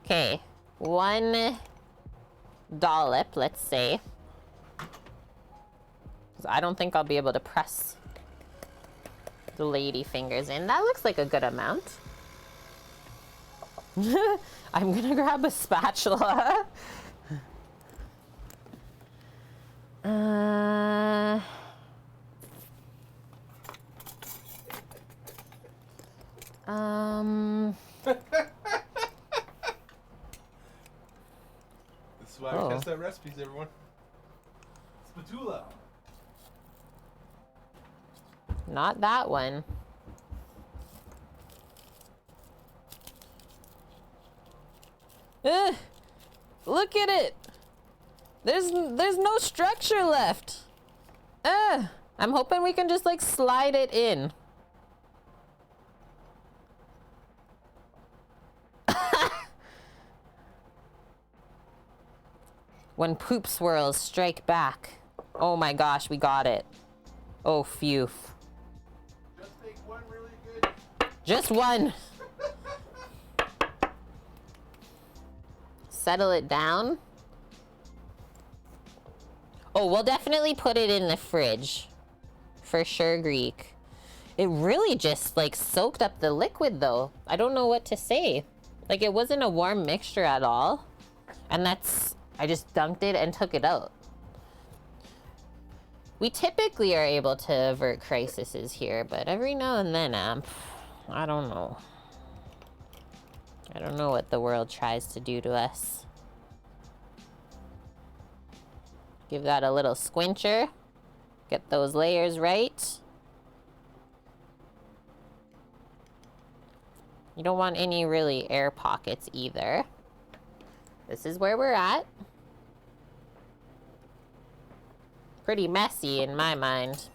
Speaker 1: Okay, 1 dollop, let's say. 'Cause I don't think I'll be able to press the lady fingers in. That looks like a good amount. I'm gonna grab a spatula.
Speaker 2: This is why we test out recipes, everyone. Spatula.
Speaker 1: Not that one. Look at it. There's no structure left. I'm hoping we can just like slide it in. When poop swirls strike back. Oh my gosh, we got it. Oh, phew.
Speaker 2: Just make one really good.
Speaker 1: Just one. Settle it down. Oh, we'll definitely put it in the fridge. For sure, Greek. It really just like soaked up the liquid though. I don't know what to say. Like it wasn't a warm mixture at all. And I just dunked it and took it out. We typically are able to avert crises here, but every now and then, I don't know. I don't know what the world tries to do to us. Give that a little squincher. Get those layers right. You don't want any really air pockets either. This is where we're at. Pretty messy in my mind.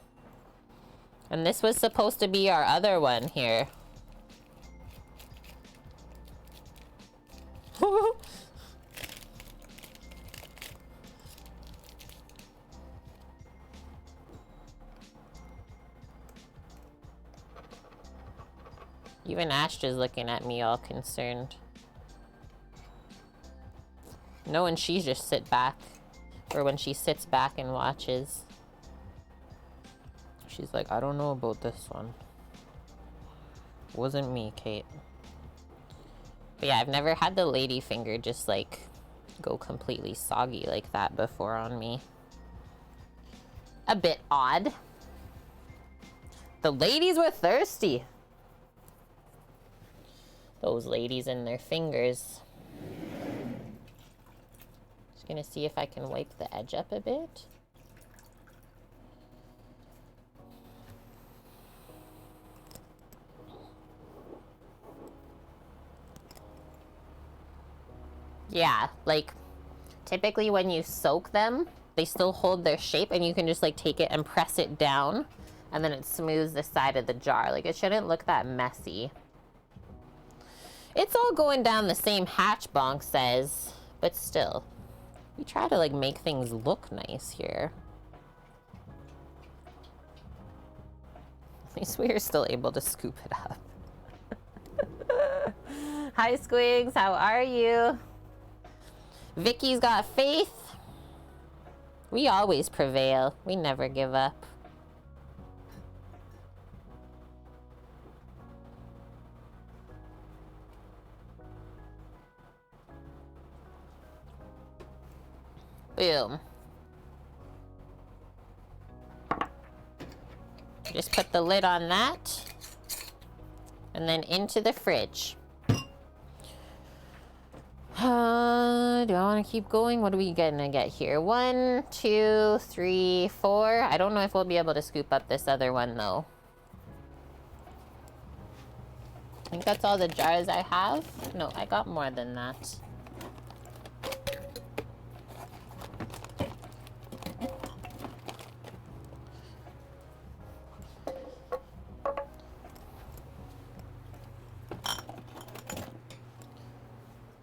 Speaker 1: And this was supposed to be our other one here. Even Astra's looking at me all concerned. No, when she just sit back. Or when she sits back and watches. She's like, I don't know about this one. Wasn't me, Kate. But yeah, I've never had the Ladyfinger just like go completely soggy like that before on me. A bit odd. The ladies were thirsty. Those ladies and their fingers. Just gonna see if I can wipe the edge up a bit. Yeah, like typically when you soak them, they still hold their shape and you can just like take it and press it down and then it smooths the side of the jar. Like it shouldn't look that messy. It's all going down the same hatch, Bonk says, but still. We try to like make things look nice here. At least we are still able to scoop it up. Hi Squigs, how are you? Vicky's got faith. We always prevail. We never give up. Boom. Just put the lid on that. And then into the fridge. Do I want to keep going? What are we gonna get here? 1, 2, 3, 4. I don't know if we'll be able to scoop up this other one though. I think that's all the jars I have. No, I got more than that.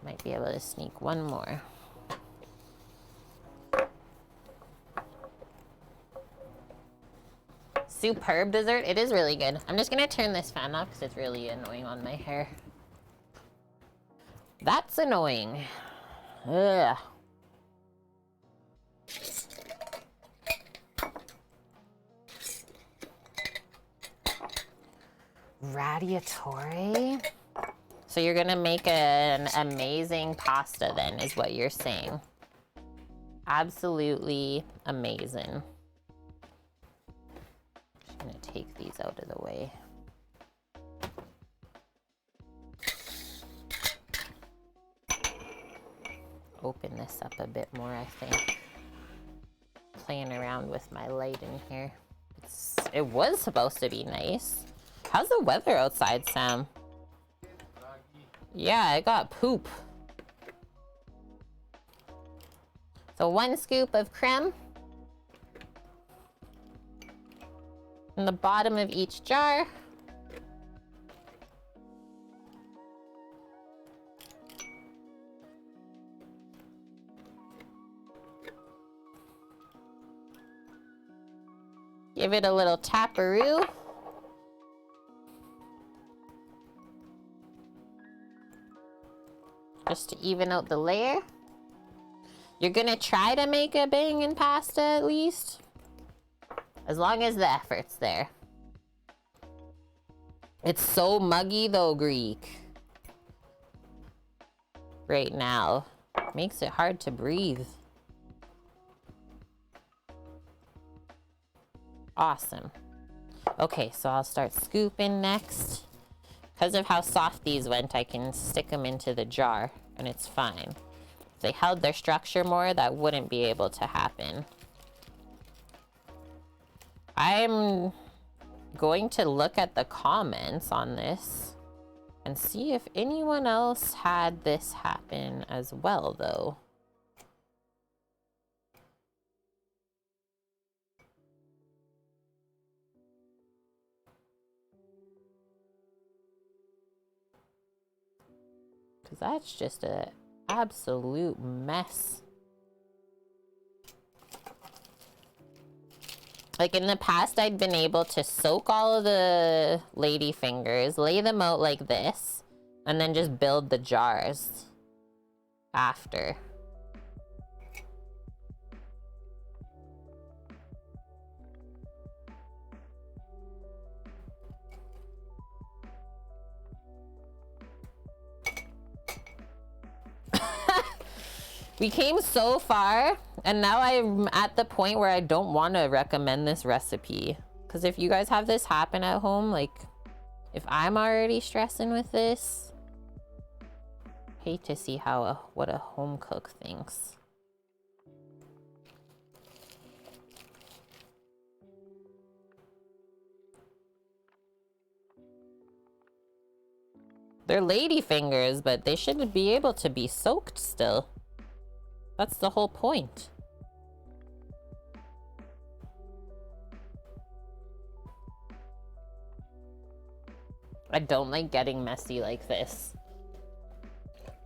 Speaker 1: Might be able to sneak one more. Superb dessert. It is really good. I'm just gonna turn this fan off because it's really annoying on my hair. That's annoying. Ugh. Radiatore? So you're gonna make an amazing pasta then, is what you're saying. Absolutely amazing. Just gonna take these out of the way. Open this up a bit more, I think. Playing around with my light in here. It was supposed to be nice. How's the weather outside, Sam? Yeah, I got poop. So 1 scoop of creme in the bottom of each jar. Give it a little taparoo. Just to even out the layer. You're gonna try to make a bangin' pasta at least. As long as the effort's there. It's so muggy though, Greek. Right now. Makes it hard to breathe. Awesome. Okay, so I'll start scooping next. Because of how soft these went, I can stick them into the jar and it's fine. If they held their structure more, that wouldn't be able to happen. I'm going to look at the comments on this and see if anyone else had this happen as well, though. Because that's just an absolute mess. Like in the past, I'd been able to soak all of the ladyfingers, lay them out like this, and then just build the jars after. We came so far, and now I'm at the point where I don't want to recommend this recipe. Because if you guys have this happen at home, like, if I'm already stressing with this, hate to see how what a home cook thinks. They're ladyfingers, but they shouldn't be able to be soaked still. That's the whole point. I don't like getting messy like this.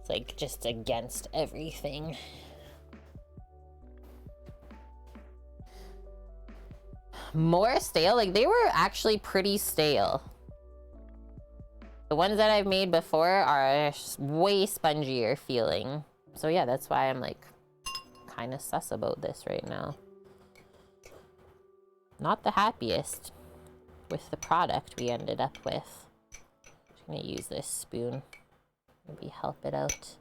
Speaker 1: It's like just against everything. More stale? Like, they were actually pretty stale. The ones that I've made before are way spongier feeling. So yeah, that's why I'm like kind of sus about this right now. Not the happiest with the product we ended up with. Just gonna use this spoon. Maybe help it out.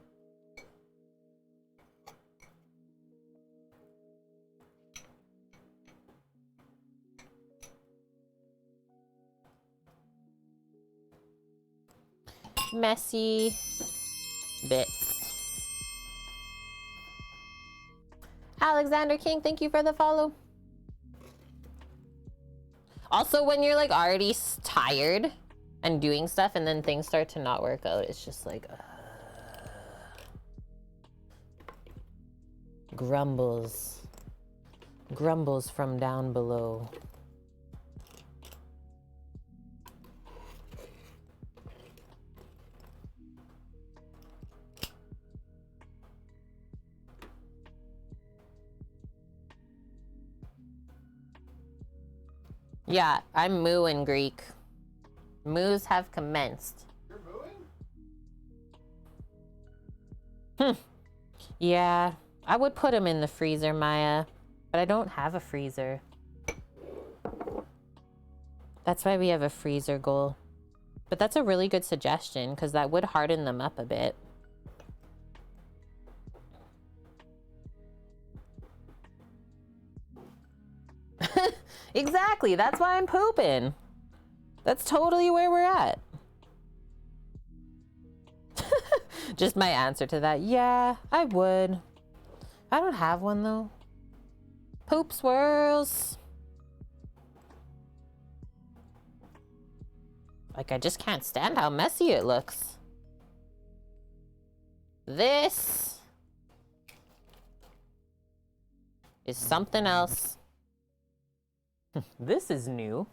Speaker 1: Messy bits. Alexander King, thank you for the follow. Also, when you're like already tired and doing stuff and then things start to not work out, it's just like grumbles from down below. Yeah, I'm moo in Greek. Moos have commenced.
Speaker 2: You're mooing?
Speaker 1: Yeah, I would put them in the freezer, Maya, but I don't have a freezer. That's why we have a freezer goal. But that's a really good suggestion, because that would harden them up a bit. Exactly, that's why I'm pooping. That's totally where we're at. Just my answer to that. Yeah, I would. I don't have one though. Poop swirls. Like, I just can't stand how messy it looks. This is something else. This is new.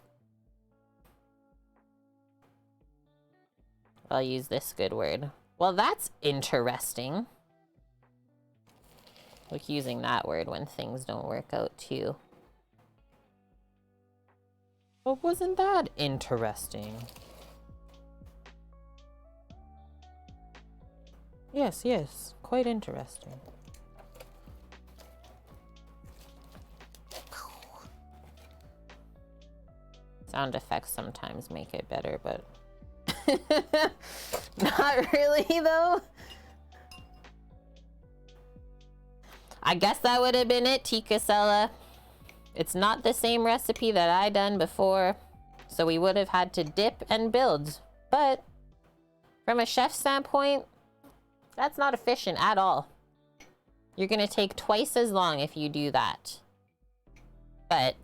Speaker 1: I'll use this good word. Well, that's interesting. Like using that word when things don't work out too. But wasn't that interesting? Yes, yes, quite interesting. Sound effects sometimes make it better, but not really though. I guess that would have been it, Tikasella. It's not the same recipe that I done before, so we would have had to dip and build. But from a chef standpoint, that's not efficient at all. You're gonna take twice as long if you do that. But,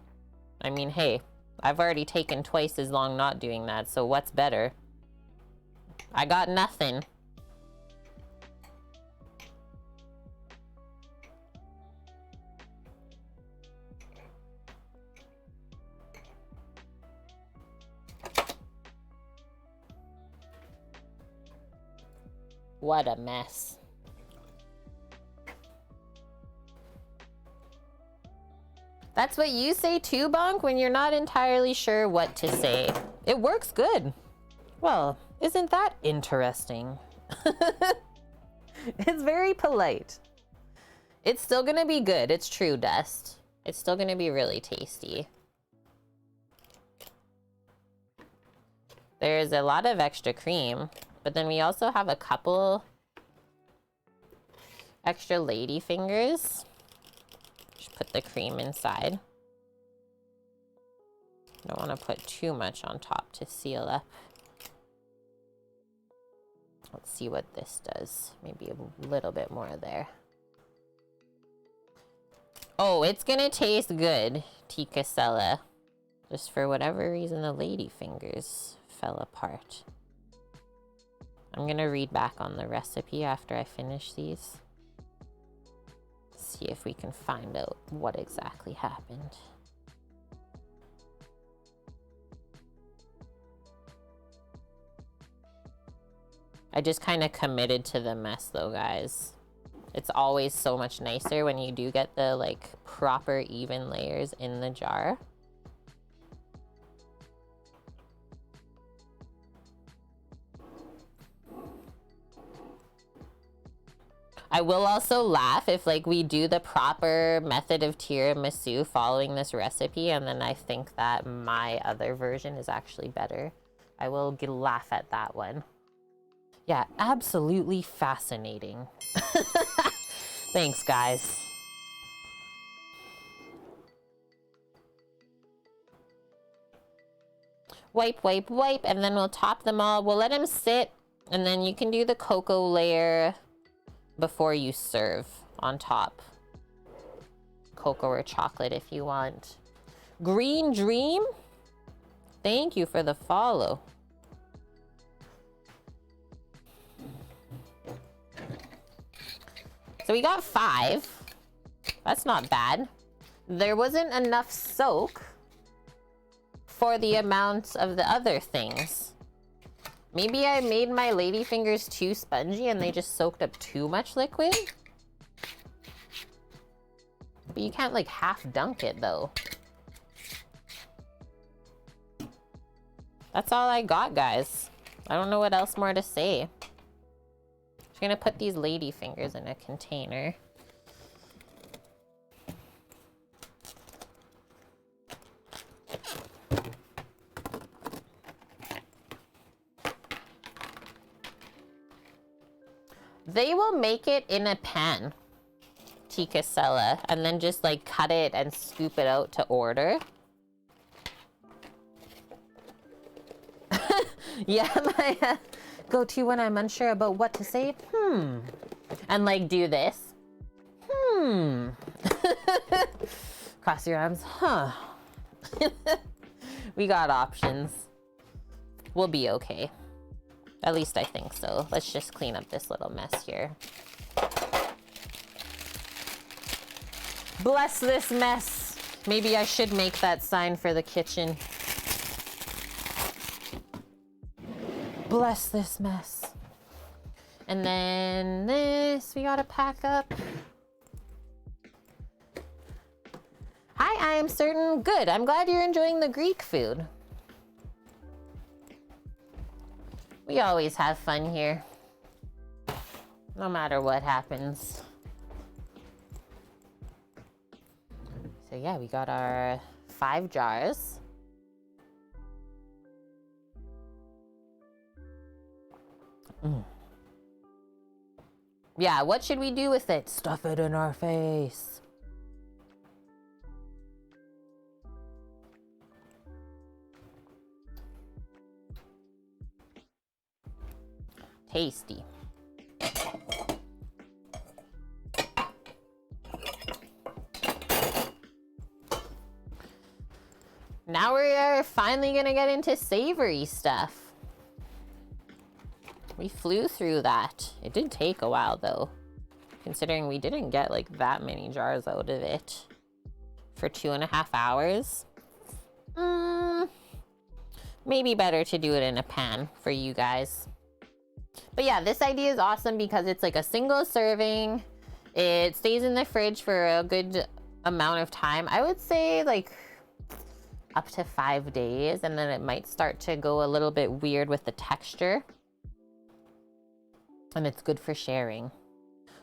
Speaker 1: I mean, hey, I've already taken twice as long not doing that, so what's better? I got nothing. What a mess. That's what you say too, Bonk, when you're not entirely sure what to say. It works good. Well, isn't that interesting? It's very polite. It's still gonna be good. It's true, Dust. It's still gonna be really tasty. There's a lot of extra cream, but then we also have a couple extra Ladyfingers. Just put the cream inside. Don't want to put too much on top to seal up. Let's see what this does. Maybe a little bit more there. Oh, it's gonna taste good, Tikasella. Just for whatever reason, the Ladyfingers fell apart. I'm gonna read back on the recipe after I finish these. See if we can find out what exactly happened. I just kind of committed to the mess though, guys. It's always so much nicer when you do get the like proper even layers in the jar. I will also laugh if like we do the proper method of tiramisu following this recipe, and then I think that my other version is actually better. I will laugh at that one. Yeah, absolutely fascinating. Thanks, guys. Wipe, wipe, wipe, and then we'll top them all. We'll let them sit, and then you can do the cocoa layer before you serve on top. Cocoa or chocolate if you want. Green Dream, thank you for the follow. So we got 5. That's not bad. There wasn't enough soak for the amount of the other things. Maybe I made my ladyfingers too spongy and they just soaked up too much liquid. But you can't like half dunk it though. That's all I got, guys. I don't know what else more to say. I'm gonna put these ladyfingers in a container. They will make it in a pan, tikasela, and then just like cut it and scoop it out to order. Yeah, my go-to when I'm unsure about what to say. And like do this. Cross your arms. Huh. We got options. We'll be okay. At least I think so. Let's just clean up this little mess here. Bless this mess. Maybe I should make that sign for the kitchen. Bless this mess. And then this we gotta pack up. Hi, I am certain. Good. I'm glad you're enjoying the Greek food. We always have fun here, no matter what happens. So yeah, we got our 5 jars. Yeah, what should we do with it? Stuff it in our face. Tasty. Now we are finally gonna get into savory stuff. We flew through that. It did take a while though, considering we didn't get like that many jars out of it for 2.5 hours. Maybe better to do it in a pan for you guys. But yeah, this idea is awesome because it's like a single serving. It stays in the fridge for a good amount of time. I would say like up to 5 days, and then it might start to go a little bit weird with the texture. And it's good for sharing.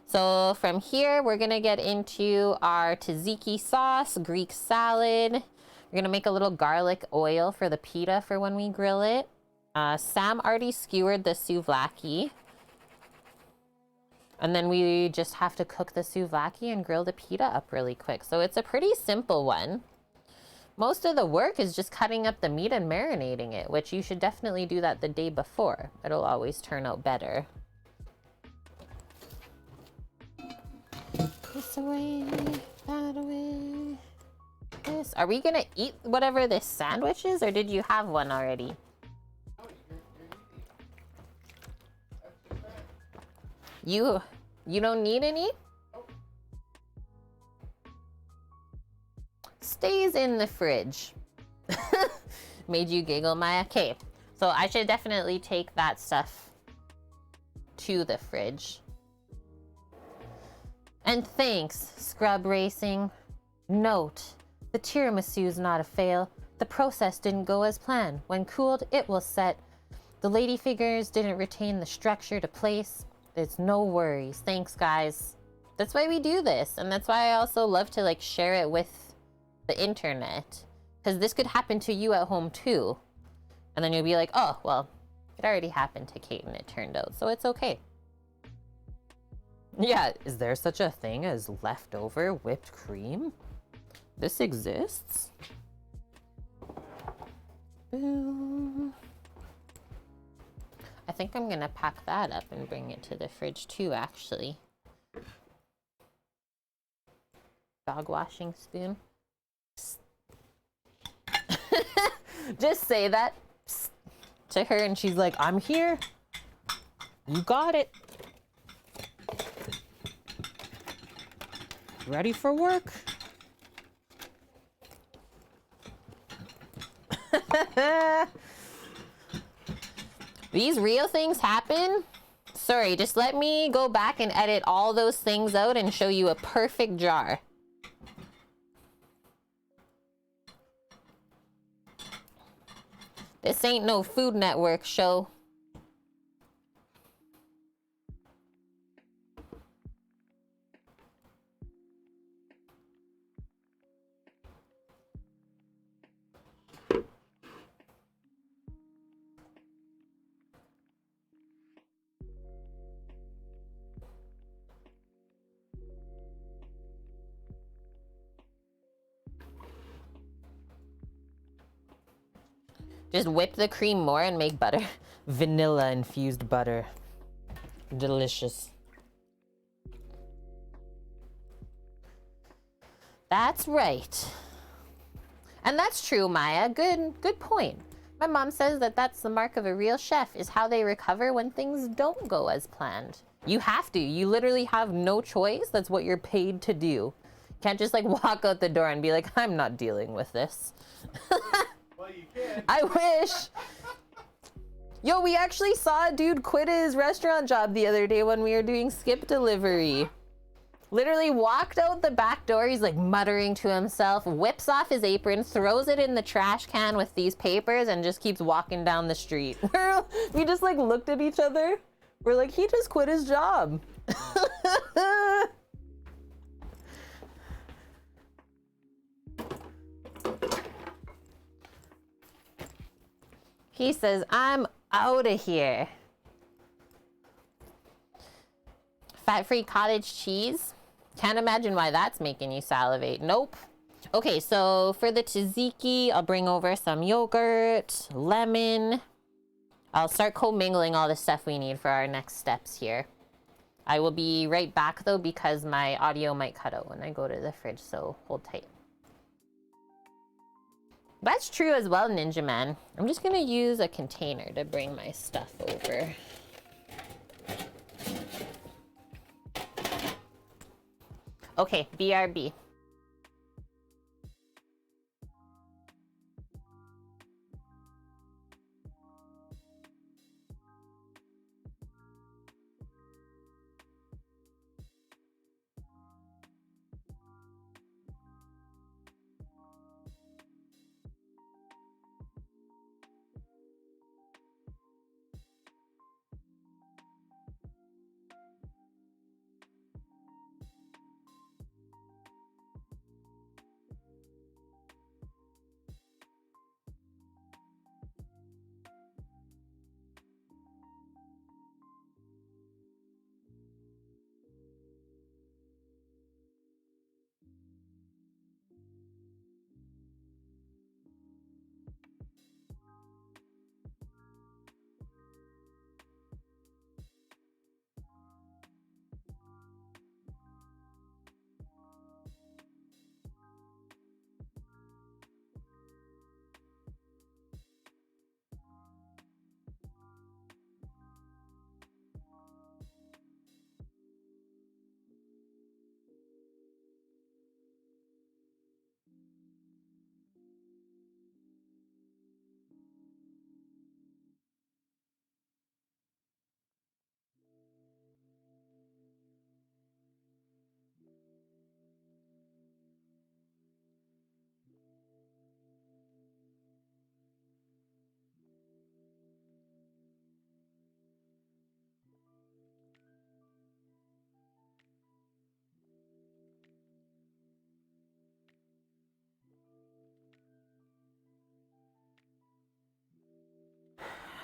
Speaker 1: So from here, we're gonna get into our tzatziki sauce, Greek salad. We're gonna make a little garlic oil for the pita for when we grill it. Sam already skewered the souvlaki. And then we just have to cook the souvlaki and grill the pita up really quick. So it's a pretty simple one. Most of the work is just cutting up the meat and marinating it, which you should definitely do that the day before. It'll always turn out better. This away, that away. This. Are we gonna eat whatever this sandwich is, or did you have one already? You don't need any? Stays in the fridge. Made you giggle, Maya? Okay, so I should definitely take that stuff to the fridge. And thanks, Scrub Racing. Note, the tiramisu is not a fail. The process didn't go as planned. When cooled, it will set. The Ladyfingers didn't retain the structure to place. It's no worries. Thanks, guys. That's why we do this. And that's why I also love to like share it with the internet. Because this could happen to you at home too. And then you'll be like, oh, well, it already happened to Kate and it turned out. So it's okay. Yeah, is there such a thing as leftover whipped cream? This exists? Boom. I think I'm gonna pack that up and bring it to the fridge too, actually. Dog washing spoon. Just say that to her and she's like, I'm here. You got it. Ready for work. These real things happen. Sorry, just let me go back and edit all those things out and show you a perfect jar. This ain't no Food Network show. Just whip the cream more and make butter. Vanilla infused butter. Delicious. That's right. And that's true, Maya. Good point. My mom says that that's the mark of a real chef, is how they recover when things don't go as planned. You have to. You literally have no choice. That's what you're paid to do. You can't just like walk out the door and be like, I'm not dealing with this.
Speaker 2: Well, you can.
Speaker 1: I wish. Yo, we actually saw a dude quit his restaurant job the other day when we were doing skip delivery. Literally walked out the back door. He's like muttering to himself, whips off his apron, throws it in the trash can with these papers, and just keeps walking down the street. We just like looked at each other. We're like, he just quit his job. He says, I'm out of here. Fat-free cottage cheese. Can't imagine why that's making you salivate. Nope. Okay, so for the tzatziki, I'll bring over some yogurt, lemon. I'll start co-mingling all the stuff we need for our next steps here. I will be right back though, because my audio might cut out when I go to the fridge, so hold tight. That's true as well, Ninja Man. I'm just gonna use a container to bring my stuff over. Okay, BRB.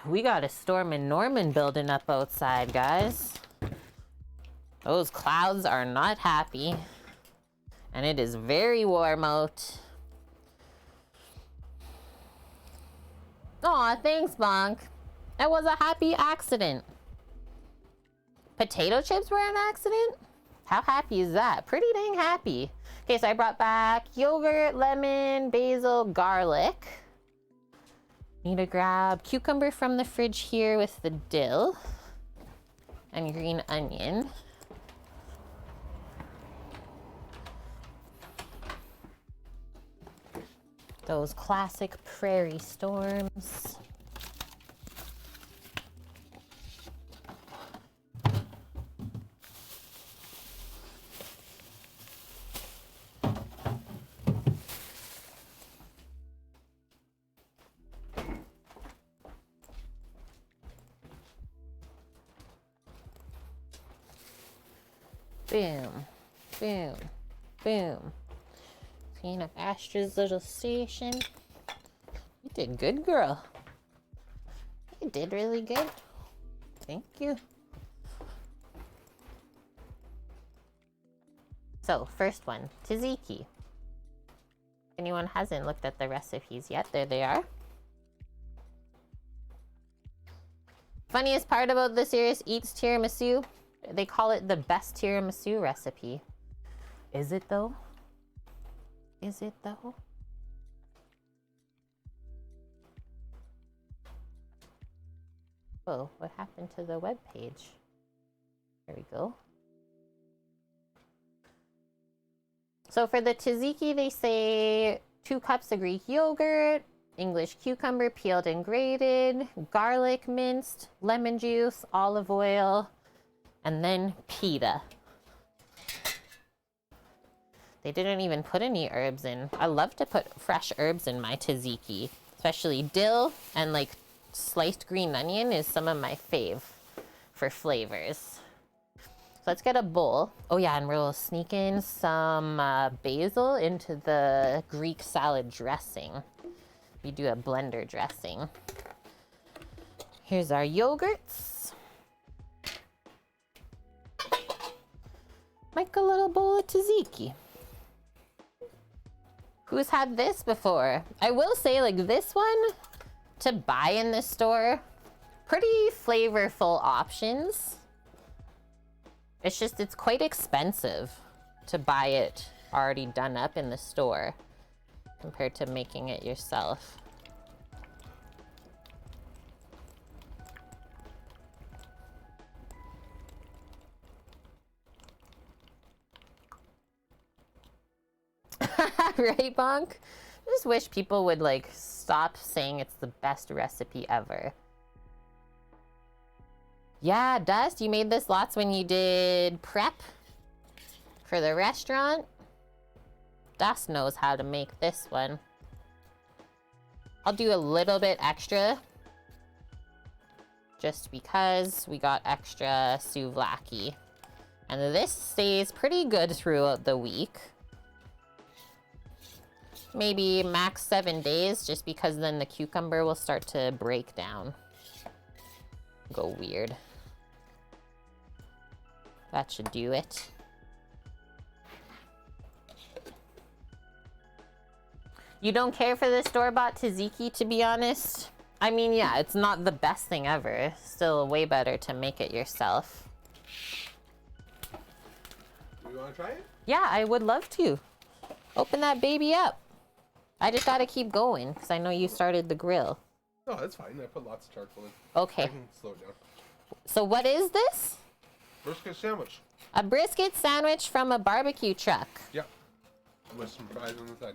Speaker 1: We got a storm in Norman building up outside, guys. Those clouds are not happy. And it is very warm out. Aw, thanks, Bonk. It was a happy accident. Potato chips were an accident? How happy is that? Pretty dang happy. Okay, so I brought back yogurt, lemon, basil, garlic. Need to grab cucumber from the fridge here with the dill. And green onion. Those classic prairie storms. Boom, boom, boom. Clean up Astra's little station. You did good, girl. You did really good. Thank you. So, first one, Tzatziki. If anyone hasn't looked at the recipes yet, there they are. Funniest part about the series Eats Tiramisu, they call it the best tiramisu recipe. Is it though? Is it though? Oh, what happened to the web page? There we go. So for the tzatziki, they say 2 cups of Greek yogurt, English cucumber peeled and grated, garlic minced, lemon juice, olive oil, and then pita. They didn't even put any herbs in. I love to put fresh herbs in my tzatziki, especially dill and like sliced green onion is some of my fave for flavors. So let's get a bowl. Oh yeah, and we'll sneak in some basil into the Greek salad dressing. We do a blender dressing. Here's our yogurts. Make a little bowl of tzatziki. Who's had this before? I will say, like, this one to buy in the store, pretty flavorful options. It's just, it's quite expensive to buy it already done up in the store compared to making it yourself. Right, Bonk? I just wish people would like stop saying it's the best recipe ever. Yeah, Dust, you made this lots when you did prep for the restaurant. Dust knows how to make this one. I'll do a little bit extra just because we got extra souvlaki. And this stays pretty good throughout the week. Maybe max 7 days, just because then the cucumber will start to break down. Go weird. That should do it. You don't care for the store-bought tzatziki, to be honest? I mean, yeah, it's not the best thing ever. Still way better to make it yourself.
Speaker 2: Do you want to try it?
Speaker 1: Yeah, I would love to. Open that baby up. I just gotta keep going, because I know you started the grill.
Speaker 2: Oh, that's fine. I put lots of charcoal in.
Speaker 1: Okay.
Speaker 2: I can slow it down.
Speaker 1: So what is this?
Speaker 2: Brisket sandwich.
Speaker 1: A brisket sandwich from a barbecue truck.
Speaker 2: Yep. With some fries on the side.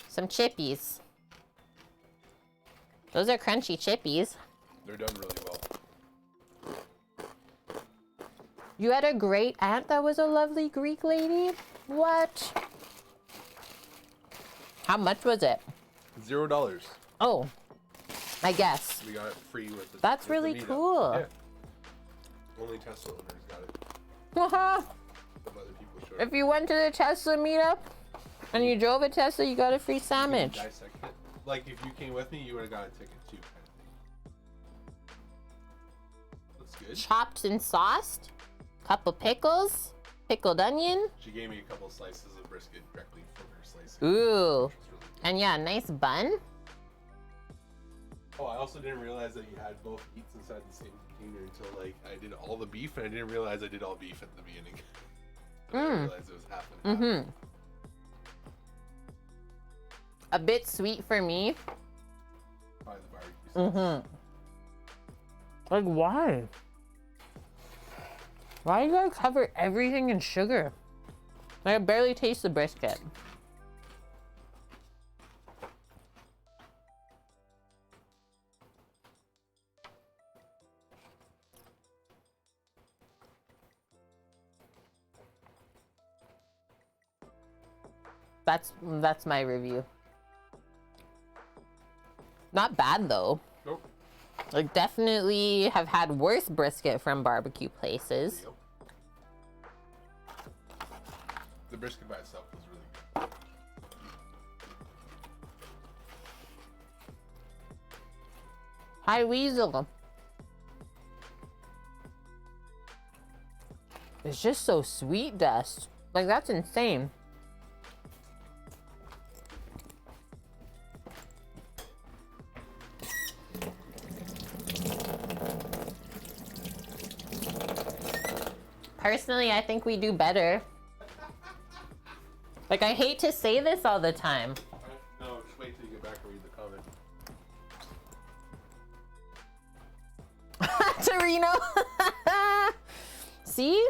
Speaker 1: Some chippies. Those are crunchy chippies.
Speaker 2: They're done really well.
Speaker 1: You had a great aunt that was a lovely Greek lady? What? How much was it?
Speaker 2: $0.
Speaker 1: Oh, I guess.
Speaker 2: We got it free with the
Speaker 1: That's
Speaker 2: with
Speaker 1: really
Speaker 2: the meetup.
Speaker 1: cool.
Speaker 2: Yeah. Only Tesla owners got it.
Speaker 1: Haha.
Speaker 2: Some other people showed
Speaker 1: If you went to the Tesla meetup and you drove a Tesla, you got a free
Speaker 2: You
Speaker 1: sandwich.
Speaker 2: can dissect it. Like if you came with me, you would have got a ticket too, kind of thing. good.
Speaker 1: Chopped and sauced. Couple pickles. Pickled onion.
Speaker 2: She gave me a couple slices of brisket directly from her slicing.
Speaker 1: Ooh.
Speaker 2: Really good.
Speaker 1: And yeah, nice bun.
Speaker 2: Oh, I also didn't realize that you had both meats inside the same container until like I did all the beef, and I didn't realize I did all beef at the beginning. I didn't realize it was half and half.
Speaker 1: Mm-hmm. A bit sweet for me.
Speaker 2: Probably the barbecue sauce.
Speaker 1: Mm-hmm. Like, why? Why you gotta cover everything in sugar? Like, I barely taste the brisket. That's my review. Not bad though.
Speaker 2: Nope.
Speaker 1: Like, definitely have had worse brisket from barbecue places.
Speaker 2: Yep. The brisket by itself was really good.
Speaker 1: Hi, Weasel. It's just so sweet, Dust. Like, that's insane. Personally, I think we do better. Like, I hate to say this all the time.
Speaker 2: No, just wait till you get back and read the comment.
Speaker 1: Torino. See?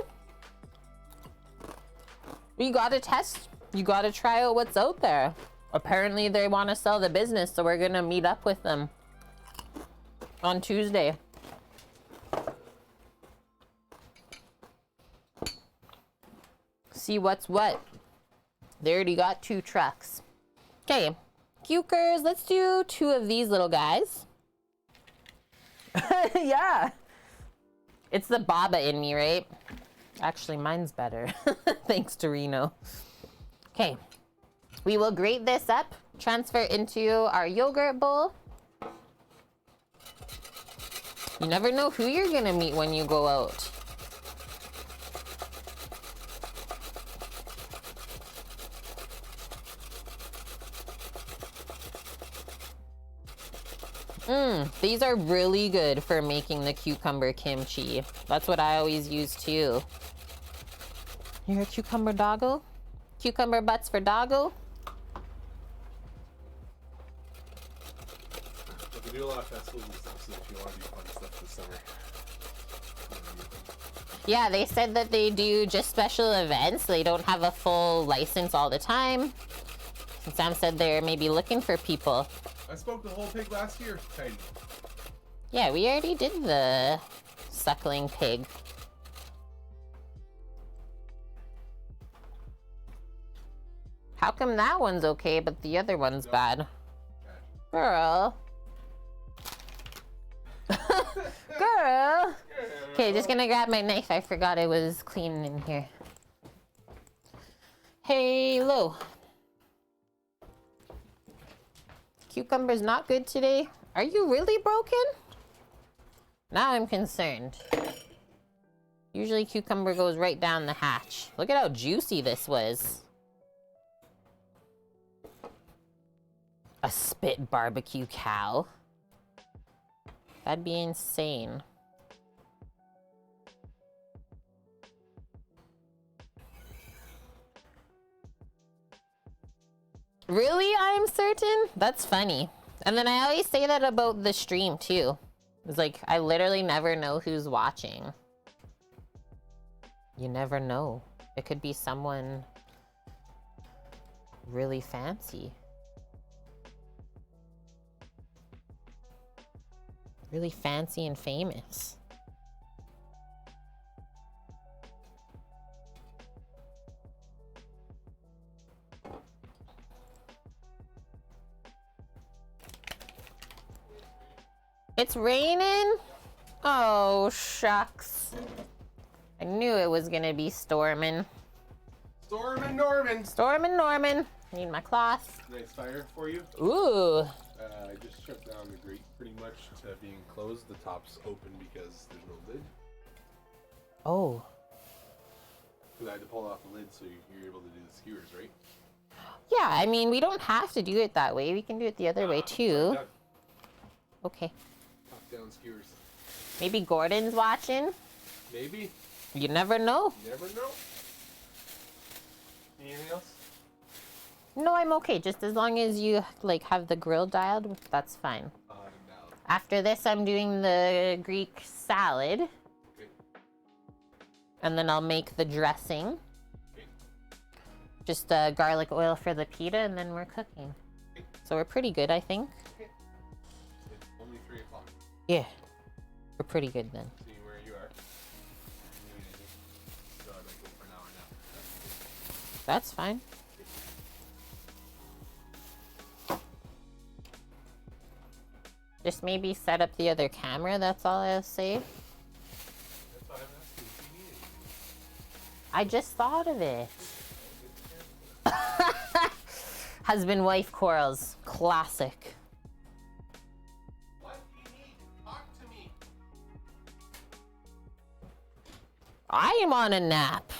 Speaker 1: You gotta test. You gotta try out what's out there. Apparently they want to sell the business, so we're gonna meet up with them on Tuesday. See what's what. They already got 2 trucks. Okay, Cukers, let's do 2 of these little guys. Yeah. It's the Baba in me, right? Actually, mine's better. Thanks, Torino. Okay. We will grate this up, transfer into our yogurt bowl. You never know who you're gonna meet when you go out. These are really good for making the cucumber kimchi. That's what I always use too. You're a cucumber doggo? Cucumber butts for doggo?
Speaker 2: We can do a lot of festivals and stuff, so if you want to do fun stuff this summer.
Speaker 1: Yeah, they said that they do just special events. They don't have a full license all the time. And Sam said they're maybe looking for people.
Speaker 2: I smoked the whole pig last year. Kind of.
Speaker 1: Yeah, we already did the suckling pig. How come that one's okay, but the other one's bad? Girl. Girl. Okay, just gonna grab my knife. I forgot it was clean in here. Hello. Cucumber's not good today. Are you really broken? Now I'm concerned. Usually cucumber goes right down the hatch. Look at how juicy this was. A spit barbecue cow. That'd be insane. Really, I'm certain? That's funny. And then I always say that about the stream too. It's like, I literally never know who's watching. You never know. It could be someone really fancy. Really fancy and famous. It's raining? Oh, shucks. I knew it was gonna be storming.
Speaker 2: Stormin' Norman.
Speaker 1: Storming Norman. Need my cloth.
Speaker 2: Nice fire for you.
Speaker 1: Ooh.
Speaker 2: I just shut down the grate pretty much to being closed. The top's open because there's no lid.
Speaker 1: Oh.
Speaker 2: Because I had to pull it off the lid so you're able to do the skewers, right?
Speaker 1: Yeah, I mean, we don't have to do it that way. We can do it the other way too. Okay.
Speaker 2: Top down skewers.
Speaker 1: Maybe Gordon's watching.
Speaker 2: Maybe.
Speaker 1: You never know.
Speaker 2: You never know. Anything else?
Speaker 1: No, I'm okay. Just as long as you like have the grill dialed, that's fine. After this, I'm doing the Greek salad.
Speaker 2: Okay.
Speaker 1: And then I'll make the dressing.
Speaker 2: Okay.
Speaker 1: Just garlic oil for the pita, and then we're cooking.
Speaker 2: Okay.
Speaker 1: So we're pretty good, I think.
Speaker 2: Okay. It's only 3 o'clock.
Speaker 1: Yeah. We're pretty good then.
Speaker 2: See where you are. So I'd like go for an hour now.
Speaker 1: That's fine. Just maybe set up the other camera, that's all I'll say.
Speaker 2: That's why I'm asking if you need anything.
Speaker 1: I just thought of it. Husband-wife quarrels. Classic.
Speaker 2: What do you need? Talk to me.
Speaker 1: I am on a nap.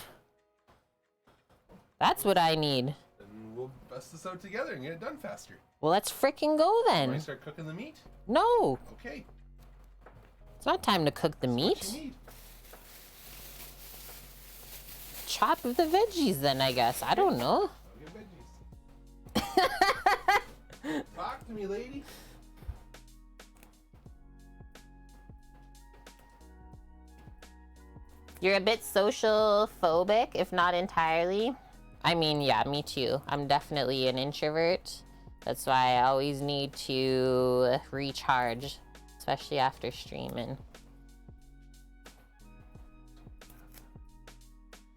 Speaker 1: That's what I need.
Speaker 2: Then we'll bust this out together and get it done faster.
Speaker 1: Well, let's frickin' go
Speaker 2: Want
Speaker 1: then.
Speaker 2: to start cooking the meat?
Speaker 1: No,
Speaker 2: Okay.
Speaker 1: it's not time to cook the
Speaker 2: What
Speaker 1: meat.
Speaker 2: you need?
Speaker 1: Chop the veggies then, I guess. I don't know.
Speaker 2: I'll get veggies. Talk to me, lady.
Speaker 1: You're a bit social phobic, if not entirely. I mean, yeah, me too. I'm definitely an introvert. That's why I always need to recharge, especially after streaming.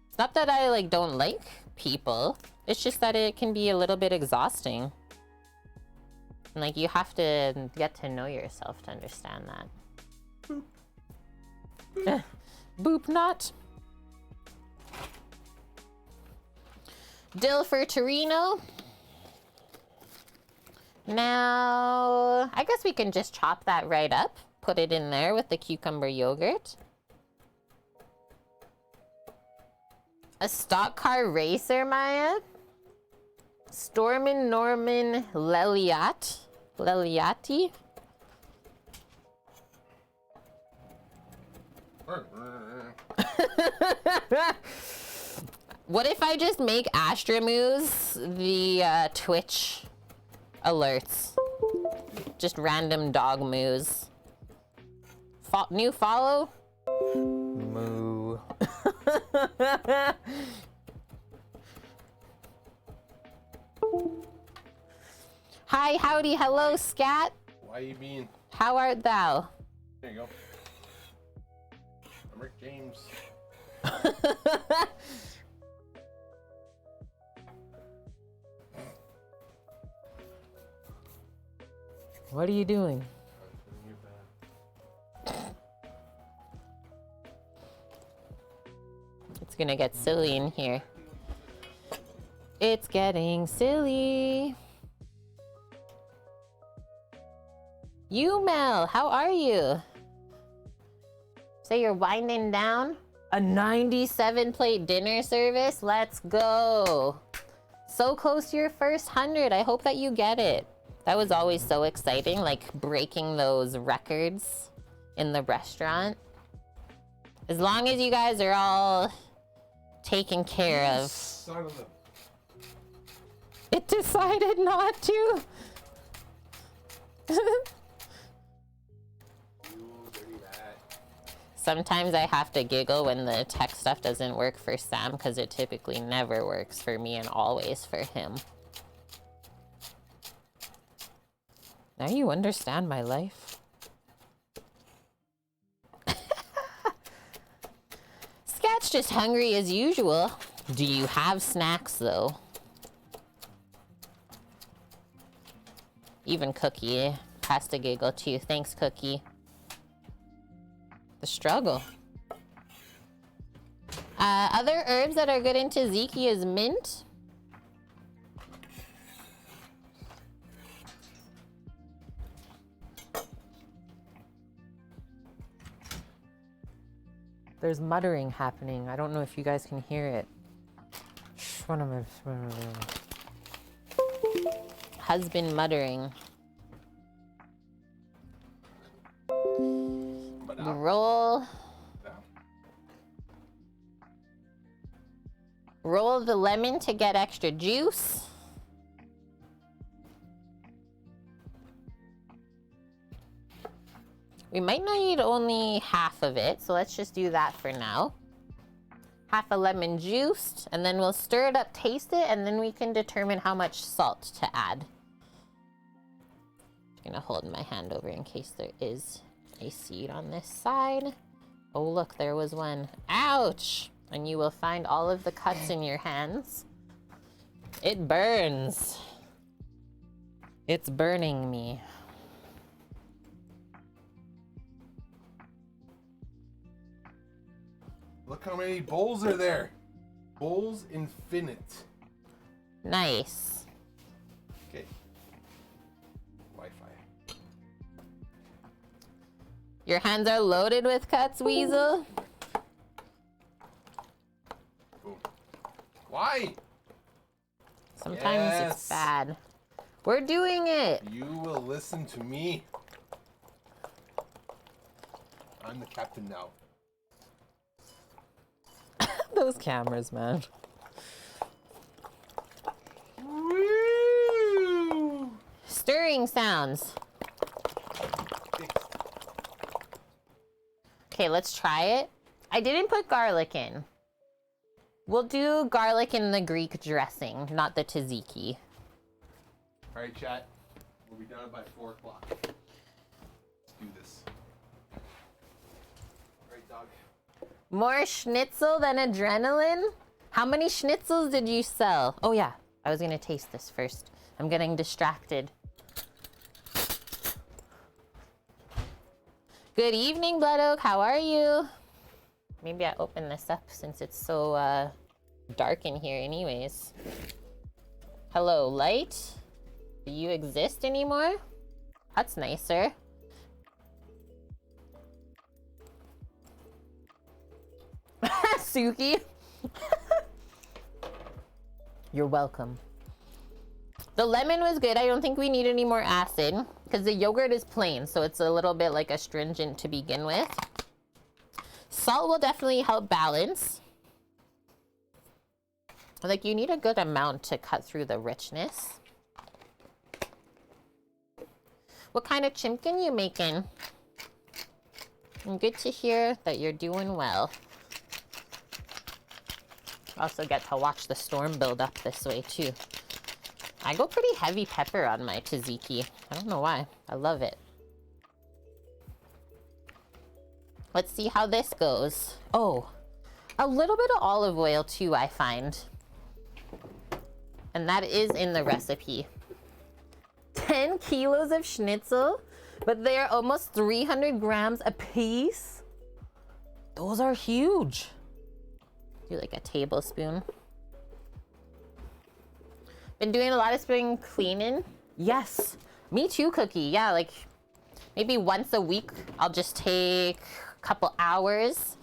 Speaker 1: It's not that I don't like people. It's just that it can be a little bit exhausting. And you have to get to know yourself to understand that. Boop. Boop not. Dill for Torino. Now, I guess we can just chop that right up. Put it in there with the cucumber yogurt. A stock car racer, Maya. Stormin Norman Leliati. What if I just make Astramoose the Twitch alerts? Just random dog moos. New follow? Moo. Hi, howdy, hello, scat.
Speaker 2: Why you being?
Speaker 1: How art thou?
Speaker 2: There you go. I'm Rick James.
Speaker 1: What are you doing? It's gonna get silly in here. It's getting silly. You, Mel, how are you? Say you're winding down? A 97 plate dinner service? Let's go. So close to your first 100. I hope that you get it. That was always so exciting, breaking those records in the restaurant. As long as you guys are all taken care of.
Speaker 2: Son of a...
Speaker 1: It decided not to. Sometimes I have to giggle when the tech stuff doesn't work for Sam because it typically never works for me and always for him. Now you understand my life. Scat's just hungry as usual. Do you have snacks though? Even Cookie has to giggle too. Thanks, Cookie. The struggle. Other herbs that are good in Tzatziki is mint. There's muttering happening. I don't know if you guys can hear it. Husband muttering. Roll. Roll the lemon to get extra juice. We might need only half of it, so let's just do that for now. Half a lemon juiced, and then we'll stir it up, taste it, and then we can determine how much salt to add. I'm gonna hold my hand over in case there is a seed on this side. Oh, look, there was one. Ouch! And you will find all of the cuts in your hands. It burns. It's burning me.
Speaker 2: Look how many bowls are there. Bowls infinite.
Speaker 1: Nice.
Speaker 2: Okay. Wi-Fi.
Speaker 1: Your hands are loaded with cuts, Weasel.
Speaker 2: Boom. Why?
Speaker 1: Sometimes it's bad. We're doing it.
Speaker 2: You will listen to me. I'm the captain now.
Speaker 1: Those cameras, man.
Speaker 2: Woo!
Speaker 1: Stirring sounds. Okay, let's try it. I didn't put garlic in. We'll do garlic in the Greek dressing, not the tzatziki.
Speaker 2: All right, chat. We'll be done by 4 o'clock. Let's do this. All right, dog.
Speaker 1: More schnitzel than adrenaline? How many schnitzels did you sell? Oh yeah, I was gonna taste this first. I'm getting distracted. Good evening, Blood Oak. How are you? Maybe I open this up since it's so dark in here anyways. Hello, light. Do you exist anymore? That's nicer. Suki. You're welcome. The lemon was good. I don't think we need any more acid because the yogurt is plain, so it's a little bit like astringent to begin with. Salt will definitely help balance. Like, you need a good amount to cut through the richness. What kind of chimkin you making? And good to hear that you're doing well. Also get to watch the storm build up this way too. I go pretty heavy pepper on my tzatziki. I don't know why. I love it. Let's see how this goes. Oh, a little bit of olive oil too, I find. And that is in the recipe. 10 kilos of schnitzel, but they're almost 300 grams a piece. Those are huge. Do like a tablespoon. Been doing a lot of spring cleaning. Yes, me too, Cookie. Yeah, like maybe once a week, I'll just take a couple hours,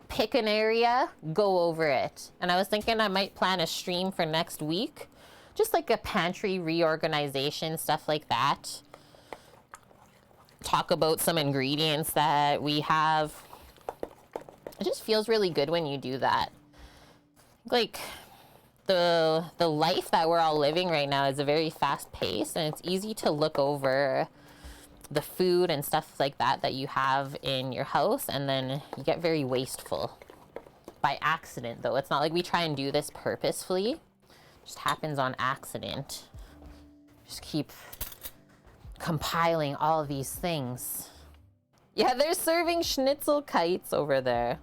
Speaker 1: pick an area, go over it. And I was thinking I might plan a stream for next week. Just like a pantry reorganization, stuff like that. Talk about some ingredients that we have. It just feels really good when you do that. Like the life that we're all living right now is a very fast pace, and it's easy to look over the food and stuff like that you have in your house, and then you get very wasteful by accident. Though it's not like we try and do this purposefully. It just happens on accident. Just keep compiling all these things. Yeah, they're serving schnitzel kites over there.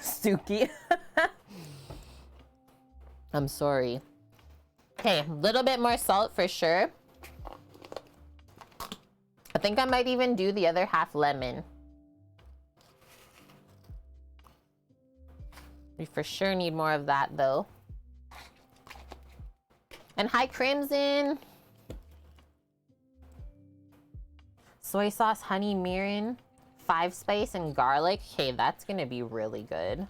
Speaker 1: Suki. I'm sorry. Okay, a little bit more salt for sure. I think I might even do the other half lemon. We for sure need more of that though. And hi, Crimson. soy sauce, honey, mirin, 5-spice, and garlic. Okay, that's gonna be really good.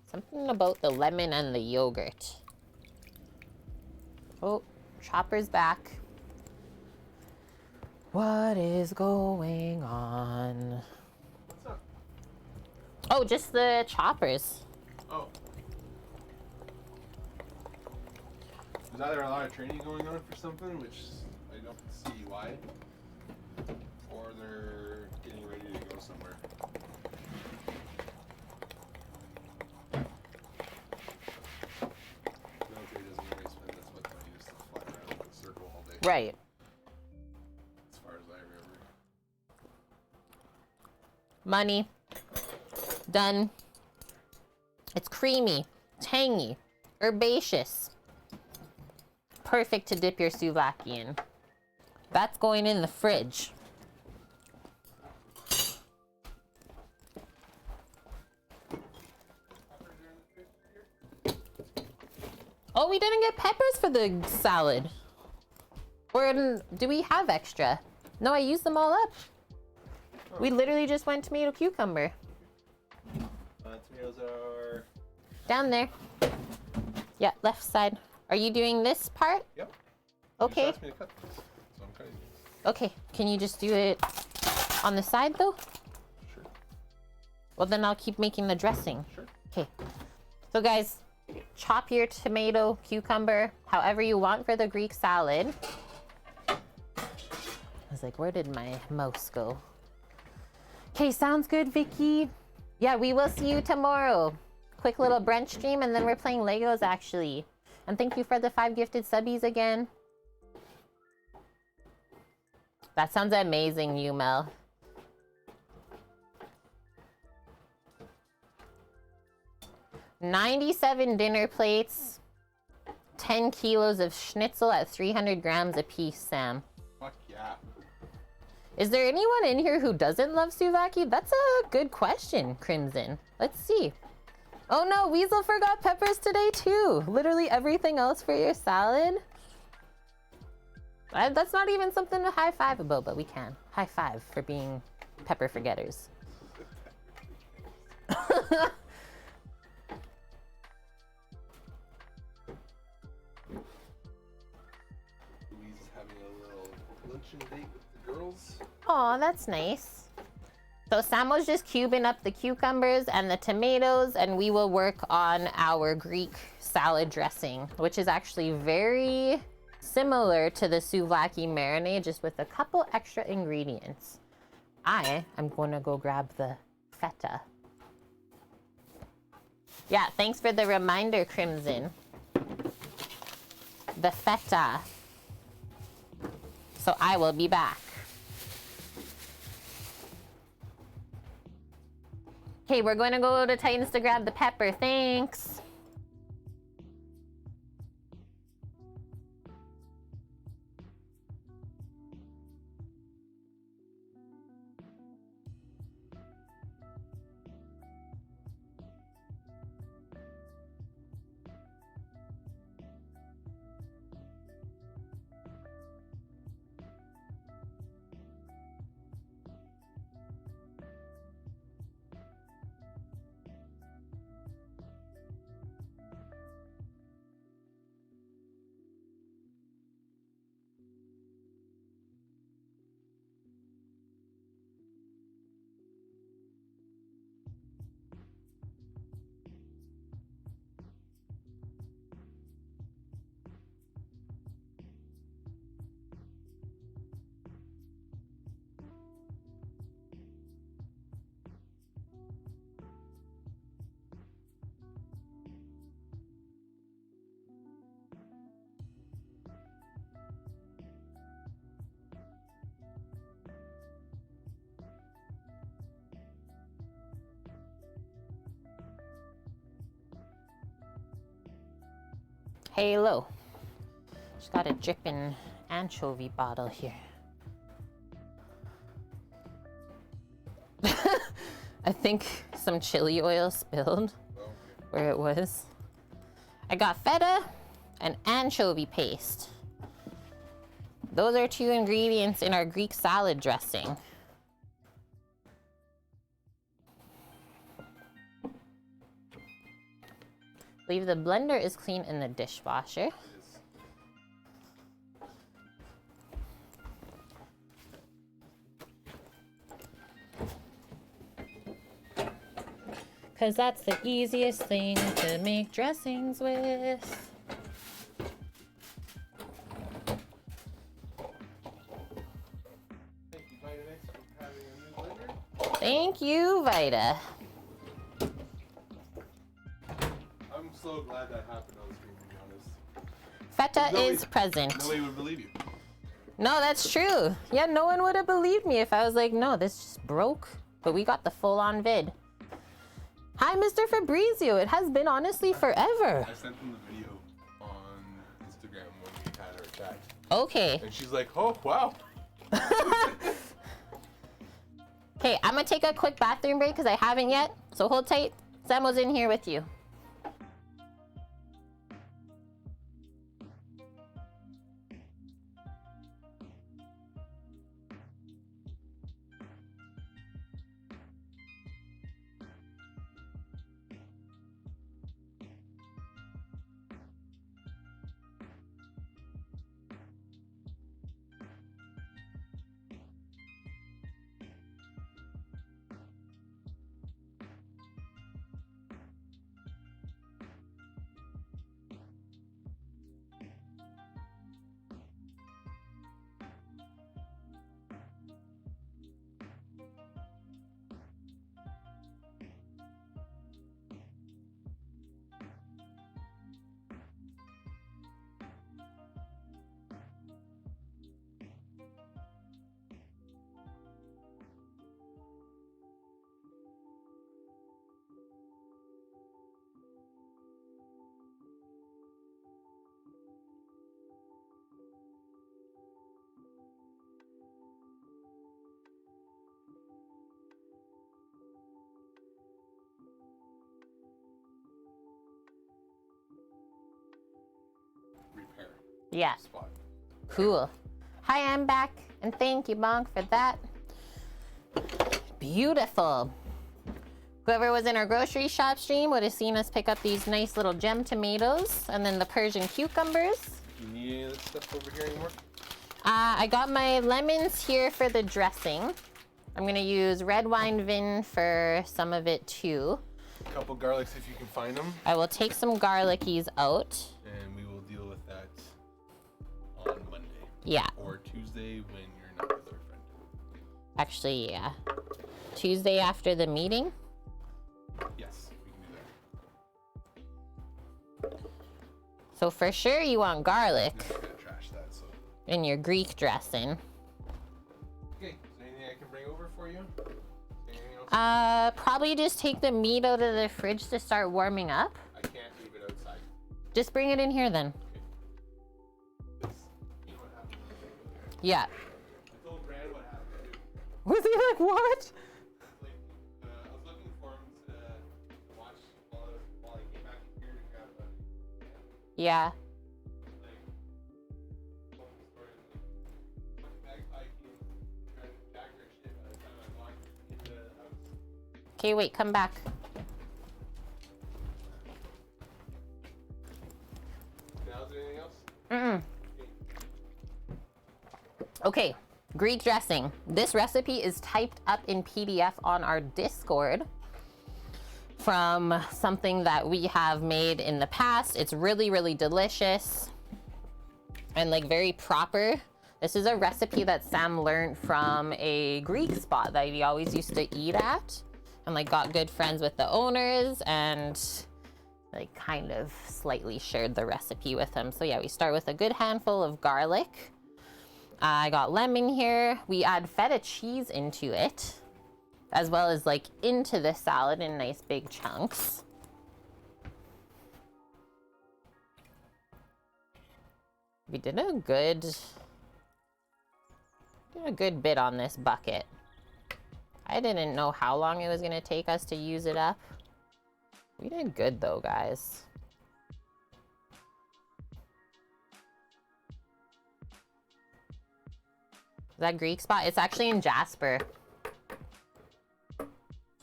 Speaker 1: Something about the lemon and the yogurt. Oh, Chopper's back. What is going on?
Speaker 2: What's up?
Speaker 1: Oh, just the choppers.
Speaker 2: Oh. There's either a lot of training going on for something, which I don't see why, or they're getting ready to go somewhere. Military doesn't really spend this much money just to fly around in a circle all day.
Speaker 1: Right.
Speaker 2: As far as I remember.
Speaker 1: Money. Done. It's creamy, tangy, herbaceous. Perfect to dip your souvlaki in. That's going in the fridge. Oh, we didn't get peppers for the salad. Or do we have extra? No, I used them all up.
Speaker 2: Oh.
Speaker 1: We literally just went tomato cucumber.
Speaker 2: Tomatoes are...
Speaker 1: Down there. Yeah, left side. Are you doing this part?
Speaker 2: Yep.
Speaker 1: Okay.
Speaker 2: You just asked me to cut this, so I'm cutting these.
Speaker 1: Okay, can you just do it on the side though?
Speaker 2: Sure.
Speaker 1: Well, then I'll keep making the dressing.
Speaker 2: Sure.
Speaker 1: Okay. So guys, chop your tomato, cucumber, however you want for the Greek salad. I was like, where did my mouse go? Okay, sounds good, Vicky. Yeah, we will see you tomorrow. Quick little brunch stream, and then we're playing Legos actually. And thank you for the 5 gifted subbies again. That sounds amazing, you Mel. $97 dinner plates, 10 kilos of schnitzel at 300 grams a piece, Sam.
Speaker 2: Fuck yeah.
Speaker 1: Is there anyone in here who doesn't love souvlaki? That's a good question, Crimson. Let's see. Oh no, Weasel forgot peppers today too. Literally everything else for your salad. That's not even something to high five about, but we can. High five for being pepper forgetters.
Speaker 2: Louise is having a little luncheon date with the girls.
Speaker 1: Oh, that's nice. So Sam was just cubing up the cucumbers and the tomatoes, and we will work on our Greek salad dressing, which is actually very similar to the souvlaki marinade, just with a couple extra ingredients. I am going to go grab the feta. Yeah, thanks for the reminder, Crimson. The feta. So I will be back. Okay, we're going to go to Titans to grab the pepper. Thanks. Halo. Just got a dripping anchovy bottle here. I think some chili oil spilled
Speaker 2: Oh, okay.
Speaker 1: where it was. I got feta and anchovy paste. Those are 2 ingredients in our Greek salad dressing. Leave the blender is clean in the dishwasher.
Speaker 2: It is.
Speaker 1: Because that's the easiest thing to make dressings with.
Speaker 2: Thank you, Vitamix, for having a new blender.
Speaker 1: Thank you, Vita.
Speaker 2: I'm so glad that happened on screen, to be honest.
Speaker 1: Feta
Speaker 2: Nobody-
Speaker 1: is present.
Speaker 2: Nobody would believe you.
Speaker 1: No, that's true. Yeah, no one would have believed me if I was like, no, this just broke. But we got the full-on vid. Hi, Mr. Fabrizio. It has been honestly forever.
Speaker 2: I sent them the video on Instagram when we had our chat.
Speaker 1: Okay.
Speaker 2: And she's like, oh, wow.
Speaker 1: Okay, I'm gonna take a quick bathroom break because I haven't yet. So hold tight. Samo's in here with you.
Speaker 2: Repair
Speaker 1: Yeah.
Speaker 2: spot.
Speaker 1: Cool. Hi, I'm back. And thank you, Bonk, for that. Beautiful. Whoever was in our grocery shop stream would have seen us pick up these nice little gem tomatoes and then the Persian cucumbers.
Speaker 2: Do you need any of this stuff over here anymore?
Speaker 1: I got my lemons here for the dressing. I'm gonna use red wine vin for some of it too.
Speaker 2: A couple garlics if you can find them.
Speaker 1: I will take some garlickies out.
Speaker 2: And we will deal with that on Monday.
Speaker 1: Yeah,
Speaker 2: Or Tuesday when you're not with our friend.
Speaker 1: actually, yeah. Tuesday after the meeting.
Speaker 2: Yes, we can do that.
Speaker 1: So for sure you want garlic
Speaker 2: I'm just gonna trash that, so.
Speaker 1: in your Greek dressing.
Speaker 2: Okay, is there anything I can bring over for you? Anything else?
Speaker 1: Probably just take the meat out of the fridge to start warming up.
Speaker 2: I can't leave it outside.
Speaker 1: Just bring it in here then.
Speaker 2: This, you know what happened?
Speaker 1: Yeah.
Speaker 2: I told Brad what happened too.
Speaker 1: Was he like, what?
Speaker 2: Like, I was looking for him to watch while I came back here to grab a
Speaker 1: Yeah.
Speaker 2: like told the story like bagpipe trying to jack her shit by the time I walked into the house.
Speaker 1: Okay, wait, come back.
Speaker 2: Now is there anything else?
Speaker 1: Mm-mm.
Speaker 2: Okay.
Speaker 1: Okay, Greek dressing. This recipe is typed up in PDF on our Discord from something that we have made in the past. It's really, really delicious and like very proper. This is a recipe that Sam learned from a Greek spot that he always used to eat at and like got good friends with the owners and like kind of slightly shared the recipe with him. So yeah, we start with a good handful of garlic. I got lemon here. We add feta cheese into it, as well as like into the salad in nice big chunks. We did a good bit on this bucket. I didn't know how long it was gonna take us to use it up. We did good though, guys. That Greek spot, it's actually in Jasper.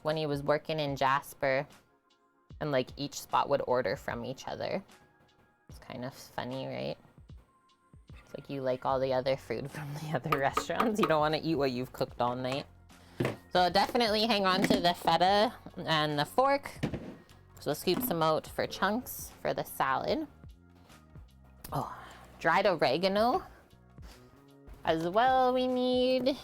Speaker 1: When he was working in Jasper, and like each spot would order from each other. It's kind of funny, right? It's like you like all the other food from the other restaurants. You don't want to eat what you've cooked all night. So definitely hang on to the feta and the fork. So we'll scoop some out for chunks for the salad. Oh, dried oregano. As well, we need.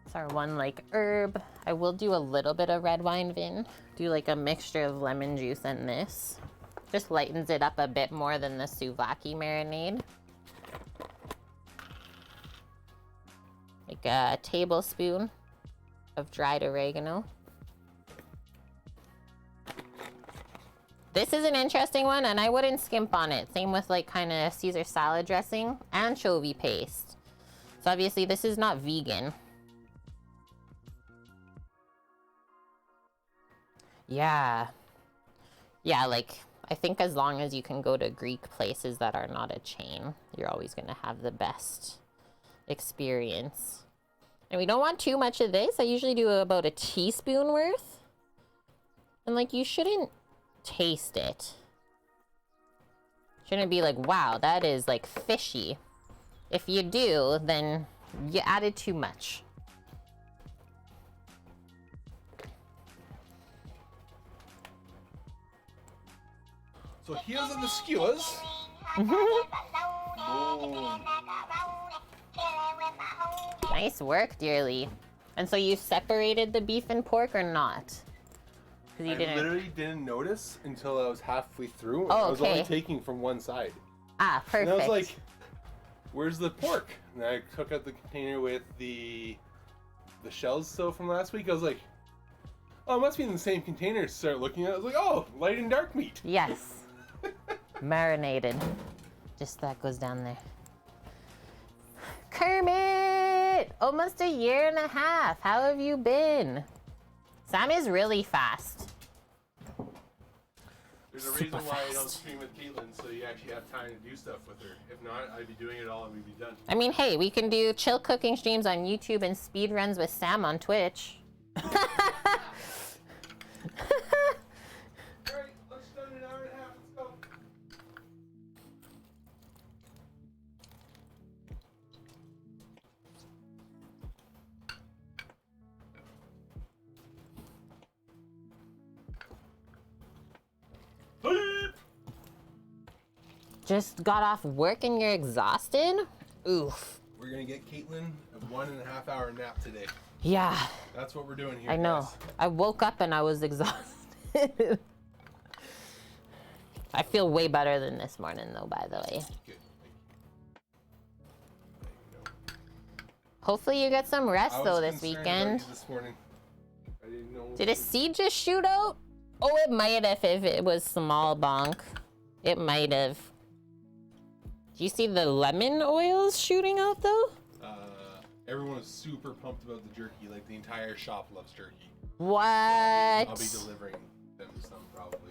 Speaker 1: It's our one like herb. I will do a little bit of red wine vin. Do like a mixture of lemon juice and this. Just lightens it up a bit more than the souvlaki marinade. Like a tablespoon of dried oregano. This is an interesting one, and I wouldn't skimp on it. Same with like kind of Caesar salad dressing, anchovy paste. So obviously this is not vegan. Yeah. Yeah, like I think as long as you can go to Greek places that are not a chain, you're always gonna have the best experience. And we don't want too much of this. I usually do about a teaspoon worth. And like you shouldn't taste it. Shouldn't be like, wow, that is like fishy. If you do, then you added too much.
Speaker 2: So here's the skewers.
Speaker 1: Nice work, dearly. And so you separated the beef and pork or not?
Speaker 2: I literally didn't notice until I was halfway through. And
Speaker 1: Oh,
Speaker 2: I was
Speaker 1: okay.
Speaker 2: only taking from one side.
Speaker 1: Ah, perfect.
Speaker 2: And I was like, where's the pork? And I took out the container with the shells still from last week. I was like, oh, it must be in the same container. Start looking at it. I was like, oh, light and dark meat.
Speaker 1: Yes. Marinated. Just that goes down there. Kermit! Almost a year and a half. How have you been? Sam is really fast.
Speaker 2: There's a reason why I don't stream with Caitlin, so you actually have time to do stuff with her. If not, I'd be doing it all and we'd be done.
Speaker 1: I mean, hey, we can do chill cooking streams on YouTube and speed runs with Sam on Twitch.
Speaker 2: Alright, let's done an hour and a half. Let's go.
Speaker 1: Just got off work and you're exhausted? Oof.
Speaker 2: We're gonna get Caitlin a 1.5 hour nap today.
Speaker 1: Yeah,
Speaker 2: That's what we're doing here.
Speaker 1: I know.
Speaker 2: Guys.
Speaker 1: I woke up and I was exhausted. I feel way better than this morning though, by the way.
Speaker 2: Good.
Speaker 1: Hopefully you get some rest
Speaker 2: I was
Speaker 1: though this
Speaker 2: concerned about
Speaker 1: weekend.
Speaker 2: you this morning. I didn't know.
Speaker 1: Did a seed just shoot out? Oh, it might have if it was small bonk. It might have. Do you see the lemon oils shooting out though?
Speaker 2: Everyone is super pumped about the jerky. Like the entire shop loves jerky.
Speaker 1: What?
Speaker 2: I'll be delivering them some probably.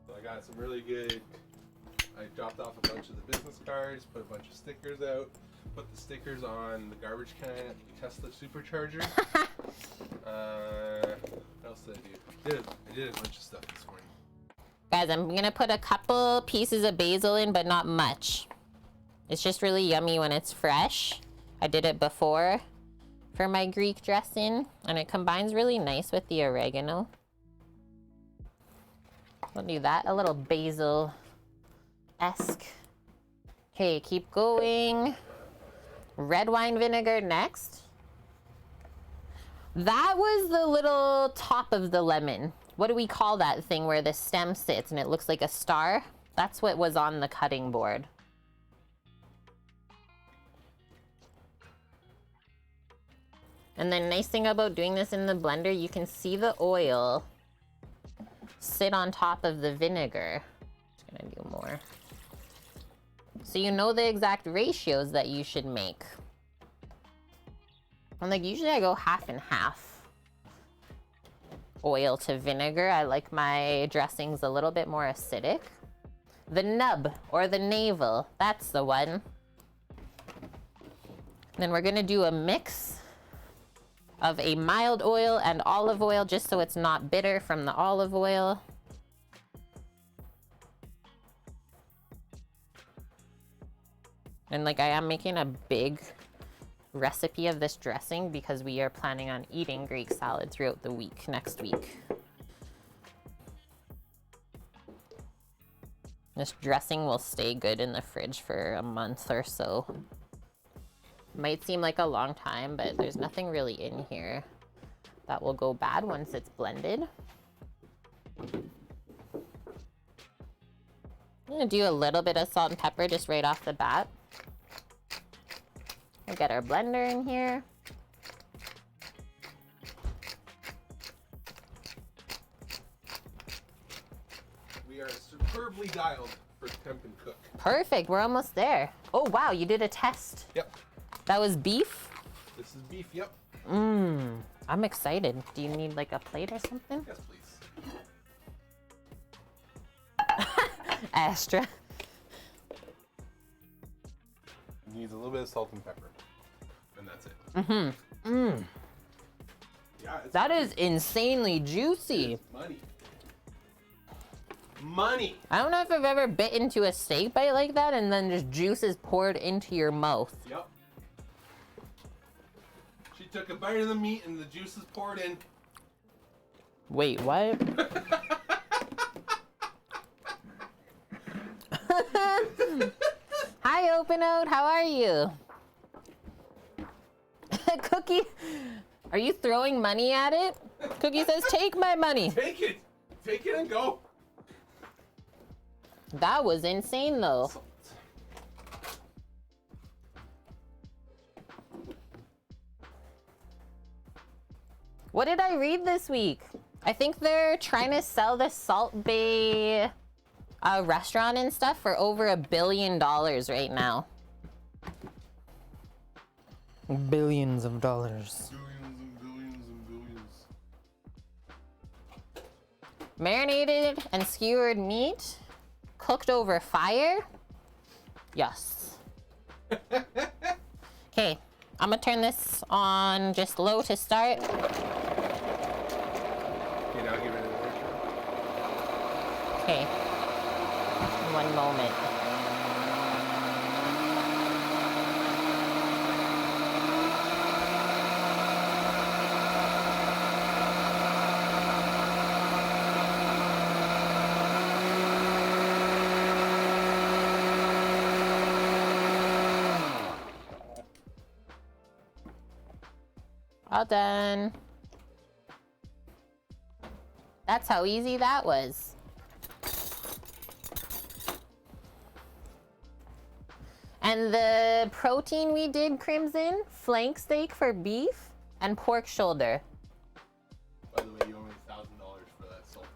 Speaker 2: So I got some really good. I dropped off a bunch of the business cards, put a bunch of stickers out, put the stickers on the garbage can at the Tesla supercharger. What else did I do? I did a bunch of stuff this morning.
Speaker 1: Guys, I'm gonna put a couple pieces of basil in, but not much. It's just really yummy when it's fresh. I did it before for my Greek dressing, and it combines really nice with the oregano. We'll do that, a little basil-esque. Okay, keep going. Red wine vinegar next. That was the little top of the lemon. What do we call that thing where the stem sits and it looks like a star? That's what was on the cutting board. And the nice thing about doing this in the blender, you can see the oil sit on top of the vinegar. Just gonna do more. So you know the exact ratios that you should make. And like usually I go half and half. Oil to vinegar. I like my dressings a little bit more acidic. The nub or the navel, that's the one. Then we're gonna do a mix of a mild oil and olive oil just so it's not bitter from the olive oil. And like I am making a big recipe of this dressing because we are planning on eating Greek salad throughout the week, next week. This dressing will stay good in the fridge for a month or so. Might seem like a long time, but there's nothing really in here that will go bad once it's blended. I'm gonna do a little bit of salt and pepper just right off the bat. We'll get our blender in here.
Speaker 2: We are superbly dialed for temp and cook.
Speaker 1: Perfect, we're almost there. Oh wow, you did a test.
Speaker 2: Yep.
Speaker 1: That was beef?
Speaker 2: This is beef, yep.
Speaker 1: I'm excited. Do you need like a plate or something?
Speaker 2: Yes, please.
Speaker 1: Astra.
Speaker 2: It needs a little bit of salt and pepper. And that's it. Yeah, it's
Speaker 1: That is insanely juicy.
Speaker 2: money. Money!
Speaker 1: I don't know if I've ever bit into a steak bite like that and then just juice is poured into your mouth.
Speaker 2: Yep. She took a bite of the meat and the juice is poured in.
Speaker 1: Wait, what? Hi, Open Out. How are you? Cookie, are you throwing money at it? Cookie says, take my money.
Speaker 2: Take it! Take it and go!
Speaker 1: That was insane, though.
Speaker 2: Salt.
Speaker 1: What did I read this week? I think they're trying to sell the Salt Bay restaurant and stuff for over $1 billion right now. Billions of dollars.
Speaker 2: Billions and billions and billions.
Speaker 1: Marinated and skewered meat, cooked over fire. Yes. Okay, I'm gonna turn this on just low to start.
Speaker 2: Okay, now give it a
Speaker 1: Okay, one moment. All done. That's how easy that was. And the protein we did, Crimson, flank steak for beef and pork shoulder.
Speaker 2: By the way, you owe me $1,000 for that salt.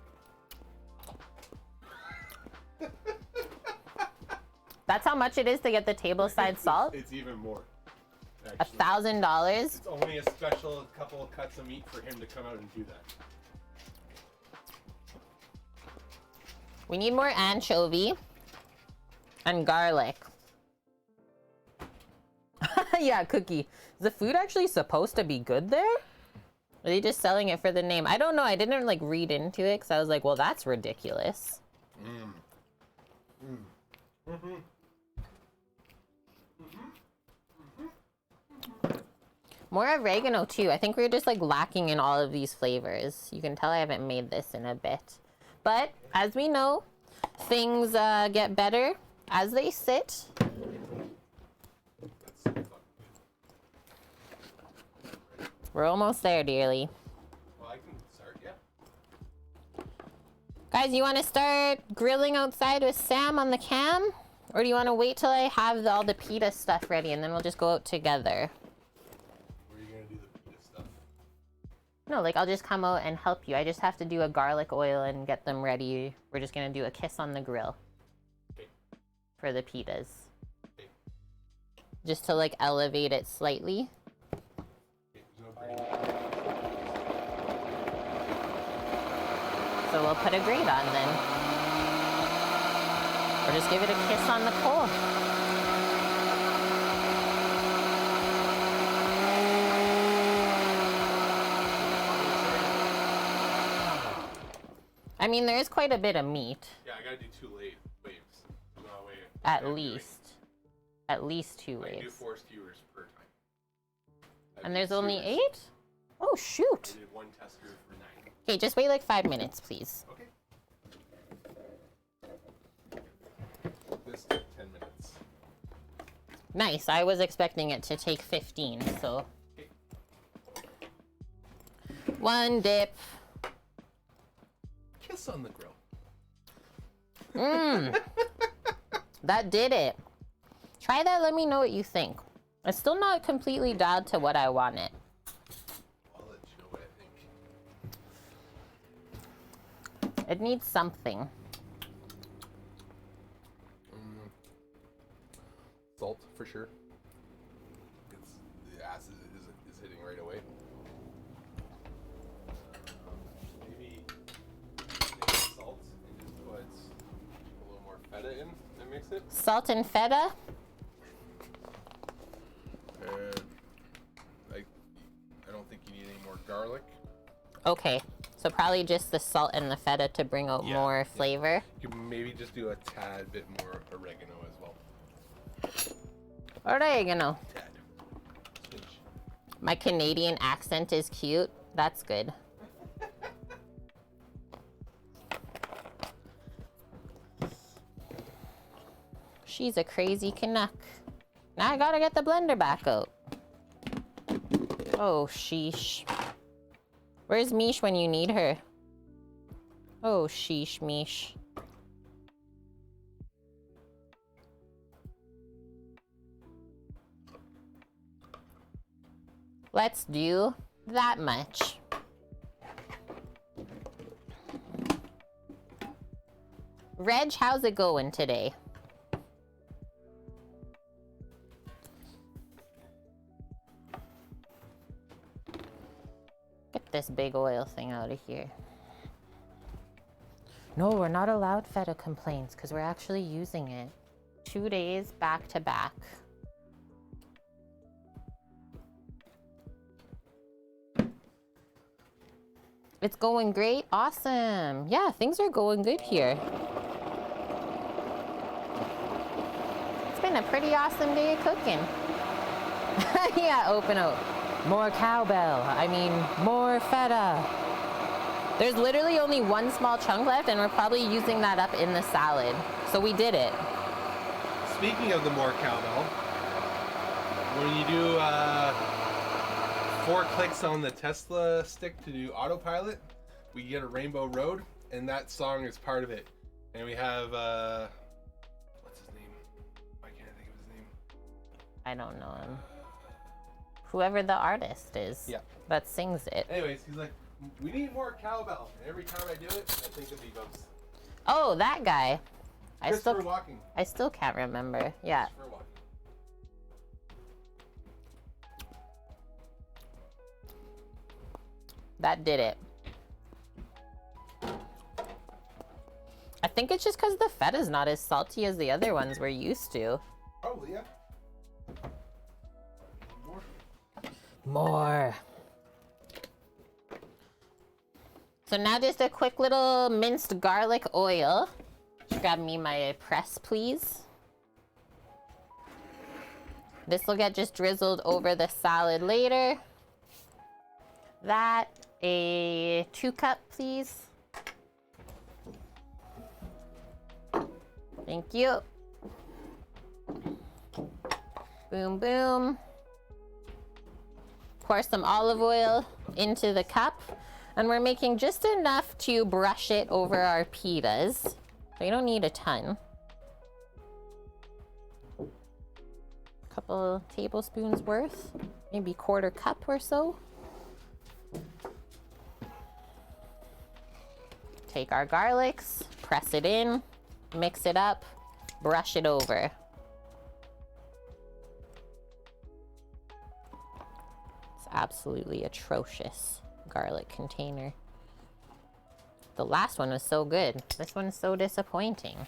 Speaker 1: That's how much it is to get the tableside salt?
Speaker 2: It's even more. Actually.
Speaker 1: $1,000?
Speaker 2: It's only a special couple of cuts of meat for him to come out and do that.
Speaker 1: We need more anchovy and garlic. Yeah, Cookie. Is the food actually supposed to be good there? Are they just selling it for the name? I don't know. I didn't like read into it because I was like, well, that's ridiculous. More oregano too. I think we're just like lacking in all of these flavors. You can tell I haven't made this in a bit. But as we know, things get better as they sit. We're almost there, dearly.
Speaker 2: Well, I can start, yeah.
Speaker 1: Guys, you want to start grilling outside with Sam on the cam? Or do you want to wait till I have all the pita stuff ready and then we'll just go out together?
Speaker 2: Where are you going to do the pita stuff?
Speaker 1: No, like I'll just come out and help you. I just have to do a garlic oil and get them ready. We're just going to do a kiss on the grill.
Speaker 2: Okay.
Speaker 1: For the pitas.
Speaker 2: Okay.
Speaker 1: Just to like elevate it slightly.
Speaker 2: Okay.
Speaker 1: So we'll put a grate on then. Or just give it a kiss on the coal. I mean, there is quite a bit of meat.
Speaker 2: Yeah, I gotta do 2 waves. No, wait.
Speaker 1: At least. At least 2 waves.
Speaker 2: I do 4 skewers per time.
Speaker 1: And there's only 8? Oh, shoot.
Speaker 2: I did 1 tester for 9.
Speaker 1: Okay, just wait like 5 minutes, please.
Speaker 2: Okay. This took 10 minutes.
Speaker 1: Nice. I was expecting it to take 15, so.
Speaker 2: Okay.
Speaker 1: 1 dip.
Speaker 2: Kiss on the grill.
Speaker 1: Mmm. That did it. Try that, let me know what you think. It's still not completely dialed to what I want it.
Speaker 2: I'll let you know what I think.
Speaker 1: It needs something.
Speaker 2: Salt, for sure. The acid is hitting right away. Maybe salt and just put a little more feta in and mix it.
Speaker 1: Salt and feta?
Speaker 2: I don't think you need any more garlic.
Speaker 1: Okay, so probably just the salt and the feta to bring out more flavor.
Speaker 2: You can maybe just do a tad bit more oregano as well.
Speaker 1: Oregano.
Speaker 2: Tad.
Speaker 1: My Canadian accent is cute. That's good. She's a crazy Canuck. Now I gotta get the blender back out. Oh, sheesh. Where's Mish when you need her? Oh, sheesh, Mish. Let's do that much. Reg, how's it going today? Get this big oil thing out of here. No, we're not allowed feta complaints because we're actually using it 2 days back to back. It's going great. Awesome. Yeah, things are going good here. It's been a pretty awesome day of cooking. Yeah, open up. More cowbell. I mean, more feta. There's literally only 1 small chunk left, and we're probably using that up in the salad. So we did it.
Speaker 2: Speaking of the more cowbell, when you do 4 clicks on the Tesla stick to do autopilot, we get a Rainbow Road, and that song is part of it. And we have, what's his name? Why can't I think of his name?
Speaker 1: I don't know him. Whoever the artist is that sings it.
Speaker 2: Anyways, he's like, we need more cowbell. And every time I do it, I think of E-Bumps.
Speaker 1: Oh, that guy. I still can't remember. Yeah. That did it. I think it's just because the feta's not as salty as the other ones we're used to.
Speaker 2: Probably, yeah.
Speaker 1: More. So now just a quick little minced garlic oil. Just grab me my press, please. This will get just drizzled over the salad later. That, a 2 cup, please. Thank you. Boom, boom. Pour some olive oil into the cup. And we're making just enough to brush it over our pitas. So you don't need a ton. A couple tablespoons worth, maybe 1/4 cup or so. Take our garlics, press it in, mix it up, brush it over. It's absolutely atrocious garlic container. The last one was so good. This one's so disappointing.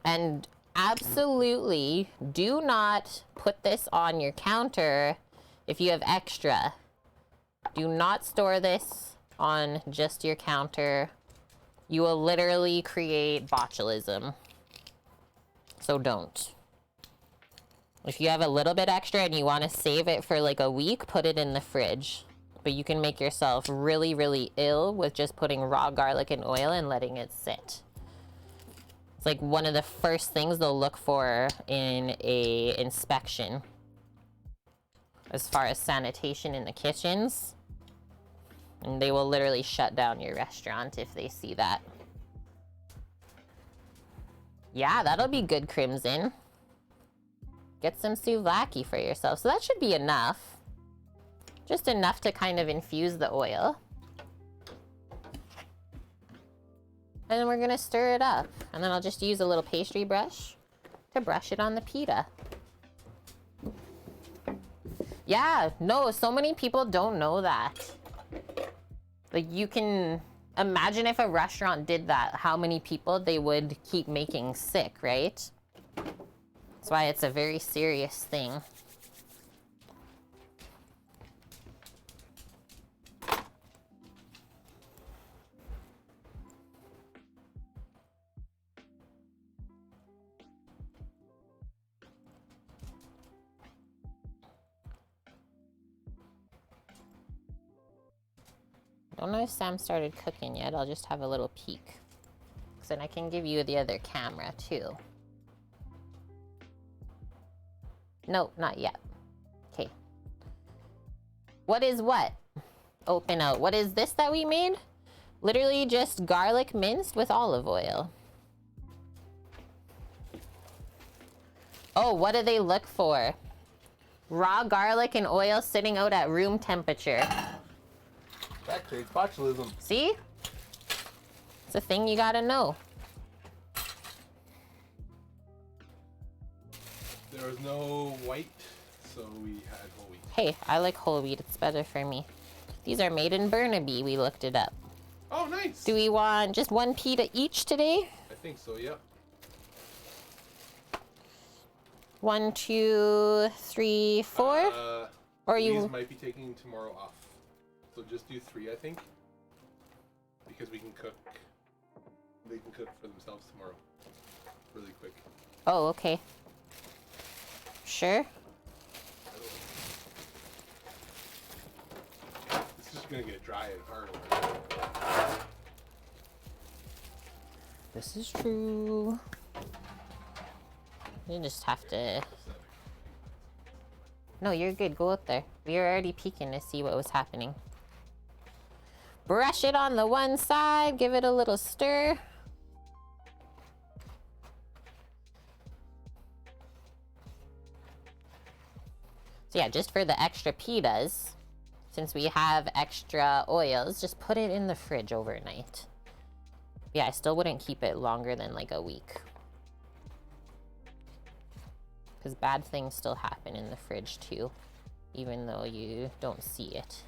Speaker 1: And absolutely do not put this on your counter if you have extra. Do not store this on just your counter. You will literally create botulism. So don't. If you have a little bit extra and you want to save it for like a week, put it in the fridge. But you can make yourself really, really ill with just putting raw garlic in oil and letting it sit. It's like one of the first things they'll look for in a inspection as far as sanitation in the kitchens. And they will literally shut down your restaurant if they see that. Yeah, that'll be good, Crimson. Get some souvlaki for yourself. So that should be enough. Just enough to kind of infuse the oil. And then we're gonna stir it up. And then I'll just use a little pastry brush to brush it on the pita. Yeah, no, so many people don't know that. Like, you can imagine if a restaurant did that, how many people they would keep making sick, right? That's why it's a very serious thing. Don't know if Sam started cooking yet. I'll just have a little peek. So then I can give you the other camera too. No, not yet. Okay. What is what? Open out. What is this that we made? Literally just garlic minced with olive oil. Oh, what do they look for? Raw garlic and oil sitting out at room temperature.
Speaker 2: That creates botulism.
Speaker 1: See? It's a thing you gotta know.
Speaker 2: There was no white, so we had whole wheat.
Speaker 1: Hey, I like whole wheat. It's better for me. These are made in Burnaby. We looked it up.
Speaker 2: Oh, nice.
Speaker 1: Do we want just one pita each today?
Speaker 2: I think so, yeah.
Speaker 1: 1, 2, 3, 4? Or
Speaker 2: these
Speaker 1: you
Speaker 2: might be taking tomorrow off. So just do 3, I think. Because we can cook. They can cook for themselves tomorrow. Really quick.
Speaker 1: Oh, okay. Sure.
Speaker 2: It's just gonna get dry and hard over
Speaker 1: This is true. You just have to... No, you're good. Go up there. We were already peeking to see what was happening. Brush it on the one side. Give it a little stir. So yeah, just for the extra pitas, since we have extra oils, just put it in the fridge overnight. Yeah, I still wouldn't keep it longer than like a week. Because bad things still happen in the fridge too, even though you don't see it.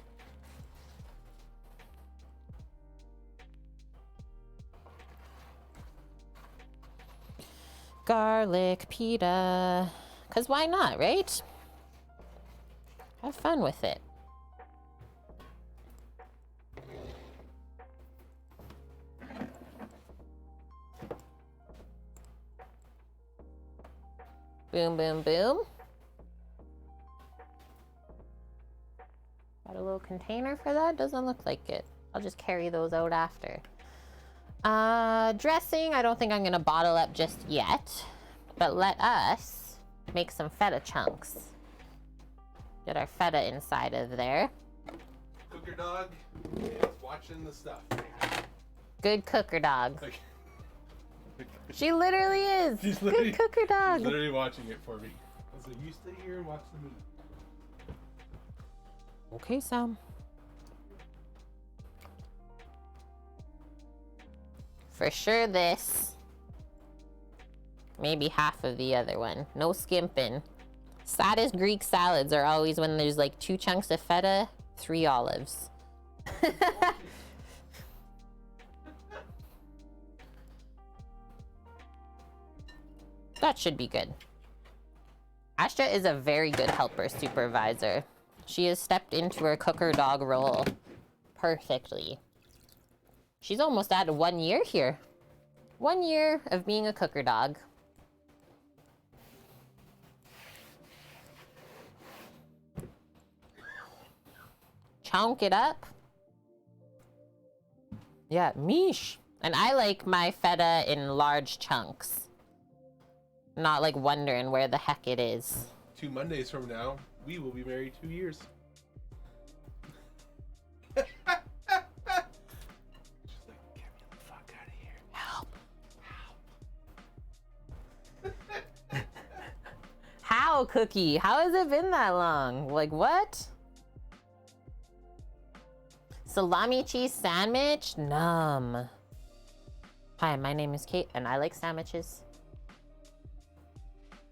Speaker 1: Garlic pita. Because why not, right? Have fun with it. Boom, boom, boom. Got a little container for that? Doesn't look like it. I'll just carry those out after. Dressing, I don't think I'm gonna bottle up just yet, but let us make some feta chunks. Get our feta inside of there.
Speaker 2: Cooker dog is watching the stuff.
Speaker 1: Good cooker dog. She literally is.
Speaker 2: She's
Speaker 1: Good cooker dog.
Speaker 2: She's literally watching it for me. I was like, you stay here and watch the movie.
Speaker 1: Okay, Sam. For sure this Maybe half of the other one. No skimping. Saddest Greek salads are always when there's like 2 chunks of feta, 3 olives. That should be good. Astra is a very good helper supervisor. She has stepped into her cooker dog role perfectly. She's almost at 1 year here. 1 year of being a cooker dog. Chunk it up. Yeah, meesh. And I like my feta in large chunks. Not like wondering where the heck it is.
Speaker 2: 2 Mondays from now, we will be married 2 years. She's like, get me the fuck out of here.
Speaker 1: Help. Help. How, Cookie? How has it been that long? Like, what? Salami cheese sandwich? Numb. Hi, my name is Kate, and I like sandwiches.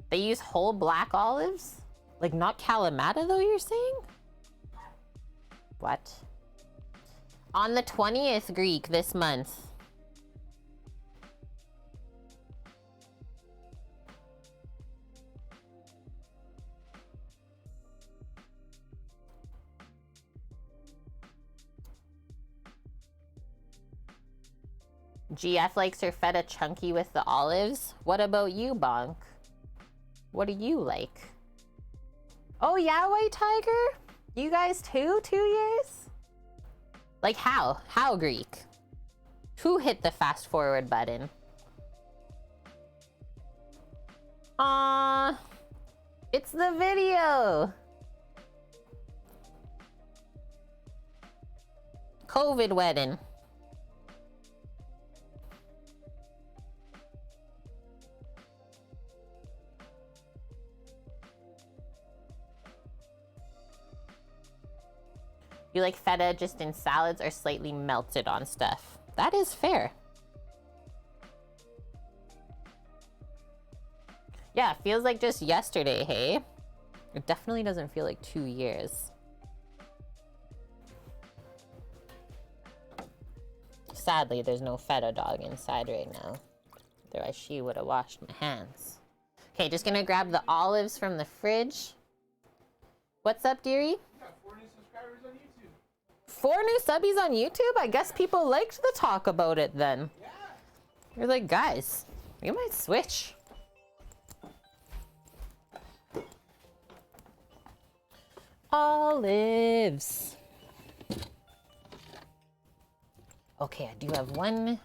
Speaker 1: They use whole black olives? Like, not Kalamata, though, you're saying? What? On the 20th, Greek, this month. GF likes her feta chunky with the olives. What about you, Bonk? What do you like? Oh yeah, White Tiger? You guys too? 2 years? Like how? How, Greek? Who hit the fast forward button? Aww. It's the video. COVID wedding. You like feta just in salads or slightly melted on stuff? That is fair. Yeah, it feels like just yesterday, hey? It definitely doesn't feel like 2 years. Sadly, there's no feta dog inside right now. Otherwise, she would have washed my hands. Okay, just gonna grab the olives from the fridge. What's up, dearie? 4 new subbies on YouTube? I guess people liked the talk about it then. Yeah. You're like, guys, you might switch. Olives. Okay, I do have one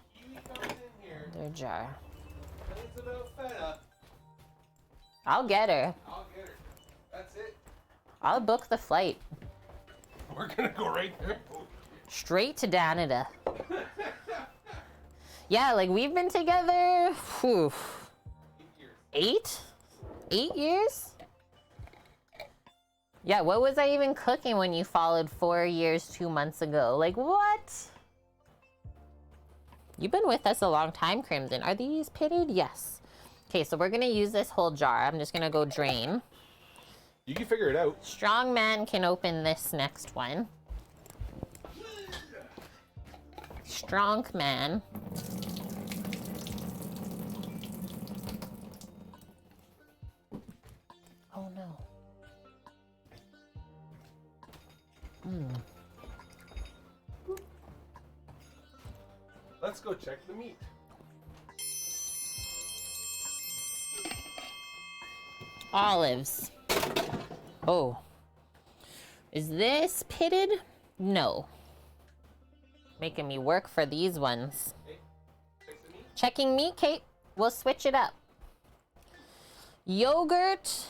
Speaker 1: other jar.
Speaker 2: It's about feta.
Speaker 1: I'll get her.
Speaker 2: I'll get her. That's it.
Speaker 1: I'll book the flight.
Speaker 2: We're gonna go right there.
Speaker 1: Straight to Canada. Yeah, like we've been together, whew,
Speaker 2: 8 years.
Speaker 1: 8 years? Yeah, what was I even cooking when you followed 4 years, 2 months ago? Like, what? You've been with us a long time, Crimson. Are these pitted? Yes. Okay, so we're gonna use this whole jar. I'm just gonna go drain.
Speaker 2: You can figure it out.
Speaker 1: Strong man can open this next one. Strong man. Oh no.
Speaker 2: Let's go check the meat.
Speaker 1: Olives. Oh. Is this pitted? No. Making me work for these ones.
Speaker 2: Hey, check the meat.
Speaker 1: Checking meat, Kate. We'll switch it up. Yogurt.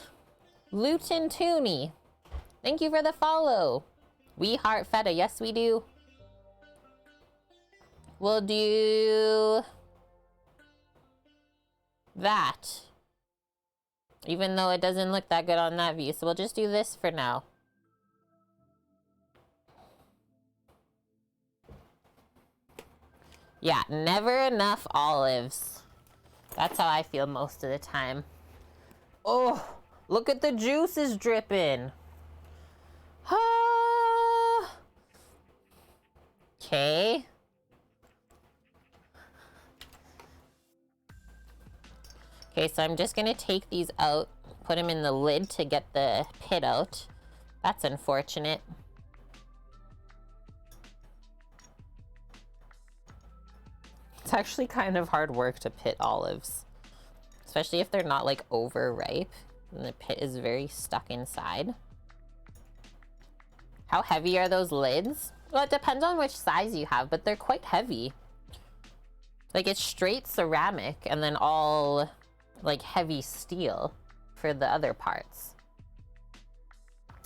Speaker 1: Luton Tooney. Thank you for the follow. We heart feta. Yes, we do. We'll do that. Even though it doesn't look that good on that view. So we'll just do this for now. Yeah, never enough olives. That's how I feel most of the time. Oh, look at the juices dripping. Ah. Okay. Okay, so I'm just gonna take these out, put them in the lid to get the pit out. That's unfortunate. It's actually kind of hard work to pit olives, especially if they're not like overripe and the pit is very stuck inside. How heavy are those lids? Well, it depends on which size you have, but they're quite heavy. Like it's straight ceramic and then all like heavy steel for the other parts.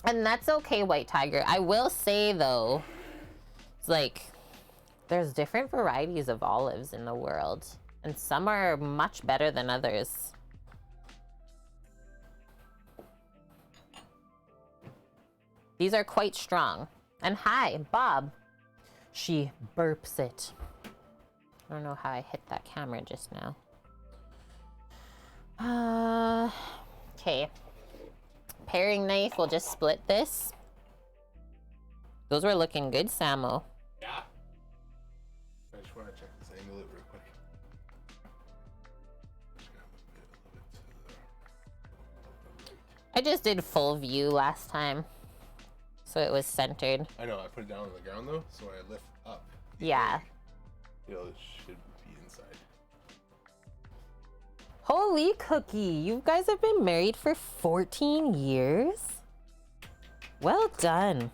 Speaker 1: And that's okay, White Tiger. I will say though, it's like there's different varieties of olives in the world, and some are much better than others. These are quite strong. And hi, Bob. She burps it. I don't know how I hit that camera just now. Okay. Paring knife, we'll just split this. Those were looking good, Samo.
Speaker 2: Yeah. I just want to check this angle real quick.
Speaker 1: I just did full view last time, so it was centered.
Speaker 2: I know, I put it down on the ground though, so when I lift up,
Speaker 1: Yeah.
Speaker 2: it should be inside.
Speaker 1: Holy cookie, you guys have been married for 14 years? Well done.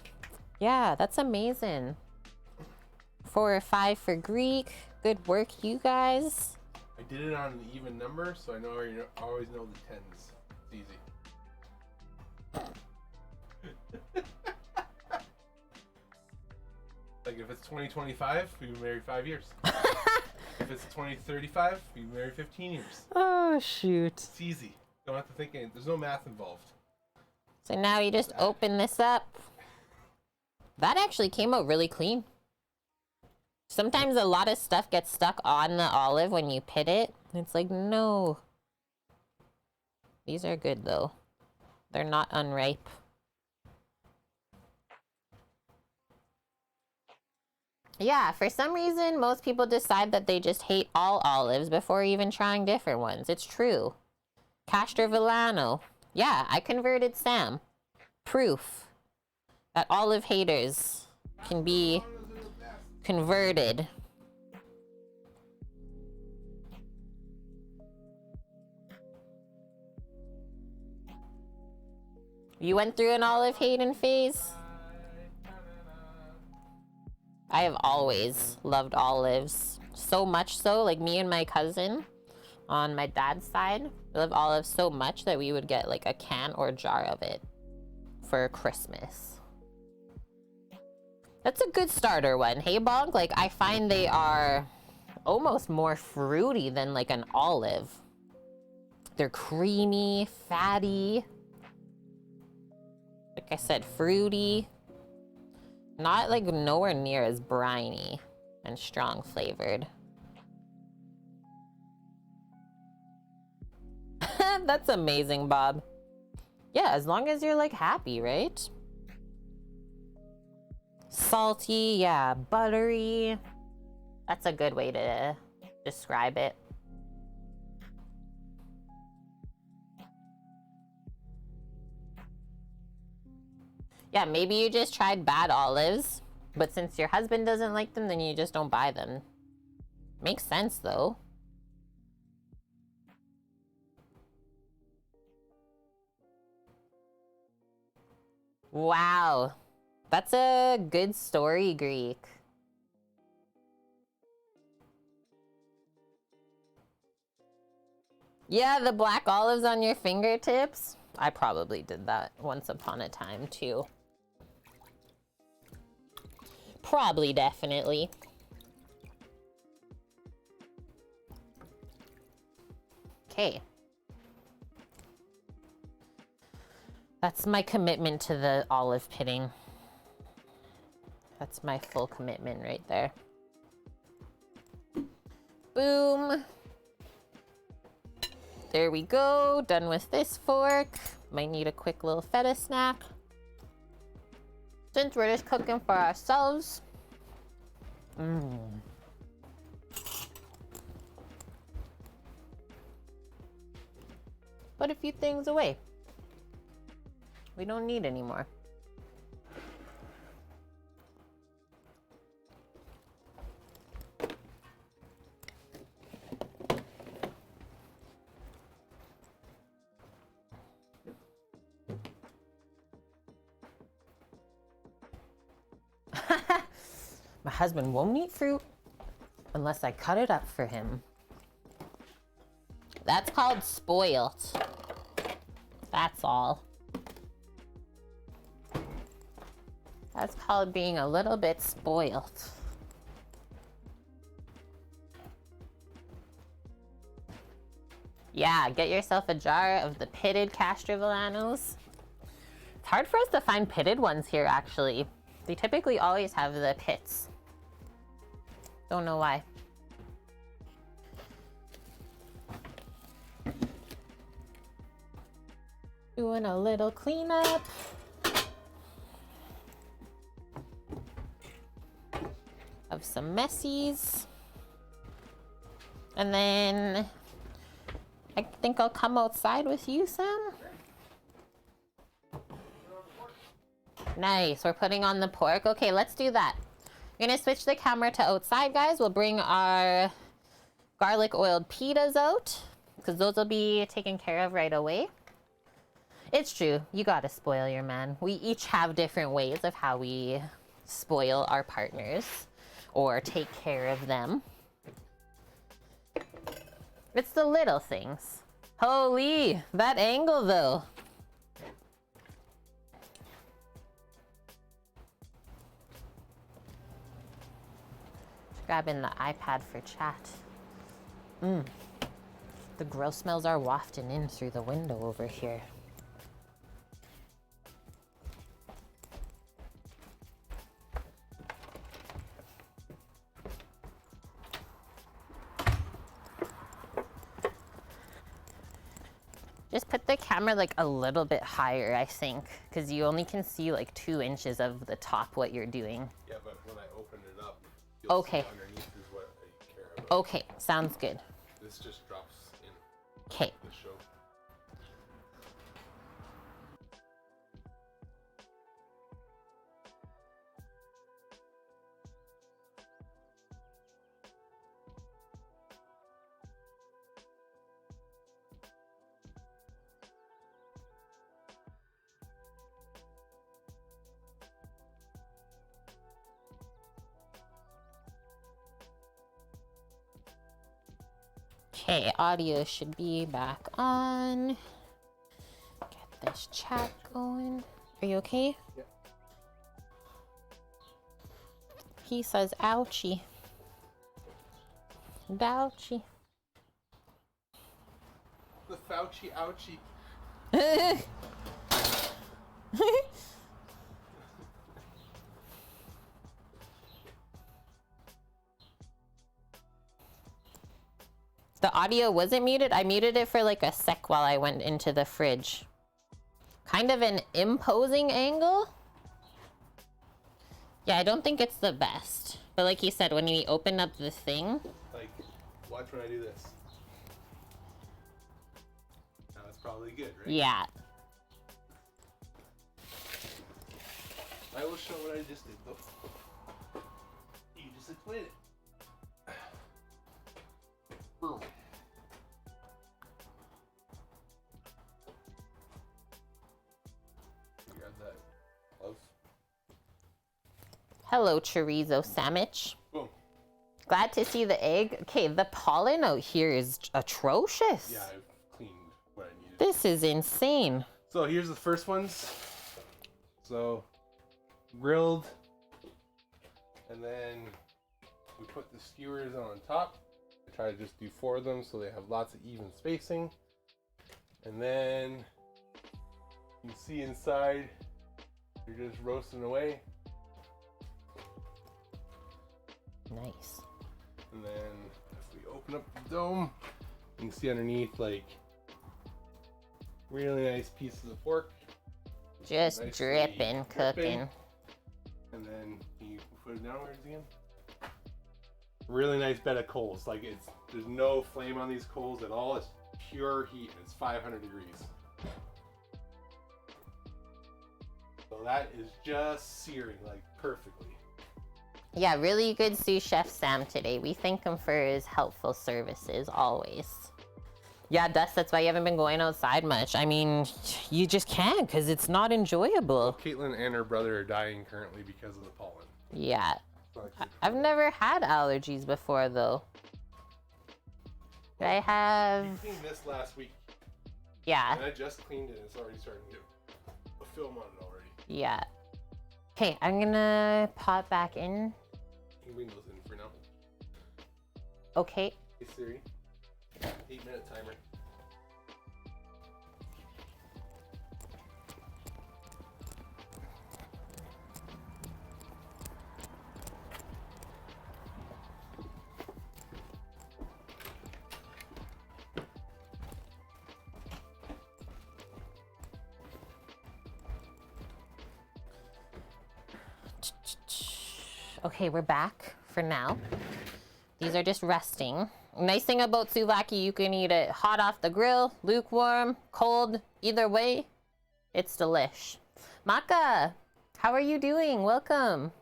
Speaker 1: Yeah, that's amazing. 4 or 5 for Greek. Good work, you guys.
Speaker 2: I did it on an even number, so I always know the tens. It's easy. Like if it's 2025, we've been married 5 years. If it's 2035, we've been married 15 years.
Speaker 1: Oh, shoot.
Speaker 2: It's easy. Don't have to think anything. There's no math involved.
Speaker 1: So now you just open this up. That actually came out really clean. Sometimes a lot of stuff gets stuck on the olive when you pit it. It's like, no. These are good though. They're not unripe. Yeah, for some reason, most people decide that they just hate all olives before even trying different ones. It's true. Castor Villano. Yeah, I converted Sam. Proof that olive haters can be converted. You went through an olive hating phase? I have always loved olives. So much so, like me and my cousin on my dad's side, we love olives so much that we would get like a can or jar of it for Christmas. That's a good starter one. Hey, Bonk? Like, I find they are almost more fruity than like an olive. They're creamy, fatty. Like I said, fruity. Not like nowhere near as briny and strong flavored. That's amazing, Bob. Yeah, as long as you're like happy, right? Salty, yeah, buttery. That's a good way to describe it. Yeah, maybe you just tried bad olives, but since your husband doesn't like them, then you just don't buy them. Makes sense, though. Wow. That's a good story, Greek. Yeah, the black olives on your fingertips. I probably did that once upon a time, too. Probably, definitely. Okay. That's my commitment to the olive pitting. That's my full commitment right there. Boom. There we go. Done with this fork. Might need a quick little feta snack. Since we're just cooking for ourselves. Put a few things away. We don't need any more. My husband won't eat fruit unless I cut it up for him. That's called spoilt. That's all. That's called being a little bit spoilt. Yeah, get yourself a jar of the pitted Castrovillanos. It's hard for us to find pitted ones here, actually. They typically always have the pits. Don't know why. Doing a little cleanup. Of some messies. And then I think I'll come outside with you, Sam. Nice, we're putting on the pork. Okay, let's do that. I'm gonna switch the camera to outside, guys. We'll bring our garlic oiled pitas out because those will be taken care of right away. It's true, you gotta spoil your man. We each have different ways of how we spoil our partners or take care of them. It's the little things. Holy, that angle though. Grabbing the iPad for chat. The grill smells are wafting in through the window over here. Just put the camera like a little bit higher, I think, because you only can see like 2 inches of the top what you're doing.
Speaker 2: Yeah, but when I open it up, you'll see underneath is what I care about.
Speaker 1: Okay, sounds good.
Speaker 2: This just drops in
Speaker 1: Okay.
Speaker 2: the show.
Speaker 1: Okay, audio should be back on. Get this chat going. Are you okay?
Speaker 2: Yep.
Speaker 1: He says, ouchie. Ouchie.
Speaker 2: The Fauci ouchie.
Speaker 1: The audio wasn't muted. I muted it for like a sec while I went into the fridge. Kind of an imposing angle. Yeah, I don't think it's the best. But like you said, when you open up the thing.
Speaker 2: Like, watch when I do this. Now that's probably good, right?
Speaker 1: Yeah.
Speaker 2: I will show what I just did though. You just explain it. Boom. You got that close.
Speaker 1: Hello, chorizo sandwich.
Speaker 2: Boom.
Speaker 1: Glad to see the egg. Okay, the pollen out here is atrocious.
Speaker 2: Yeah, I've cleaned what I needed.
Speaker 1: This is insane.
Speaker 2: So here's the first ones. So grilled, and then we put the skewers on top. I try to just do 4 of them so they have lots of even spacing. And then you can see inside, you're just roasting away.
Speaker 1: Nice.
Speaker 2: And then if we open up the dome, you can see underneath like Really nice pieces of pork.
Speaker 1: Just
Speaker 2: Nicely
Speaker 1: dripping, cooking.
Speaker 2: And then you put it downwards again. Really nice bed of coals. Like there's no flame on these coals at all. It's pure heat and it's 500 degrees. So that is just searing like perfectly.
Speaker 1: Yeah, really good sous chef Sam today. We thank him for his helpful services always. Yeah, Dust, that's why you haven't been going outside much. I mean, you just can't because it's not enjoyable.
Speaker 2: Well, Caitlin and her brother are dying currently because of the pollen.
Speaker 1: Yeah. I've never had allergies before though. I have...
Speaker 2: We cleaned this last week.
Speaker 1: Yeah.
Speaker 2: And I just cleaned it and it's already starting to get a film on it already.
Speaker 1: Yeah. Okay, I'm gonna pop back in.
Speaker 2: You can bring those in for now.
Speaker 1: Okay.
Speaker 2: Hey Siri, 8-minute timer.
Speaker 1: Okay, we're back for now. These are just resting. Nice thing about souvlaki, you can eat it hot off the grill, lukewarm, cold, either way, it's delish. Maka, how are you doing? Welcome.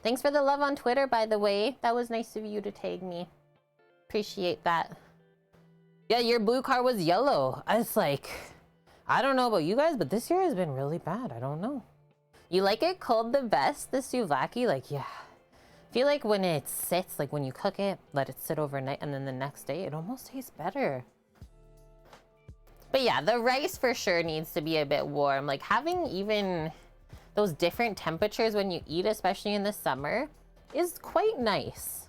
Speaker 1: Thanks for the love on Twitter, by the way. That was nice of you to tag me. Appreciate that. Yeah, your blue car was yellow. I was like, I don't know about you guys, but this year has been really bad. I don't know. You like it cold the best, the souvlaki? Like, yeah. I feel like when it sits, like when you cook it, let it sit overnight, and then the next day, it almost tastes better. But yeah, the rice for sure needs to be a bit warm. Like having even those different temperatures when you eat, especially in the summer, is quite nice.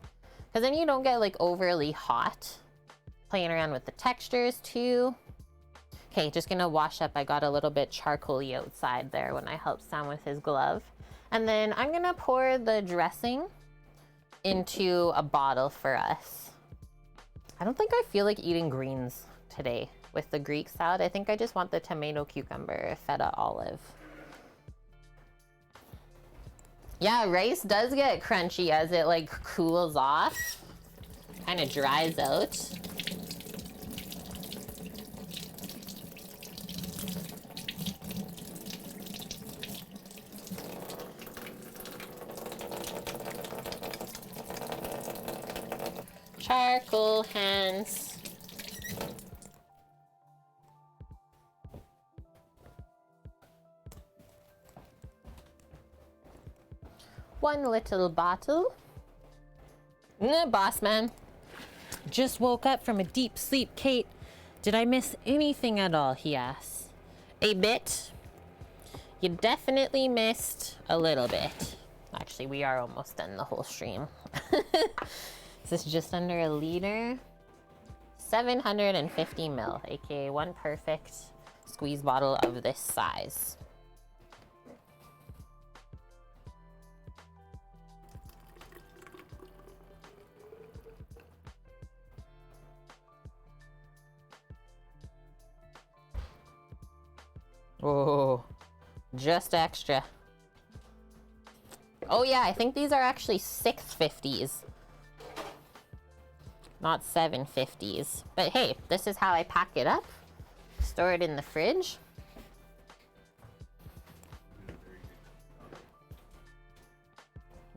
Speaker 1: Because then you don't get like overly hot. Playing around with the textures too. Okay, just gonna wash up. I got a little bit charcoaly outside there when I helped Sam with his glove. And then I'm gonna pour the dressing into a bottle for us. I don't think I feel like eating greens today with the Greek salad. I think I just want the tomato, cucumber, feta, olive. Yeah, rice does get crunchy as it like cools off. Kind of dries out. Charcoal hands. One little bottle. Boss man. Just woke up from a deep sleep, Kate. Did I miss anything at all? He asks. A bit. You definitely missed a little bit. Actually, we are almost done the whole stream. This is just under a liter. 750 ml, aka one perfect squeeze bottle of this size. Oh, just extra. Oh yeah, I think these are actually 650s. Not 750s. But hey, this is how I pack it up. Store it in the fridge.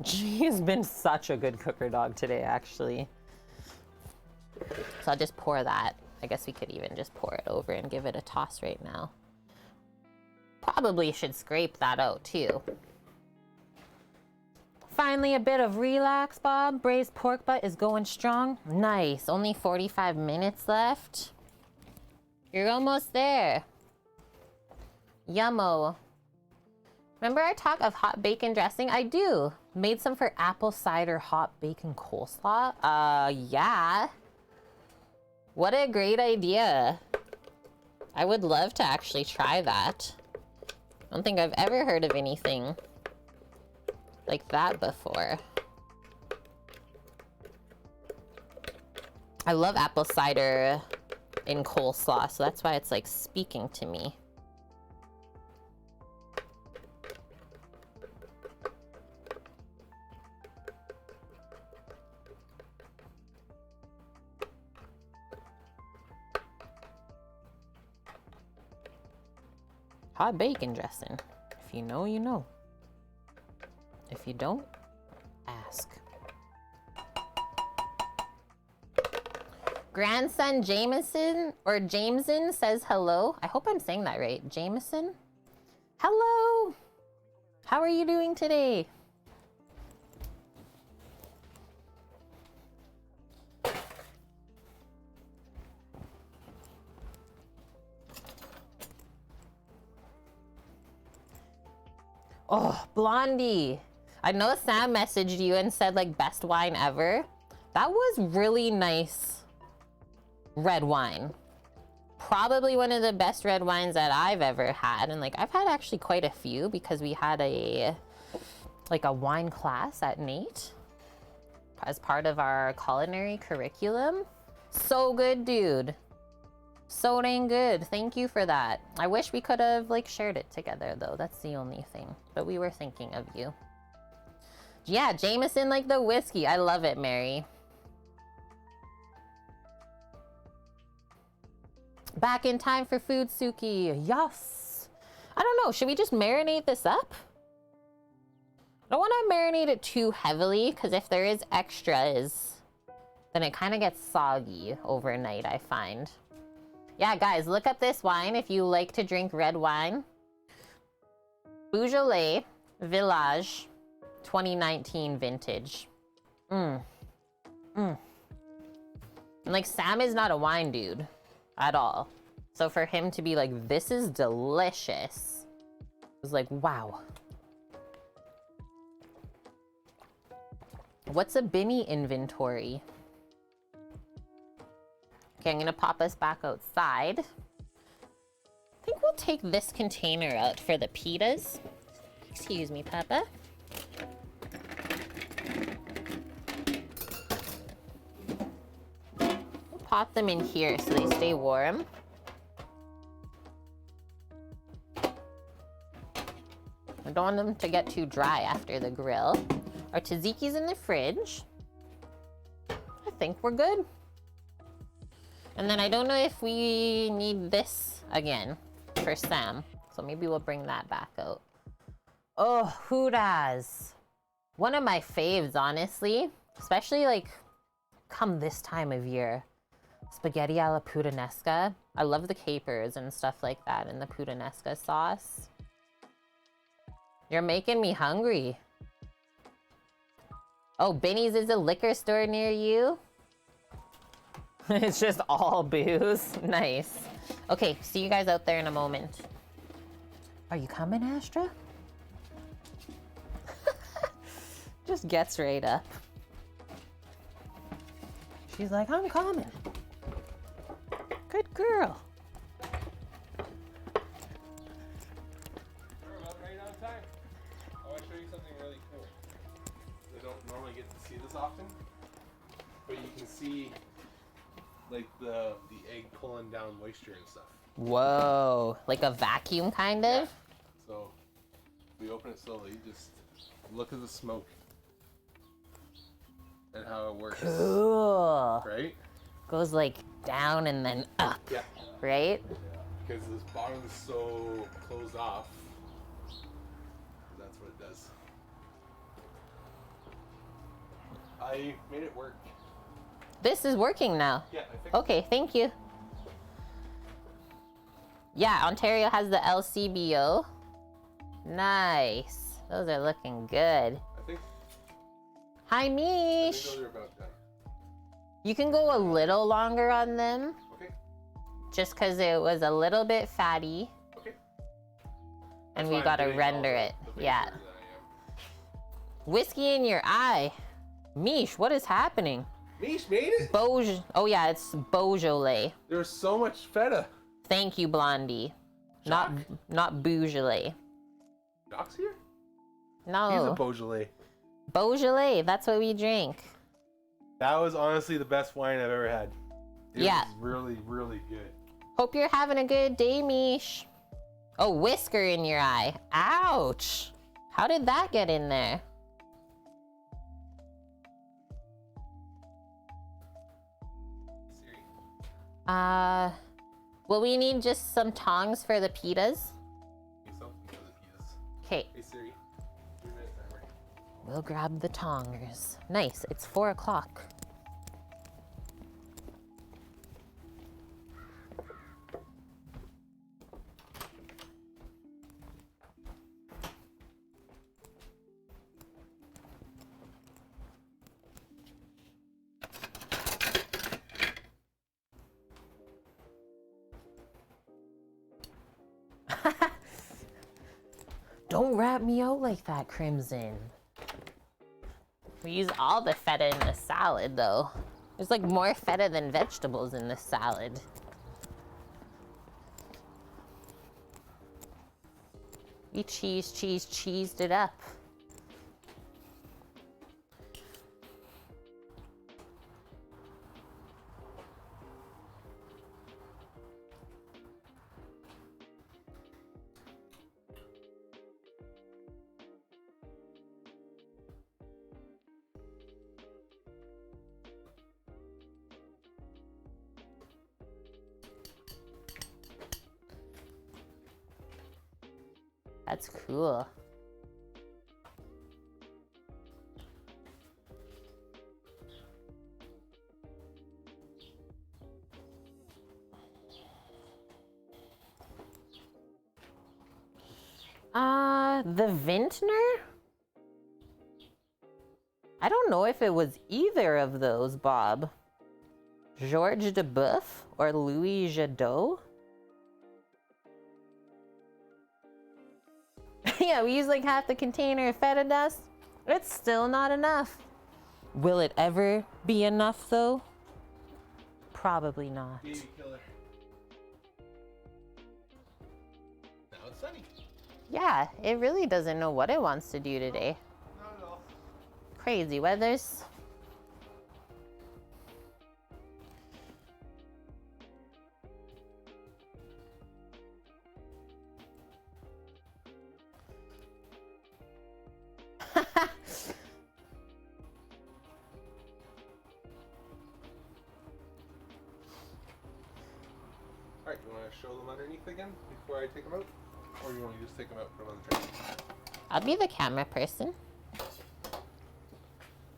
Speaker 1: He's been such a good cooker dog today, actually. So I'll just pour that. I guess we could even just pour it over and give it a toss right now. Probably should scrape that out too. Finally, a bit of relax, Bob. Braised pork butt is going strong. Nice. Only 45 minutes left. You're almost there. Yummo. Remember our talk of hot bacon dressing? I do. Made some for apple cider hot bacon coleslaw. Yeah. What a great idea. I would love to actually try that. I don't think I've ever heard of anything like that before. I love apple cider in coleslaw, so that's why it's like speaking to me. Hot bacon, Justin. If you know, you know. If you don't, ask. Grandson Jameson or Jameson says hello. I hope I'm saying that right. Jameson? Hello! How are you doing today? Oh, Blondie. I know Sam messaged you and said like best wine ever. That was really nice red wine. Probably one of the best red wines that I've ever had. And like I've had actually quite a few because we had a wine class at Nate as part of our culinary curriculum. So good, dude. So dang good. Thank you for that. I wish we could have like shared it together though. That's the only thing. But we were thinking of you. Yeah, Jameson like the whiskey. I love it, Mary. Back in time for food, Suki. Yes. I don't know. Should we just marinate this up? I don't want to marinate it too heavily because if there is extras, then it kind of gets soggy overnight, I find. Yeah, guys, look up this wine if you like to drink red wine. Beaujolais Village 2019 vintage. And like Sam is not a wine dude at all. So for him to be like, this is delicious, it was like, wow. What's a Bimmy inventory? Okay, I'm gonna pop us back outside. I think we'll take this container out for the pitas. Excuse me, Papa. We'll pop them in here so they stay warm. I don't want them to get too dry after the grill. Our Taziki's in the fridge. I think we're good. And then I don't know if we need this again for Sam. So maybe we'll bring that back out. Oh, Hudas. One of my faves, honestly. Especially like come this time of year. Spaghetti alla puttanesca. I love the capers and stuff like that in the puttanesca sauce. You're making me hungry. Oh, Benny's is a liquor store near you? It's just all booze. Nice. Okay, see you guys out there in a moment. Are you coming, Astra? Just gets right up. She's like, I'm coming. Good girl.
Speaker 2: We're about right on time. I want to show you something really cool. I don't normally get to see this often, but you can see like the egg pulling down moisture and stuff.
Speaker 1: Whoa, like a vacuum kind of?
Speaker 2: Yeah. So we open it slowly, just look at the smoke and how it works.
Speaker 1: Cool.
Speaker 2: Right?
Speaker 1: Goes like down and then up.
Speaker 2: Yeah.
Speaker 1: Right?
Speaker 2: Because this bottom is so closed off. That's what it does. I made it work.
Speaker 1: This is working now.
Speaker 2: Yeah, I think.
Speaker 1: Okay, thank you. Yeah, Ontario has the LCBO. Nice. Those are looking good.
Speaker 2: I think
Speaker 1: Hi, Mish.
Speaker 2: those are about done.
Speaker 1: You can go a little longer on them,
Speaker 2: Okay.
Speaker 1: just because it was a little bit fatty,
Speaker 2: Okay.
Speaker 1: and
Speaker 2: That's
Speaker 1: we
Speaker 2: why I'm
Speaker 1: gotta
Speaker 2: doing
Speaker 1: render
Speaker 2: all
Speaker 1: it.
Speaker 2: the
Speaker 1: Yeah.
Speaker 2: pictures that I
Speaker 1: Whiskey in your eye. Mish, what is happening?
Speaker 2: am. Mish made it.
Speaker 1: Oh yeah, it's Beaujolais.
Speaker 2: There's so much feta.
Speaker 1: Thank you, Blondie.
Speaker 2: Jacques?
Speaker 1: Not Beaujolais.
Speaker 2: Doc's here?
Speaker 1: No.
Speaker 2: He's a Beaujolais.
Speaker 1: Beaujolais, that's what we drink.
Speaker 2: That was honestly the best wine I've ever had.
Speaker 1: Yeah.
Speaker 2: was really, really good.
Speaker 1: Hope you're having a good day, Mish. Oh, whisker in your eye. Ouch. How did that get in there?
Speaker 2: Siri.
Speaker 1: Well, we need just some tongs for the pitas.
Speaker 2: Need something for the pitas.
Speaker 1: Okay,
Speaker 2: Hey Siri. 3-minute timer.
Speaker 1: we'll grab the tongers. Nice, it's 4 o'clock. Don't wrap me out like that, Crimson. We use all the feta in the salad, though. There's like more feta than vegetables in this salad. We cheesed it up. That's cool. The vintner? I don't know if it was either of those, Bob. Georges de Boeuf or Louis Jadot? Yeah, we use like half the container of feta dust. It's still not enough. Will it ever be enough though? Probably not.
Speaker 2: Baby killer. Now it's sunny.
Speaker 1: Yeah, it really doesn't know what it wants to do today.
Speaker 2: Not at all.
Speaker 1: Crazy weathers.
Speaker 2: Alright, you want to show them underneath again before I take them out? Or you want to just take them out from on the tray?
Speaker 1: I'll be the camera person.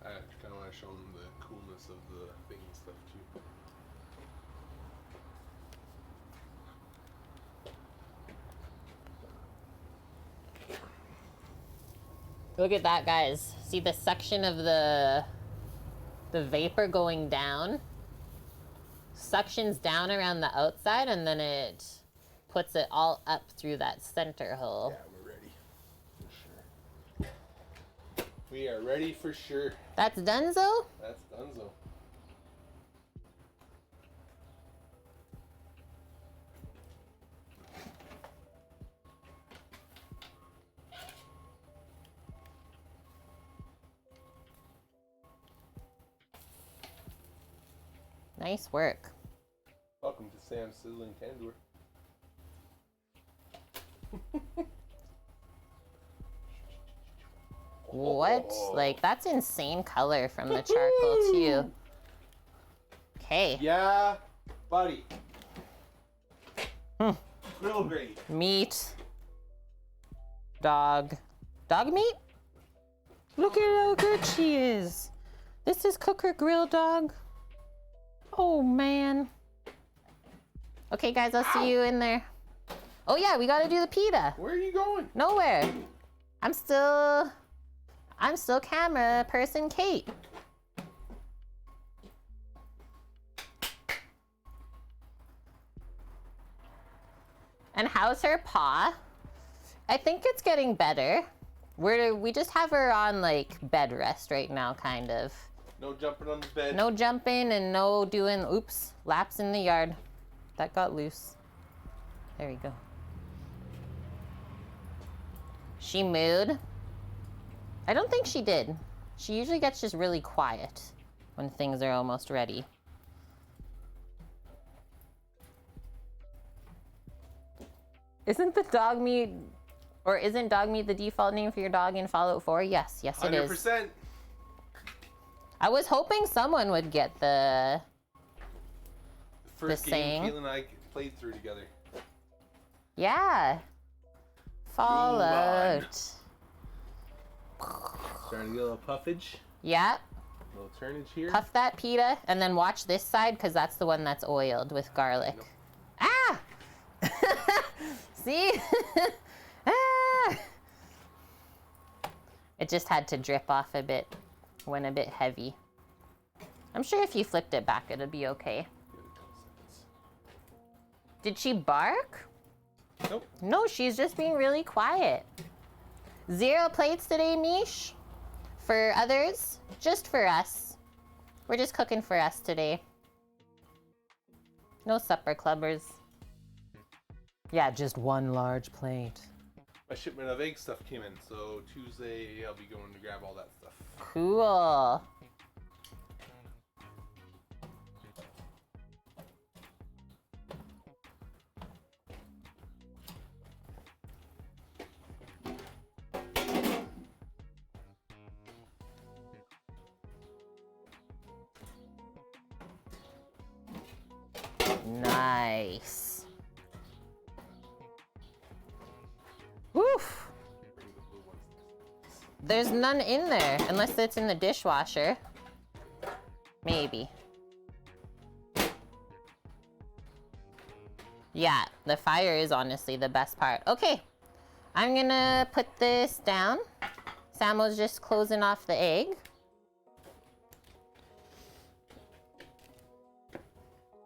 Speaker 2: I kind of want to show them the coolness of the thing and stuff too.
Speaker 1: Look at that, guys. See the suction of the vapor going down? Suctions down around the outside and then it puts it all up through that center hole.
Speaker 2: Yeah, we're ready. For sure. We are ready for sure.
Speaker 1: That's donezo?
Speaker 2: That's donezo.
Speaker 1: Nice work.
Speaker 2: Welcome to Sam's Sizzling Tandoor.
Speaker 1: What? Like, that's insane color from the charcoal, too. Okay.
Speaker 2: Yeah, buddy. Grill grade.
Speaker 1: Meat. Dog. Dog meat? Look at how good she is. This is Cooker Grill Dog. Oh, man. Okay, guys, I'll see you in there. Oh, yeah, we gotta do the pita.
Speaker 2: Where are you going?
Speaker 1: Nowhere. I'm still camera person Kate. And how's her paw? I think it's getting better. We just have her on like bed rest right now, kind of.
Speaker 2: No jumping on the bed.
Speaker 1: No jumping and no doing, oops, laps in the yard. That got loose. There we go. She mooed. I don't think she did. She usually gets just really quiet when things are almost ready. Isn't the dog meat, or isn't dog meat the default name for your dog in Fallout 4? Yes, yes it is.
Speaker 2: 100%.
Speaker 1: I was hoping someone would get the
Speaker 2: First game
Speaker 1: saying.
Speaker 2: Caitlin and I played through together.
Speaker 1: Yeah. Fallout.
Speaker 2: Starting to get a little puffage.
Speaker 1: Yeah.
Speaker 2: A little turnage here.
Speaker 1: Puff that pita, and then watch this side, because that's the one that's oiled with garlic.
Speaker 2: Nope.
Speaker 1: Ah! See? Ah! It just had to drip off a bit. Went a bit heavy. I'm sure if you flipped it back, it'd be okay. Did she bark?
Speaker 2: Nope.
Speaker 1: No, she's just being really quiet. 0 plates today, Mish. For others, just for us. We're just cooking for us today. No supper clubbers. Yeah, just 1 large plate.
Speaker 2: My shipment of egg stuff came in, so Tuesday I'll be going to grab all that stuff.
Speaker 1: Cool. Nice. Woof. There's none in there, unless it's in the dishwasher. Maybe. Yeah, the fire is honestly the best part. Okay, I'm gonna put this down. Samuel's just closing off the egg.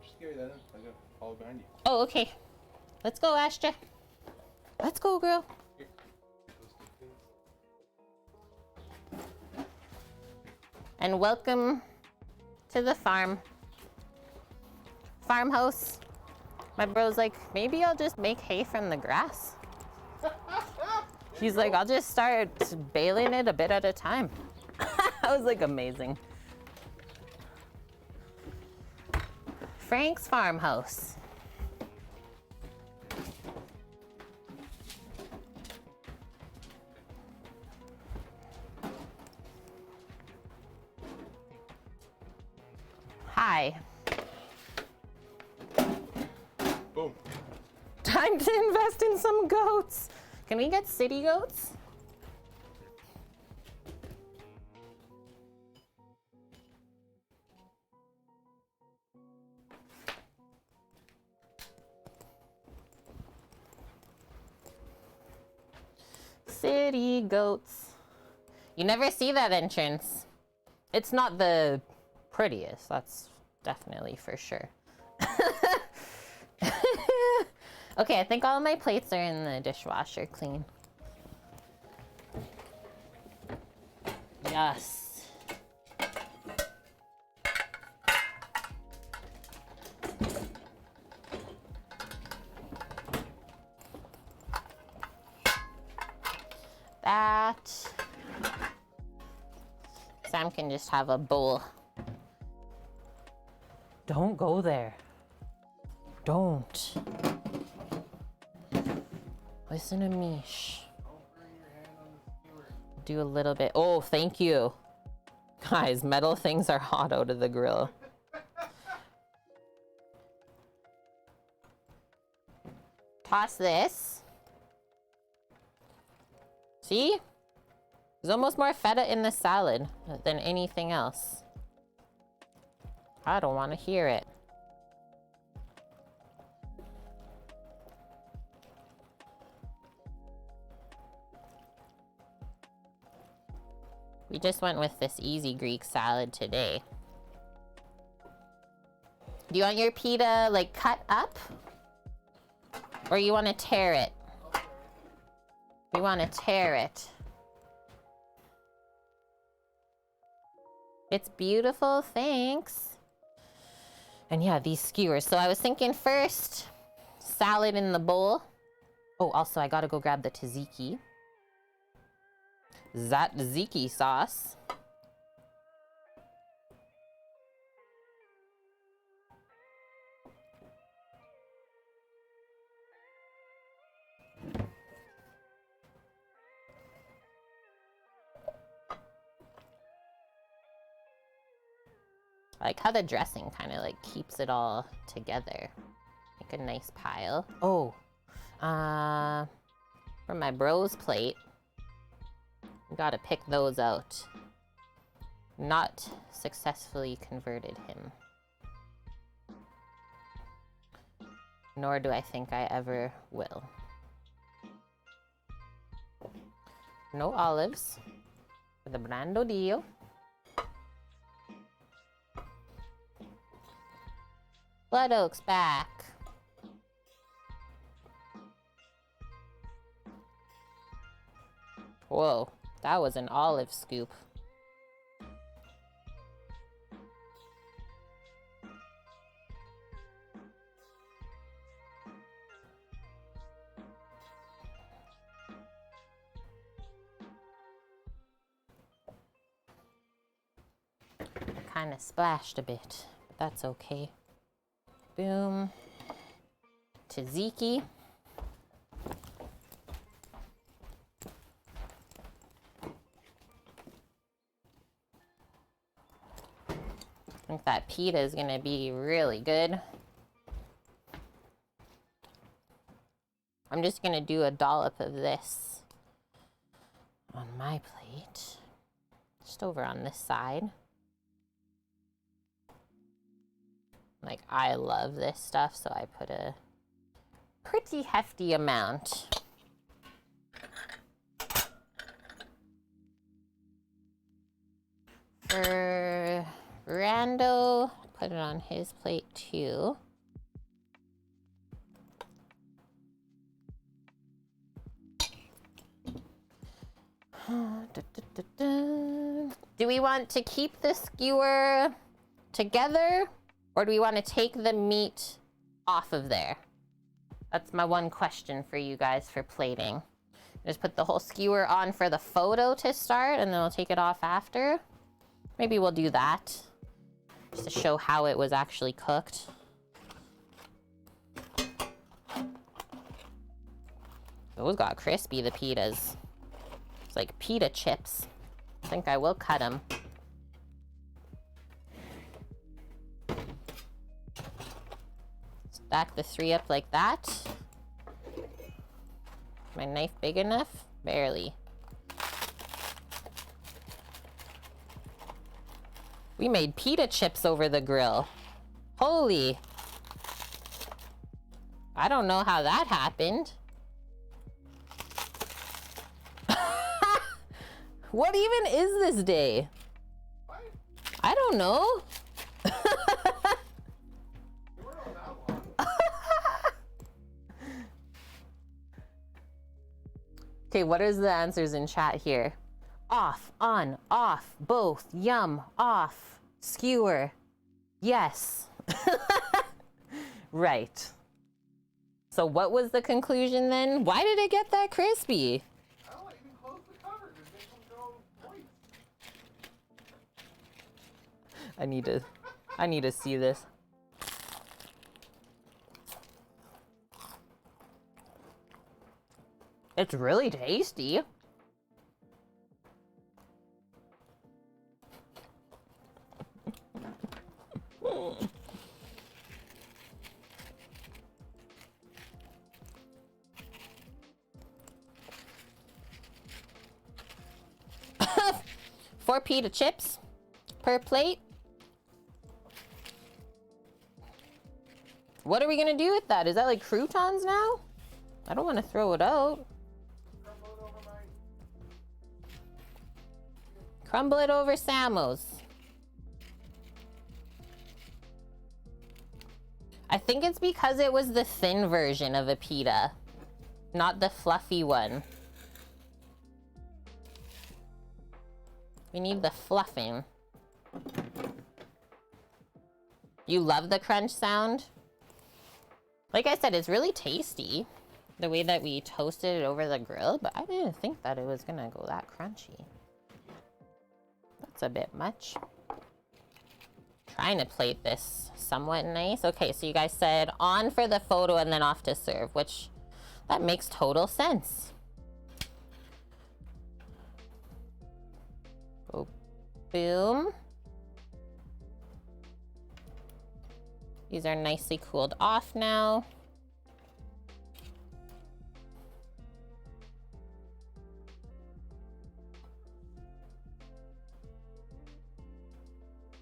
Speaker 2: Just carry that in. I got all behind you.
Speaker 1: Oh, okay. Let's go, Astra. Let's go, girl.
Speaker 2: Here.
Speaker 1: And welcome to the farmhouse. My bro's like, maybe I'll just make hay from the grass. He's like, I'll just start baling it a bit at a time. I was like, amazing. Frank's farmhouse. Hi.
Speaker 2: Boom.
Speaker 1: Time to invest in some goats. Can we get city goats? City goats. You never see that entrance. It's not the prettiest, that's definitely for sure. Okay, I think all of my plates are in the dishwasher clean. Yes. That. Sam can just have a bowl. Don't go there. Don't. Listen to Mish. Do a little bit. Oh, thank you. Guys, metal things are hot out of the grill. Toss this. See? There's almost more feta in the salad than anything else. I don't want to hear it. We just went with this easy Greek salad today. Do you want your pita like cut up? Or you want to tear it? We want to tear it. It's beautiful, thanks. And yeah, these skewers. So I was thinking first, salad in the bowl. Oh, also I gotta go grab the tzatziki. Tzatziki sauce. I like how the dressing kind of like keeps it all together. Make a nice pile. Oh, from my bro's plate, gotta pick those out. Not successfully converted him. Nor do I think I ever will. No olives for the Brando Dio. Blood Oak's back. Whoa, that was an olive scoop. Kind of splashed a bit, but that's okay. Boom. Tzatziki. I think that pita is gonna be really good. I'm just gonna do a dollop of this on my plate, just over on this side. Like, I love this stuff, so I put a pretty hefty amount. For Rando, put it on his plate too. Do we want to keep the skewer together, or do we want to take the meat off of there? That's my one question for you guys for plating. Just put the whole skewer on for the photo to start, and then we'll take it off after. Maybe we'll do that, just to show how it was actually cooked. Those got crispy, the pitas. It's like pita chips. I think I will cut them. Stack the 3 up like that. My knife big enough? Barely. We made pita chips over the grill. Holy. I don't know how that happened. What even is this day?
Speaker 2: What?
Speaker 1: I don't know.
Speaker 2: You weren't on that long.
Speaker 1: Okay, what is the answers in chat here? Off, on, off, both, yum, off, skewer, yes. Right. So what was the conclusion then? Why did it get that crispy?
Speaker 2: I don't even close the cover because they will go moist.
Speaker 1: I need to see this. It's really tasty. Four pita chips per plate. What are we gonna do with that? Is that like croutons now? I don't want to throw it out. Crumble it over Samos. I think it's because it was the thin version of a pita, not the fluffy one. We need the fluffing. You love the crunch sound? Like I said, it's really tasty, the way that we toasted it over the grill, but I didn't think that it was gonna go that crunchy. That's a bit much. Trying to plate this somewhat nice. Okay, so you guys said on for the photo and then off to serve, which that makes total sense. Oh, boom. These are nicely cooled off now.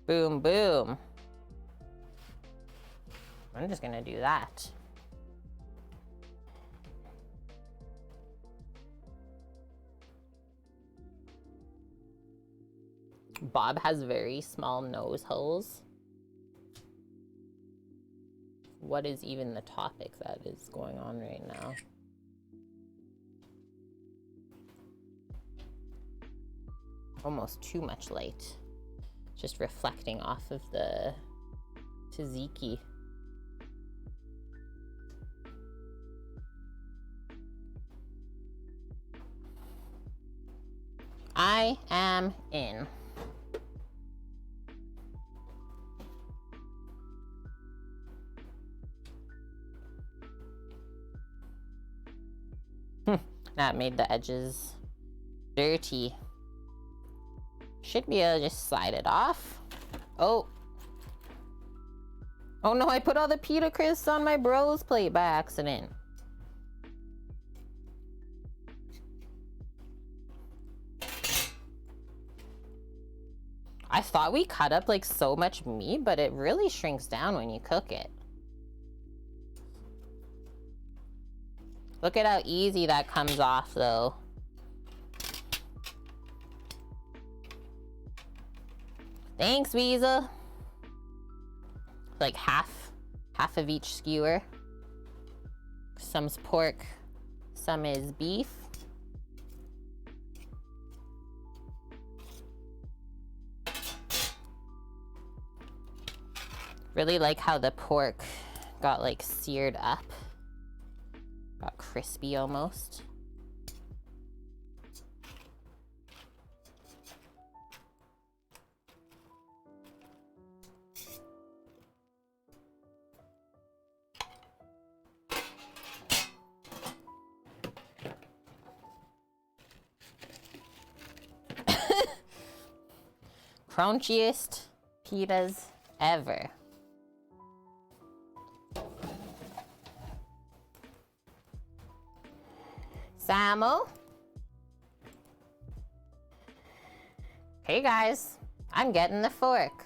Speaker 1: Boom, boom. I'm just gonna do that. Bob has very small nose holes. What is even the topic that is going on right now? Almost too much light. Just reflecting off of the Tzatziki. I am in. That made the edges dirty. Should be able to just slide it off. Oh. Oh no, I put all the pita crisps on my bro's plate by accident. I thought we cut up like so much meat, but it really shrinks down when you cook it. Look at how easy that comes off though. Thanks, Visa. Like half of each skewer. Some's pork, some is beef. Really like how the pork got like seared up. Got crispy almost. Crunchiest pitas ever. Samo. Hey guys, I'm getting the fork.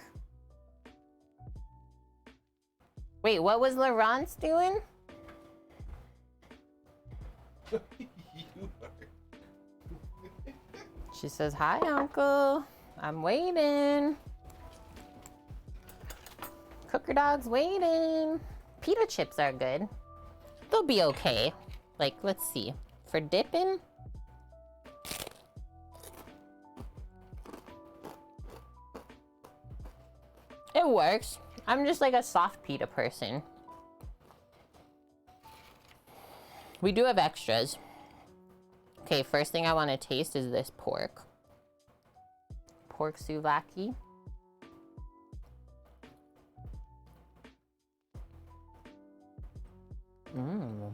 Speaker 1: Wait, what was Laurence doing? She says, hi, Uncle. I'm waiting. Cooker dog's waiting. Pita chips are good. They'll be okay. Like, let's see. For dipping? It works. I'm just like a soft pita person. We do have extras. Okay, first thing I want to taste is this pork. Pork souvlaki. Mmm.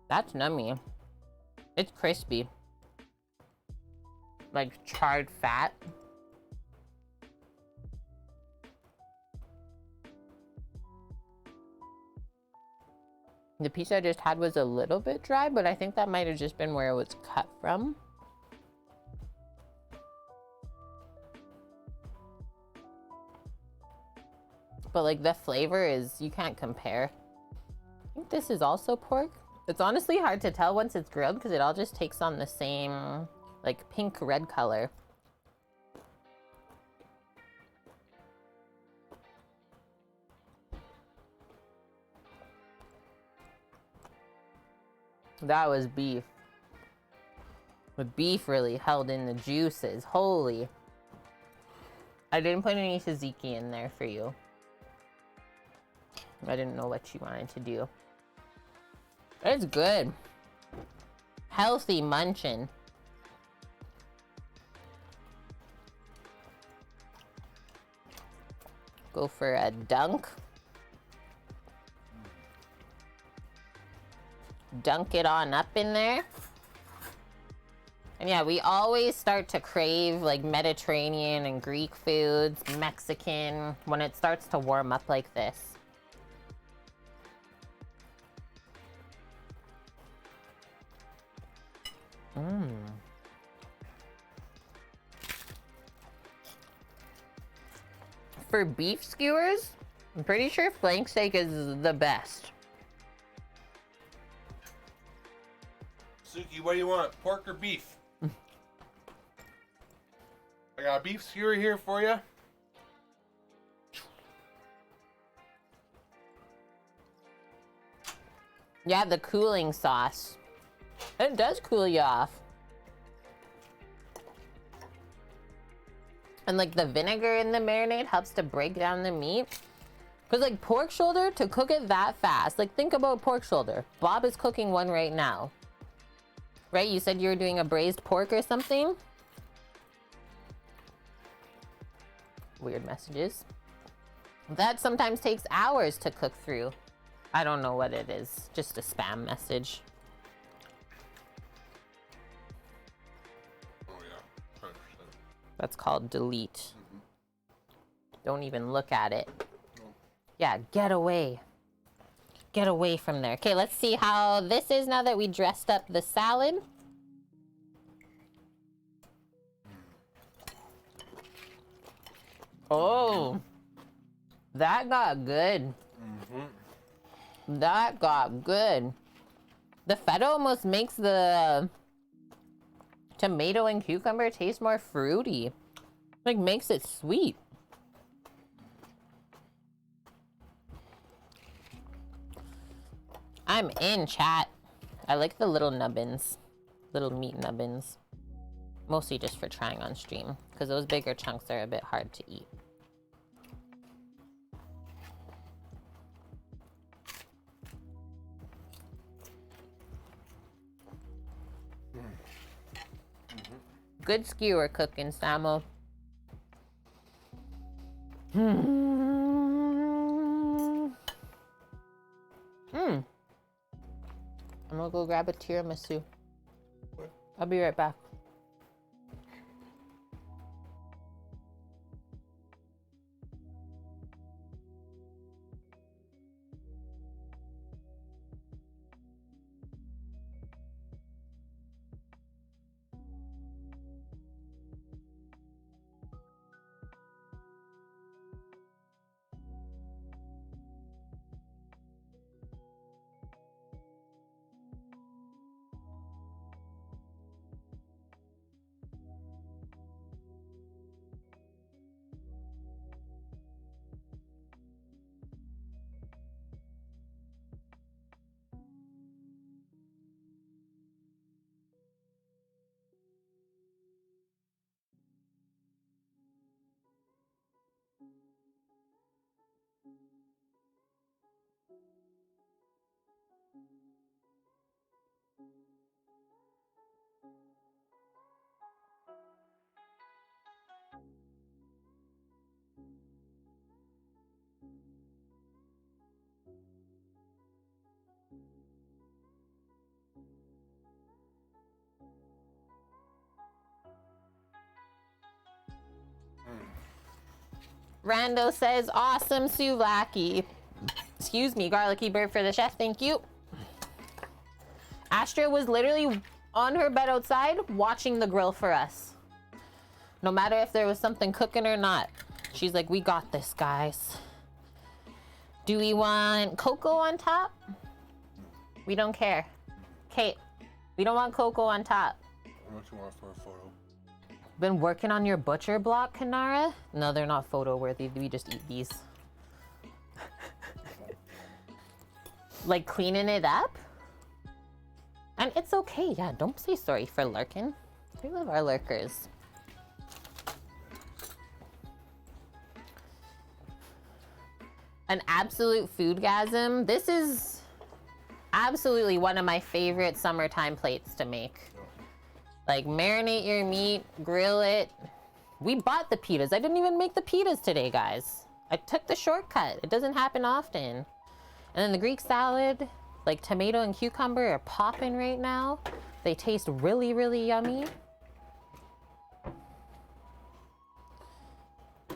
Speaker 1: That's nummy. It's crispy. Like charred fat. The piece I just had was a little bit dry, but I think that might have just been where it was cut from. But like the flavor is, you can't compare. I think this is also pork. It's honestly hard to tell once it's grilled because it all just takes on the same like pink red color. That was beef. The beef really held in the juices. Holy. I didn't put any tzatziki in there for you. I didn't know what you wanted to do. It's good. Healthy munching. Go for a dunk. Dunk it on up in there. And yeah, we always start to crave like Mediterranean and Greek foods, Mexican, when it starts to warm up like this. For beef skewers, I'm pretty sure flank steak is the best.
Speaker 2: Suki, what do you want? Pork or beef? I got a beef skewer here for you.
Speaker 1: Yeah, the cooling sauce. It does cool you off. And like the vinegar in the marinade helps to break down the meat. Because like pork shoulder, to cook it that fast, like think about pork shoulder. Bob is cooking one right now. Right? You said you were doing a braised pork or something? Weird messages. That sometimes takes hours to cook through. I don't know what it is. Just a spam message.
Speaker 2: Oh yeah, 100%.
Speaker 1: That's called delete. Don't even look at it.
Speaker 2: No.
Speaker 1: Yeah, get away. Get away from there. Okay, let's see how this is now that we dressed up the salad. Oh, that got good. That got good. The feta almost makes the tomato and cucumber taste more fruity. Like makes it sweet. I'm in, chat. I like the little nubbins. Little meat nubbins. Mostly just for trying on stream, because those bigger chunks are a bit hard to eat. Good skewer cooking, Samo. I'm gonna go grab a tiramisu.
Speaker 2: What?
Speaker 1: I'll be right back. Rando says, awesome souvlaki. Excuse me, garlicky bird for the chef, thank you. Astra was literally on her bed outside watching the grill for us. No matter if there was something cooking or not. She's like, we got this, guys. Do we want cocoa on top? We don't care. Kate, we don't want cocoa on top.
Speaker 2: How much you want for a photo?
Speaker 1: Been working on your butcher block, Kanara? No, they're not photo worthy. We just eat these. Like cleaning it up? And it's okay. Yeah, don't say sorry for lurking. We love our lurkers. An absolute foodgasm. This is absolutely one of my favorite summertime plates to make. Like, marinate your meat, grill it. We bought the pitas. I didn't even make the pitas today, guys. I took the shortcut. It doesn't happen often. And then the Greek salad, like tomato and cucumber are popping right now. They taste really, really yummy.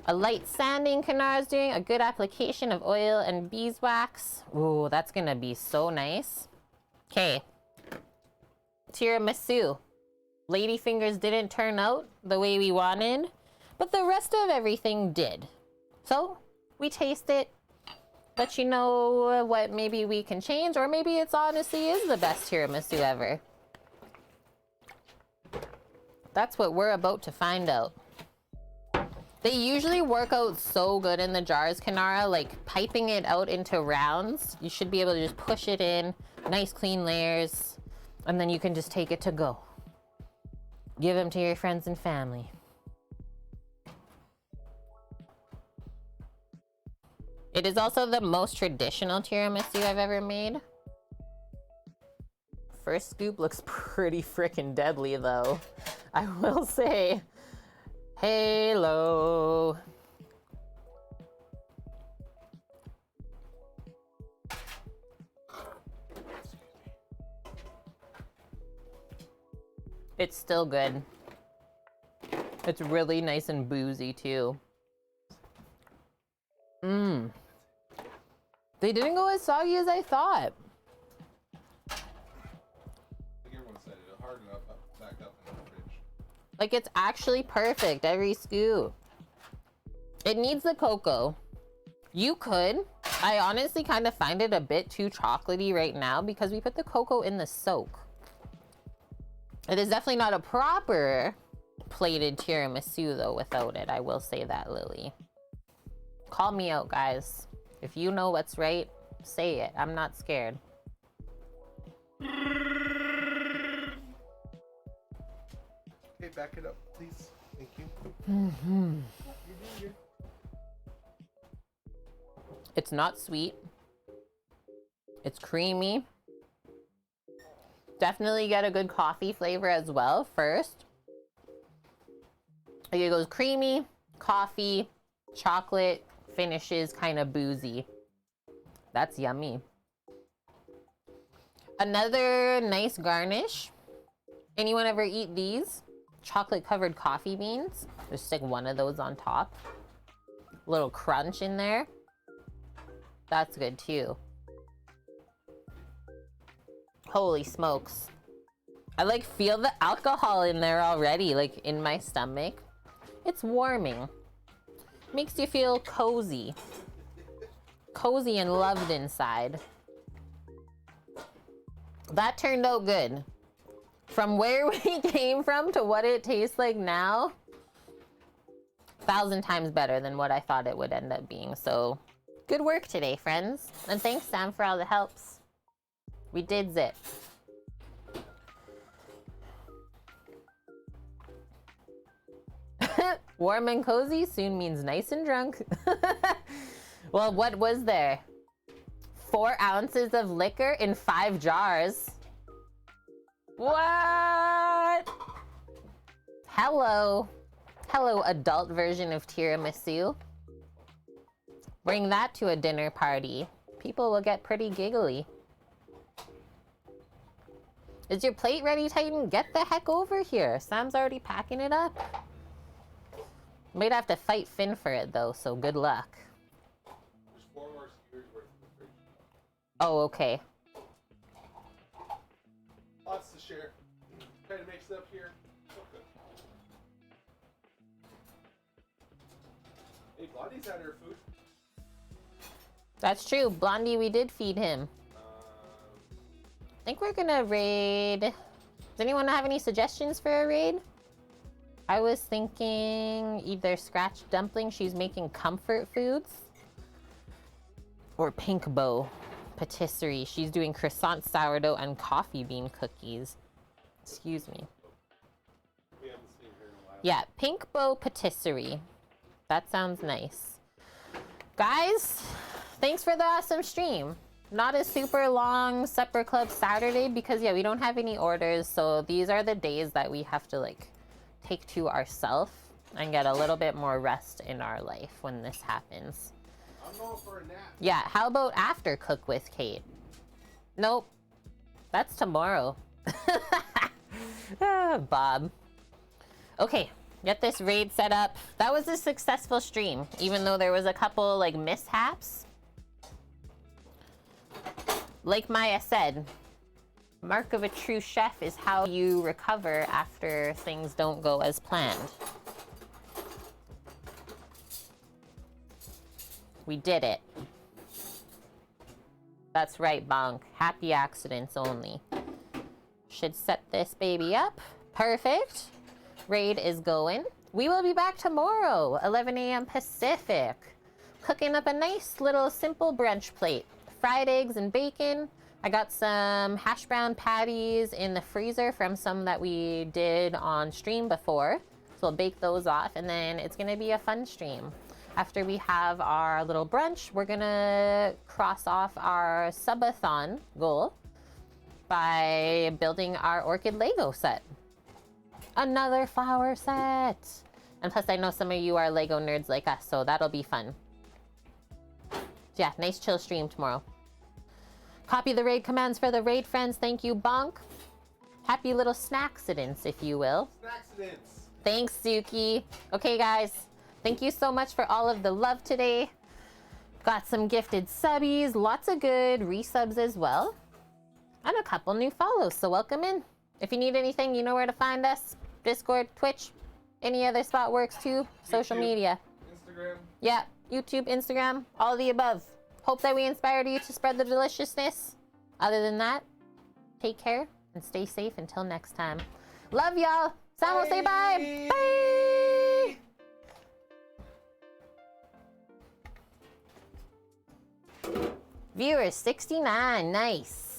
Speaker 1: A light sanding Kanara's doing. A good application of oil and beeswax. Ooh, that's gonna be so nice. Okay. Tiramisu. Ladyfingers didn't turn out the way we wanted, but the rest of everything did. So, we taste it, let you know what maybe we can change, or maybe it's honestly is the best tiramisu ever. That's what we're about to find out. They usually work out so good in the jars, Kanara, like piping it out into rounds. You should be able to just push it in, nice clean layers, and then you can just take it to go. Give them to your friends and family. It is also the most traditional tiramisu I've ever made. First scoop looks pretty freaking deadly though. I will say, hello. It's still good. It's really nice and boozy too. Mmm. They didn't go as soggy as I thought.
Speaker 2: I think everyone said it'll harden up, back up in the fridge.
Speaker 1: Like, it's actually perfect every scoop. It needs the cocoa. You could. I honestly kind of find it a bit too chocolatey right now because we put the cocoa in the soak. It is definitely not a proper plated tiramisu though without it. I will say that, Lily. Call me out, guys. If you know what's right, say it. I'm not scared.
Speaker 2: Okay, back it up, please. Thank you.
Speaker 1: Mm-hmm. It's not sweet. It's creamy. Definitely get a good coffee flavor as well first. It goes creamy, coffee, chocolate, finishes kind of boozy. That's yummy. Another nice garnish. Anyone ever eat these? Chocolate covered coffee beans. Just stick one of those on top. Little crunch in there. That's good too. Holy smokes. I like feel the alcohol in there already, like in my stomach. It's warming. Makes you feel cozy. Cozy and loved inside. That turned out good. From where we came from to what it tastes like now, 1,000 times better than what I thought it would end up being. So, good work today, friends. And thanks, Sam, for all the helps. We did it. Warm and cozy soon means nice and drunk. Well, what was there? 4 ounces of liquor in 5 jars. What? Hello. Hello, adult version of tiramisu. Bring that to a dinner party. People will get pretty giggly. Is your plate ready, Titan? Get the heck over here. Sam's already packing it up. Might have to fight Finn for it though, so good luck.
Speaker 2: There's 4 more skewers worth in the fridge.
Speaker 1: Oh, okay.
Speaker 2: Lots to share. Try to mix it up here. Okay. Hey, Blondie's had her food.
Speaker 1: That's true. Blondie, we did feed him. I think we're gonna raid. Does anyone have any suggestions for a raid? I was thinking either Scratch Dumpling, she's making comfort foods, or Pink Bow Patisserie. She's doing croissant, sourdough, and coffee bean cookies. Excuse me.
Speaker 2: We haven't seen her in a while.
Speaker 1: Yeah, Pink Bow Patisserie. That sounds nice. Guys, thanks for the awesome stream. Not a super long Supper Club Saturday because, yeah, we don't have any orders. So these are the days that we have to, like, take to ourselves and get a little bit more rest in our life when this happens.
Speaker 2: I'm going for a nap.
Speaker 1: Yeah, how about after Cook with Kate? Nope. That's tomorrow. Ah, Bob. Okay, Get this raid set up. That was a successful stream, even though there was a couple like mishaps. Like Maya said, mark of a true chef is how you recover after things don't go as planned. We did it. That's right, Bonk. Happy accidents only. Should set this baby up. Perfect. Raid is going. We will be back tomorrow, 11 a.m. Pacific. Cooking up a nice little simple brunch plate. Fried eggs and bacon. I got some hash brown patties in the freezer from some that we did on stream before. So we'll bake those off, and then it's gonna be a fun stream. After we have our little brunch, we're gonna cross off our subathon goal by building our orchid Lego set. Another flower set. And plus I know some of you are Lego nerds like us, so that'll be fun. Yeah, nice chill stream tomorrow. Copy the raid commands for the raid friends. Thank you, Bonk. Happy little snacksidents, if you will.
Speaker 2: Snacksidents.
Speaker 1: Thanks, Suki. Okay, guys. Thank you so much for all of the love today. Got some gifted subbies, lots of good resubs as well. And a couple new follows, so welcome in. If you need anything, you know where to find us. Discord, Twitch, any other spot works too. Social media.
Speaker 2: Instagram.
Speaker 1: Yeah, YouTube, Instagram, all of the above. Hope that we inspired you to spread the deliciousness. Other than that, take care and stay safe until next time. Love y'all. Samo, say bye. Bye. Viewers 69, nice.